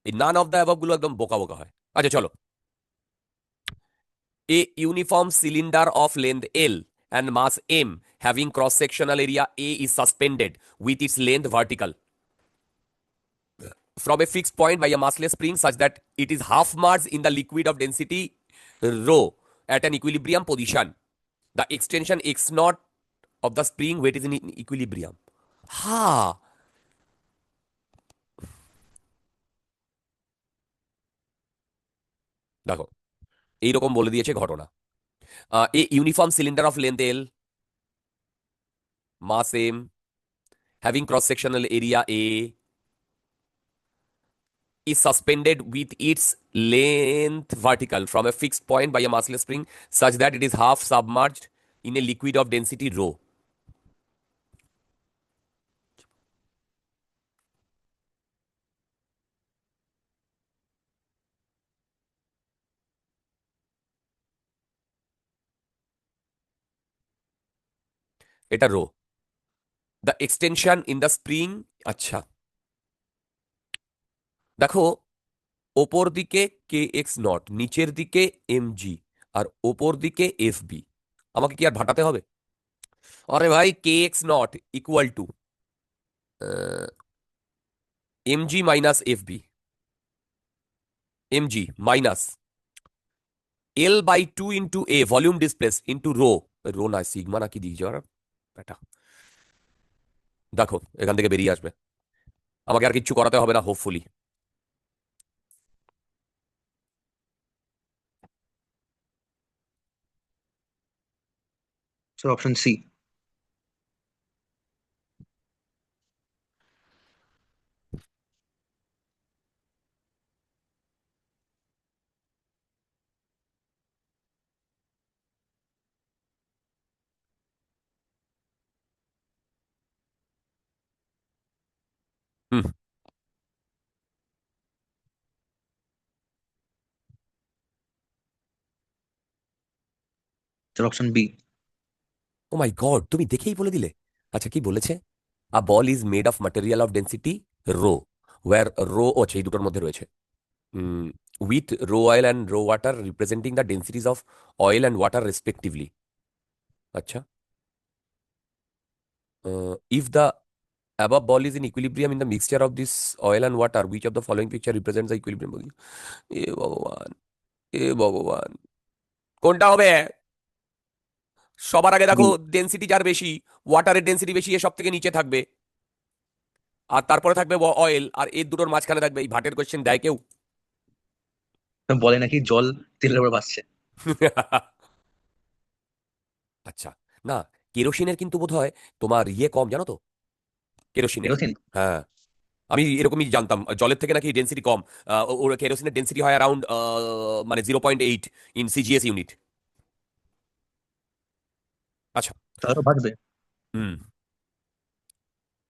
এই নান অফ দ্য অ্যাবভ গুলো একদম বোকা বোকা হয়। আচ্ছা চলো, a uniform cylinder of length L and mass M having cross sectional area A is suspended with its length vertical from a fixed point by a massless spring such that it is half merged in the liquid of density rho at an equilibrium position. The extension x naught of the spring weight is in equilibrium. Ha! দেখো এইরকম বলে দিয়েছে ঘটনা। A uniform cylinder of length L, mass M, having cross sectional area A is suspended with its length vertical from a fixed point by a massless spring such that it is half submerged in a liquid of density rho. এটা rho, the extension in the spring. আচ্ছা দেখো, ওপর দিকে কে এক্স নট, নিচের দিকে এম জি, আর ওপর দিকে এফ বি। আমাকে কি আর ভাটাতে হবে? আরে ভাই, k x naught equal to m g minus F B, m g minus L by 2 into a volume displace into rho, rho না সিগমা না কি দিয়েছে ওরা এটা। দেখো এখান থেকে বেরিয়ে আসবে, আমাকে আর কিচ্ছু করাতে হবে না হোপফুলি। Sir option C. হুম, sir option B. Oh my god, তুমি দেখেই বলে দিলে। আচ্ছা কি বলেছে? A ball is made of material of density rho, or rho, ও আচ্ছা এই দুটোর মধ্যে রয়েছে, with rho oil and rho water representing the densities of oil and water respectively. আচ্ছা, if the above ball is in equilibrium in the mixture of this oil and water, which of the following picture represents the equilibrium position? এ ভগবান, এ ভগবান, কোনটা হবে? সবার আগে দেখো, ডেন্সিটি যার বেশি, ওয়াটারের ডেন্সিটি বেশি, এ সব থেকে নিচে থাকবে, আর তারপরে থাকবে অয়েল, আর এর দুটোর মাঝখানে থাকবে। এই ভাটের কোয়েশ্চেন দেয় কেউ? বলে নাকি জল তেলের উপর ভাসছে। আচ্ছা, না কেরোসিনের কিন্তু বোধ হয় তোমার ইয়ে কম, জানো তো, কেরোসিনের। কেরোসিন। হ্যাঁ, আমি এরকমই জানতাম, জলের থেকে নাকি ডেন্সিটি কম। ওর কেরোসিনের ডেন্সিটি হয় অ্যারাউন্ড মানে 0.8 ইন সিজিএস ইউনিট। আচ্ছা, তাহলে তো বাঁচবে। হুম